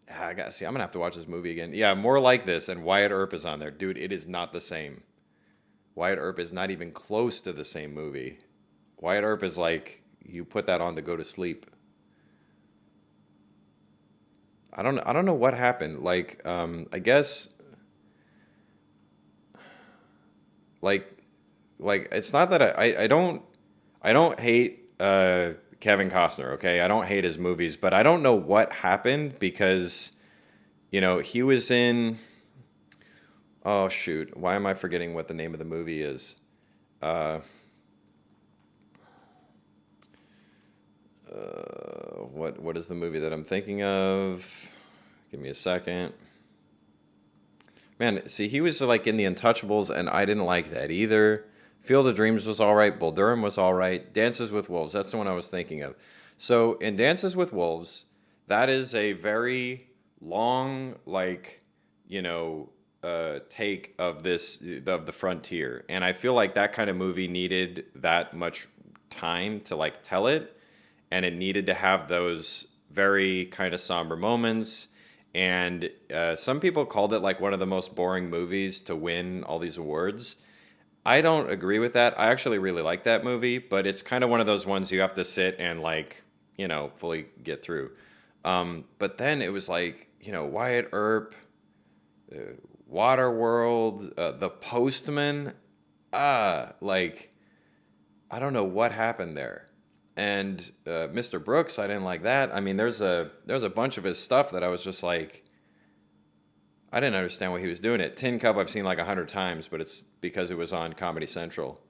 I gotta see. I'm gonna have to watch this movie again. Yeah, More Like This, and Wyatt Earp is on there, dude. It is not the same. Wyatt Earp is not even close to the same movie. Wyatt Earp is like you put that on to go to sleep. I don't know what happened. Like, I guess, like, it's not that I don't hate Kevin Costner. Okay, I don't hate his movies, but I don't know what happened because, he was in. Oh shoot! Why am I forgetting what the name of the movie is? Uh, what is the movie that I'm thinking of? Give me a second. Man, see, he was like in The Untouchables, and I didn't like that either. Field of Dreams was all right. Bull Durham was all right. Dances with Wolves, that's the one I was thinking of. So in Dances with Wolves, that is a very long, like, take of the frontier, and I feel like that kind of movie needed that much time to like tell it, and it needed to have those very kind of somber moments. And some people called it like one of the most boring movies to win all these awards. I don't agree with that. I actually really like that movie, but it's kind of one of those ones you have to sit and like, fully get through. But then it was like, Wyatt Earp, uh, Waterworld, The Postman. Like, I don't know what happened there. And Mr. Brooks, I didn't like that. I mean, there's a bunch of his stuff that I was just like, I didn't understand why he was doing it. Tin Cup I've seen like 100 times, but it's because it was on Comedy Central.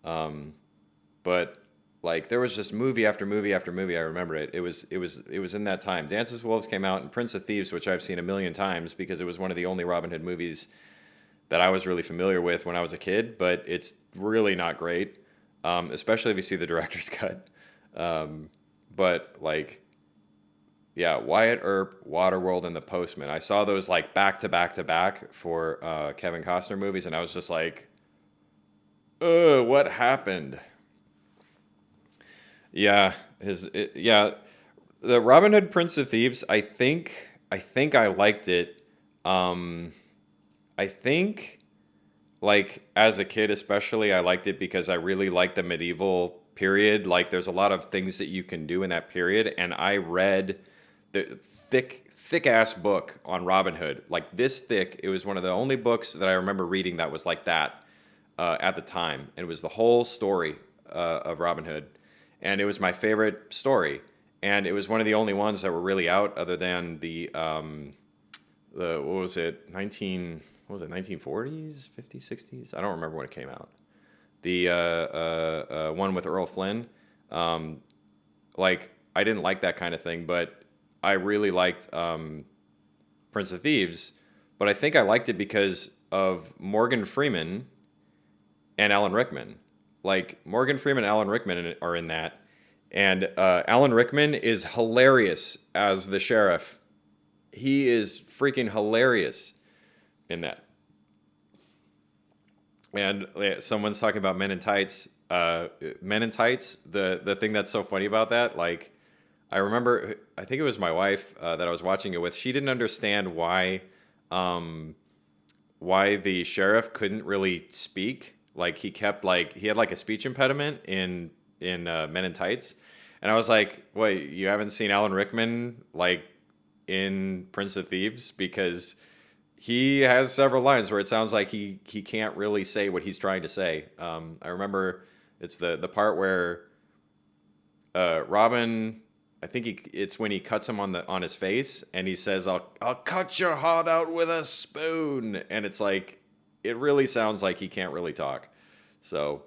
But like there was just movie after movie after movie. I remember it. It was in that time. Dances with Wolves came out, and Prince of Thieves, which I've seen a million times because it was one of the only Robin Hood movies that I was really familiar with when I was a kid. But it's really not great, especially if you see the director's cut. But like, yeah, Wyatt Earp, Waterworld, and The Postman. I saw those like back to back to back for Kevin Costner movies, and I was just like, what happened? Yeah, the Robin Hood Prince of Thieves. I think I liked it. Um, I think like as a kid especially, I liked it because I really liked the medieval period. Like there's a lot of things that you can do in that period, and I read the thick ass book on Robin Hood, like this thick. It was one of the only books that I remember reading that was like that at the time, and it was the whole story of Robin Hood, and it was my favorite story, and it was one of the only ones that were really out, other than the what was it 1940s 50s 60s. I don't remember when it came out. The one with Earl Flynn. Like I didn't like that kind of thing, but I really liked Prince of Thieves. But I think I liked it because of Morgan Freeman and Alan Rickman. Like Morgan Freeman and Alan Rickman are in that, and Alan Rickman is hilarious as the sheriff. He is freaking hilarious in that. And someone's talking about Men in Tights. Men in Tights. The thing that's so funny about that, like, I remember, I think it was my wife that I was watching it with. She didn't understand why the sheriff couldn't really speak. Like he had like a speech impediment in Men in Tights, and I was like, wait, you haven't seen Alan Rickman like in Prince of Thieves? Because he has several lines where it sounds like he can't really say what he's trying to say. I remember it's the part where Robin, I think it's when he cuts him on his face, and he says, "I'll cut your heart out with a spoon," and it's like it really sounds like he can't really talk. So,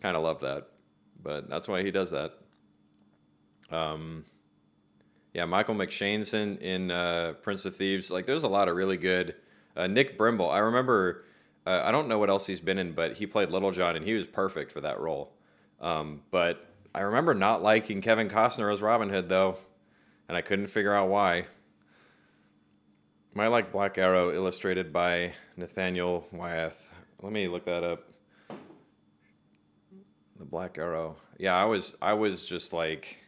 kind of love that, but that's why he does that. Um, Yeah, Michael McShane's in Prince of Thieves. Like, there's a lot of really good. Nick Brimble. I remember. I don't know what else he's been in, but he played Little John, and he was perfect for that role. But I remember not liking Kevin Costner as Robin Hood, though, and I couldn't figure out why. I like Black Arrow, illustrated by Nathaniel Wyeth. Let me look that up. The Black Arrow. yeah, I was just like,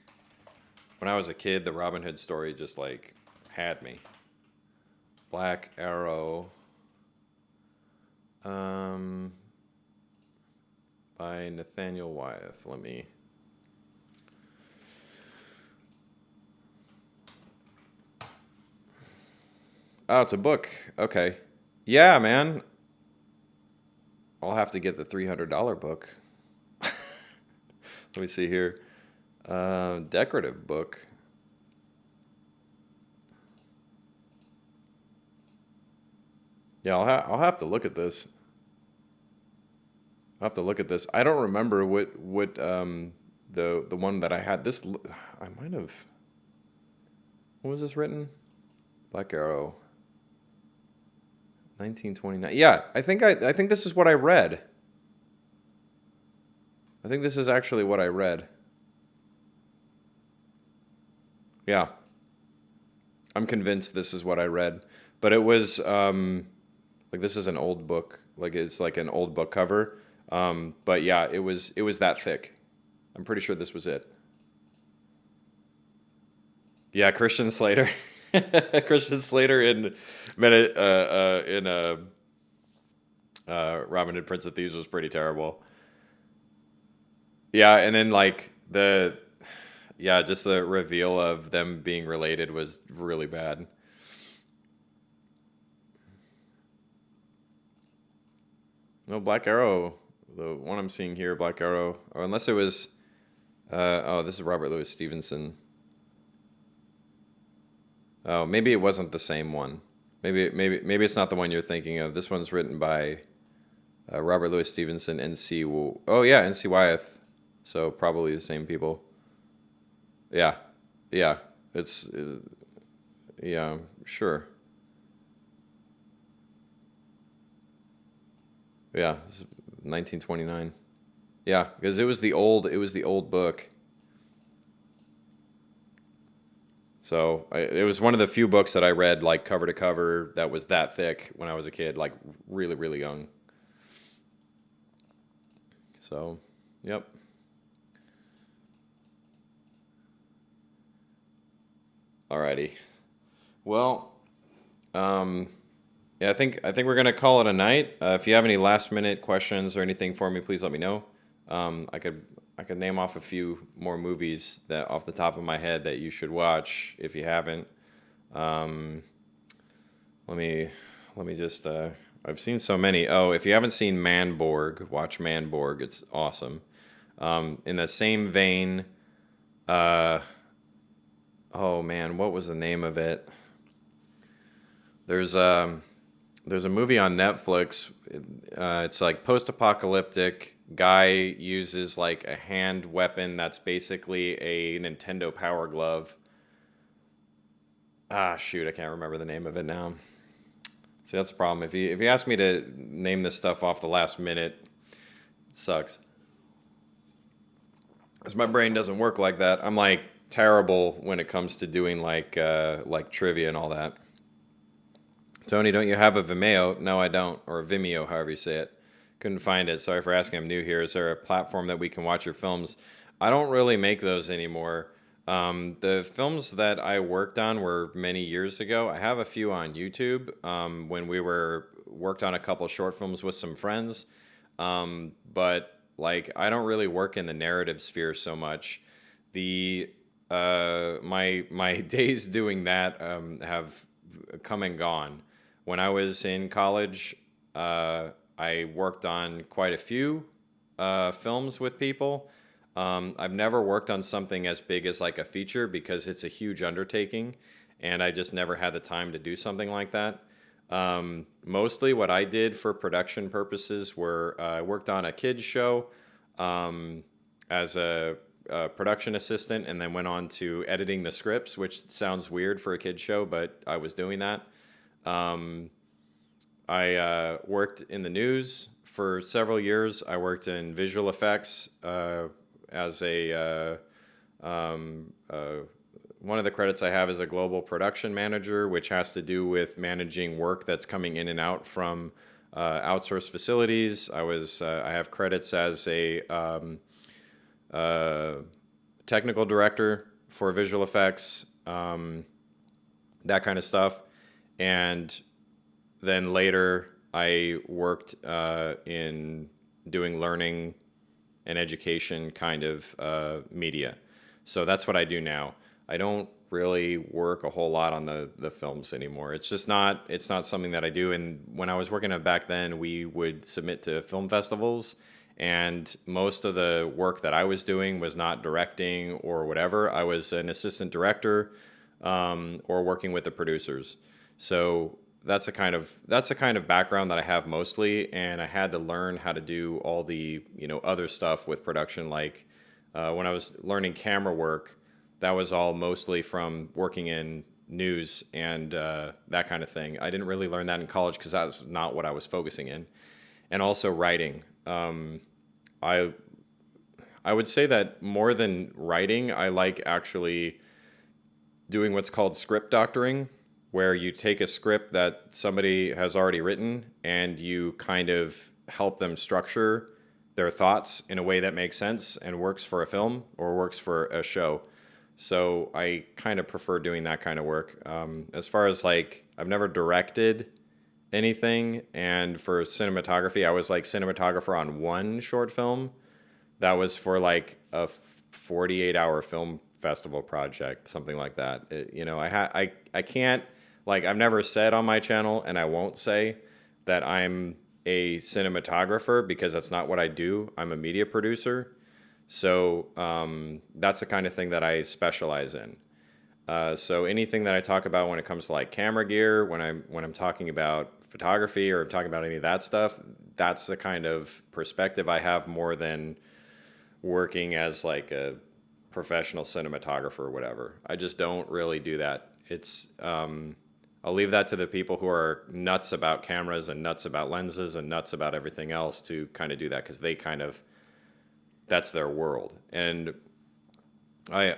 when I was a kid, the Robin Hood story just like had me. Black Arrow, um, by Nathaniel Wyeth. Let me. Oh, it's a book. Okay. Yeah, man. I'll have to get the $300 book. Let me see here. Decorative book. Yeah, I'll have to look at this. I'll have to look at this. I don't remember what the one that I had. I might have. When was this written? Black Arrow, 1929. Yeah, I think this is what I read. I think this is actually what I read. Yeah, I'm convinced this is what I read. But it was like, this is an old book. Like, it's like an old book cover. But yeah, it was that thick. I'm pretty sure this was it. Yeah, Christian Slater. Christian Slater in Robin Hood Prince of Thieves was pretty terrible. Yeah, and then like just the reveal of them being related was really bad. No, Black Arrow, the one I'm seeing here, Black Arrow, or unless it was, oh, this is Robert Louis Stevenson. Oh, maybe it wasn't the same one. Maybe it's not the one you're thinking of. This one's written by Robert Louis Stevenson, N.C. Oh yeah, N.C. Wyeth. So probably the same people. Yeah, yeah. It's yeah, sure. Yeah, this is 1929. Yeah, because it was the old book. So it was one of the few books that I read like cover to cover that was that thick when I was a kid, like really, really young. So, yep. Alrighty. Well, yeah, I think we're gonna call it a night. If you have any last minute questions or anything for me, please let me know. I could name off a few more movies that off the top of my head that you should watch if you haven't. Um, let me just. I've seen so many. Oh, if you haven't seen Manborg, watch Manborg. It's awesome. In the same vein, uh, oh man, what was the name of it? There's there's a movie on Netflix. It's like post-apocalyptic. Guy uses like a hand weapon that's basically a Nintendo Power Glove. Ah, shoot, I can't remember the name of it now. See, that's the problem. If you ask me to name this stuff off the last minute, it sucks. Because my brain doesn't work like that. I'm like terrible when it comes to doing like trivia and all that. Tony, don't you have a Vimeo? No, I don't. Or a Vimeo, however you say it. Couldn't find it. Sorry for asking. I'm new here. Is there a platform that we can watch your films? I don't really make those anymore. The films that I worked on were many years ago. I have a few on YouTube when we worked on a couple short films with some friends. But like, I don't really work in the narrative sphere so much. The my days doing that have come and gone. When I was in college, I worked on quite a few films with people. I've never worked on something as big as like a feature because it's a huge undertaking, and I just never had the time to do something like that. Mostly what I did for production purposes were I worked on a kids show as a production assistant, and then went on to editing the scripts, which sounds weird for a kids show, but I was doing that. I worked in the news for several years. I worked in visual effects as one of the credits I have is a global production manager, which has to do with managing work that's coming in and out from outsourced facilities. I have credits as technical director for visual effects, that kind of stuff. And then later, I worked in doing learning and education kind of media. So that's what I do now. I don't really work a whole lot on the films anymore. It's not something that I do. And when I was working on it back then, we would submit to film festivals, and most of the work that I was doing was not directing or whatever. I was an assistant director, or working with the producers. So that's a kind of background that I have mostly, and I had to learn how to do all the other stuff with production. Like when I was learning camera work, that was all mostly from working in news and that kind of thing. I didn't really learn that in college because that was not what I was focusing in. And also writing. I would say that more than writing, I like actually doing what's called script doctoring, where you take a script that somebody has already written and you kind of help them structure their thoughts in a way that makes sense and works for a film or works for a show. So I kind of prefer doing that kind of work. As far as like, I've never directed anything, and for cinematography, I was like cinematographer on one short film that was for like a 48-hour film festival project, something like that. I can't, like, I've never said on my channel, and I won't say that I'm a cinematographer because that's not what I do. I'm a media producer. So that's the kind of thing that I specialize in. So anything that I talk about when it comes to like camera gear, when I'm talking about photography or talking about any of that stuff, that's the kind of perspective I have more than working as like a professional cinematographer or whatever. I just don't really do that. It's I'll leave that to the people who are nuts about cameras and nuts about lenses and nuts about everything else to kind of do that, because they kind of, that's their world. And I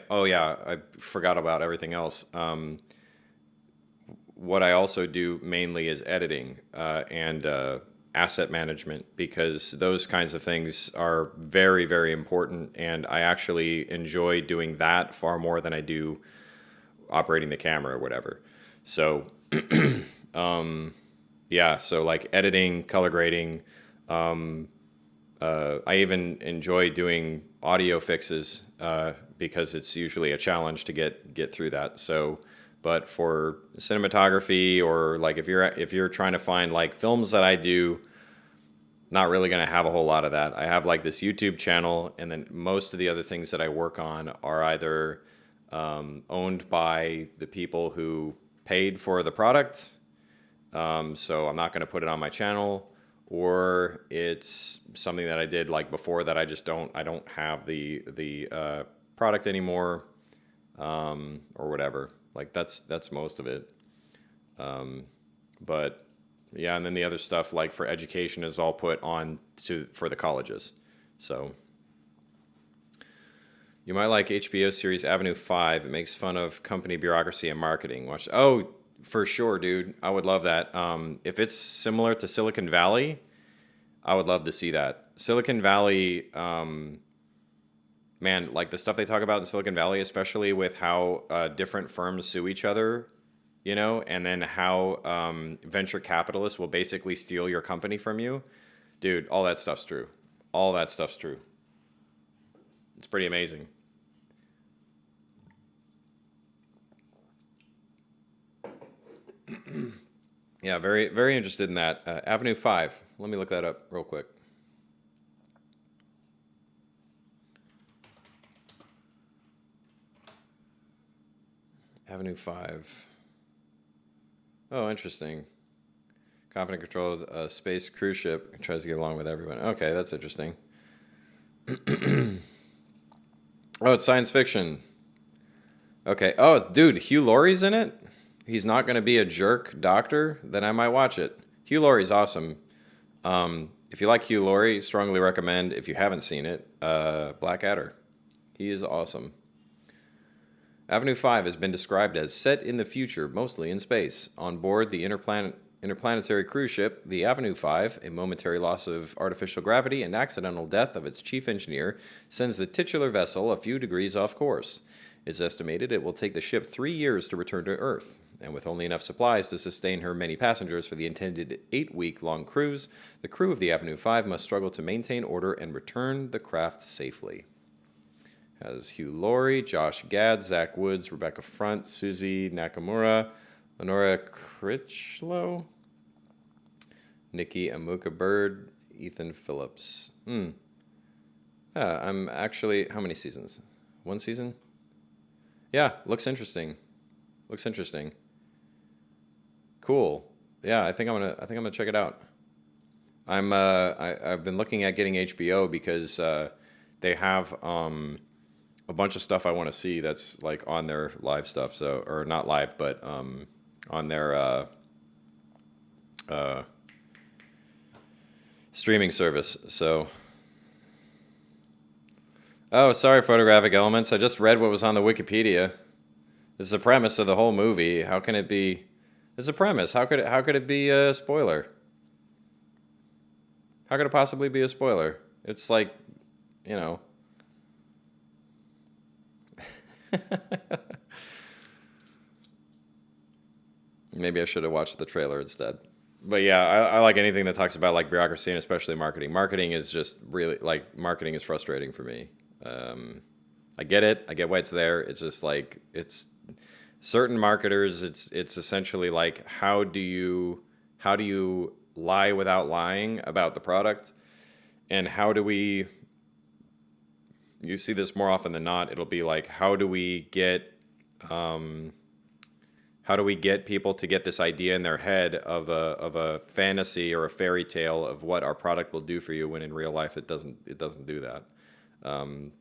forgot about everything else. What I also do mainly is editing and asset management, because those kinds of things are very, very important. And I actually enjoy doing that far more than I do operating the camera or whatever. So, so like editing, color grading. I even enjoy doing audio fixes because it's usually a challenge to get through that. So, but for cinematography, or like if you're trying to find like films that I do, not really going to have a whole lot of that. I have like this YouTube channel, and then most of the other things that I work on are either owned by the people who paid for the product, so I'm not going to put it on my channel, or it's something that I did like before that I don't have the product anymore, or whatever. Like that's most of it. But yeah, and then the other stuff like for education is all put on for the colleges. So you might like HBO series Avenue 5. It makes fun of company bureaucracy and marketing. Watch. Oh, for sure, dude. I would love that. If it's similar to Silicon Valley, I would love to see that. Silicon Valley, man, like the stuff they talk about in Silicon Valley, especially with how different firms sue each other, and then how venture capitalists will basically steal your company from you. Dude, all that stuff's true. All that stuff's true. It's pretty amazing. Yeah, very, very interested in that. Avenue 5. Let me look that up real quick. Avenue 5. Oh, interesting. Confident controlled space cruise ship tries to get along with everyone. Okay, that's interesting. Oh, it's science fiction. Okay. Oh, dude, Hugh Laurie's in it? He's not going to be a jerk doctor? Then I might watch it. Hugh Laurie's awesome. If you like Hugh Laurie, strongly recommend, if you haven't seen it, Blackadder. He is awesome. Avenue 5 has been described as set in the future, mostly in space. On board the interplanetary cruise ship, the Avenue 5, a momentary loss of artificial gravity and accidental death of its chief engineer, sends the titular vessel a few degrees off course. It's estimated it will take the ship 3 years to return to Earth, and with only enough supplies to sustain her many passengers for the intended 8-week-long cruise, the crew of the Avenue 5 must struggle to maintain order and return the craft safely. Has Hugh Laurie, Josh Gad, Zach Woods, Rebecca Front, Susie Nakamura, Lenora Critchlow, Nikki Amuka Bird, Ethan Phillips. Yeah, I'm actually, how many seasons? 1 season? Yeah, looks interesting. Looks interesting. Cool. Yeah, I think I'm gonna check it out. I've been looking at getting HBO because they have a bunch of stuff I want to see that's like on their live stuff. So, or not live, but on their streaming service. So, oh, sorry, Photographic Elements. I just read what was on the Wikipedia. This is the premise of the whole movie. How can it be? It's a premise. How could it be a spoiler? How could it possibly be a spoiler? It's like, you know. Maybe I should have watched the trailer instead. But yeah, I like anything that talks about like bureaucracy and especially marketing. Marketing is just really like marketing is frustrating for me. I get it. I get why it's there. It's just like it's certain marketers. It's essentially like how do you lie without lying about the product, and how do we? You see this more often than not. It'll be like how do we get people to get this idea in their head of a fantasy or a fairy tale of what our product will do for you, when in real life it doesn't do that.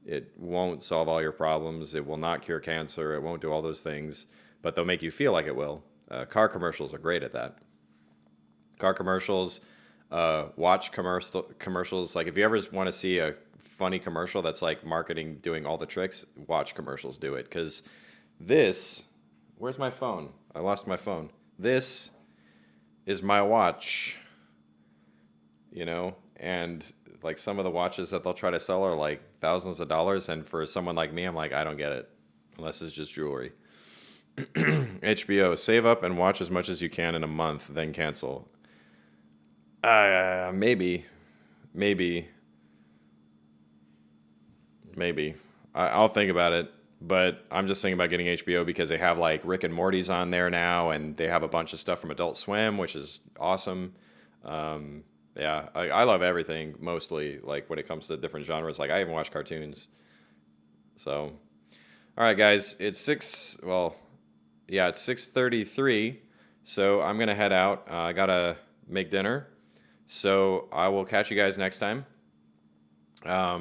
It won't solve all your problems. It will not cure cancer. It won't do all those things, but they'll make you feel like it will. Car commercials are great at that. Car commercials, watch commercials. Like if you ever want to see a funny commercial that's like marketing doing all the tricks, watch commercials do it. Because this, where's my phone? I lost my phone. This is my watch, you know, and like some of the watches that they'll try to sell are like thousands of dollars, and for someone like me, I'm like, I don't get it unless it's just jewelry. HBO, save up and watch as much as you can in a month, then cancel. Maybe. I'll think about it, but I'm just thinking about getting HBO because they have like Rick and Morty's on there now, and they have a bunch of stuff from Adult Swim, which is awesome. Yeah, I love everything mostly, like when it comes to different genres. Like I even watch cartoons. So, all right, guys, it's 6:33. So I'm gonna head out. I gotta make dinner. So I will catch you guys next time. I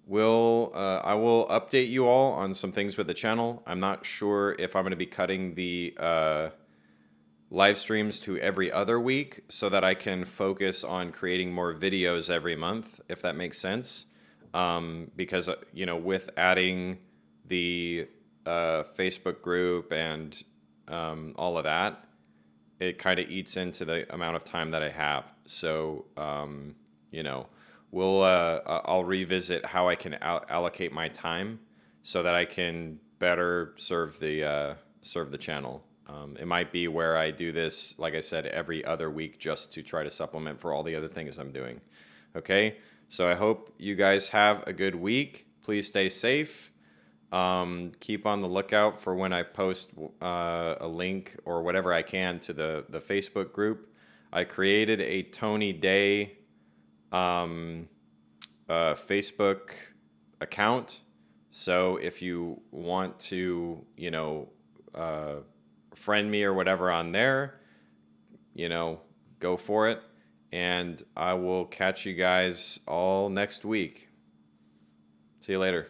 will update you all on some things with the channel. I'm not sure if I'm going to be cutting the live streams to every other week so that I can focus on creating more videos every month, if that makes sense. Because, you know, with adding the Facebook group and all of that, it kind of eats into the amount of time that I have. So, you know, I'll revisit how I can allocate my time so that I can better serve the channel. It might be where I do this, like I said, every other week just to try to supplement for all the other things I'm doing. Okay, so I hope you guys have a good week. Please stay safe. Keep on the lookout for when I post a link or whatever I can to the Facebook group. I created a Tony Day Facebook account. So if you want to, you know, friend me or whatever on there, you know, go for it. And I will catch you guys all next week. See you later.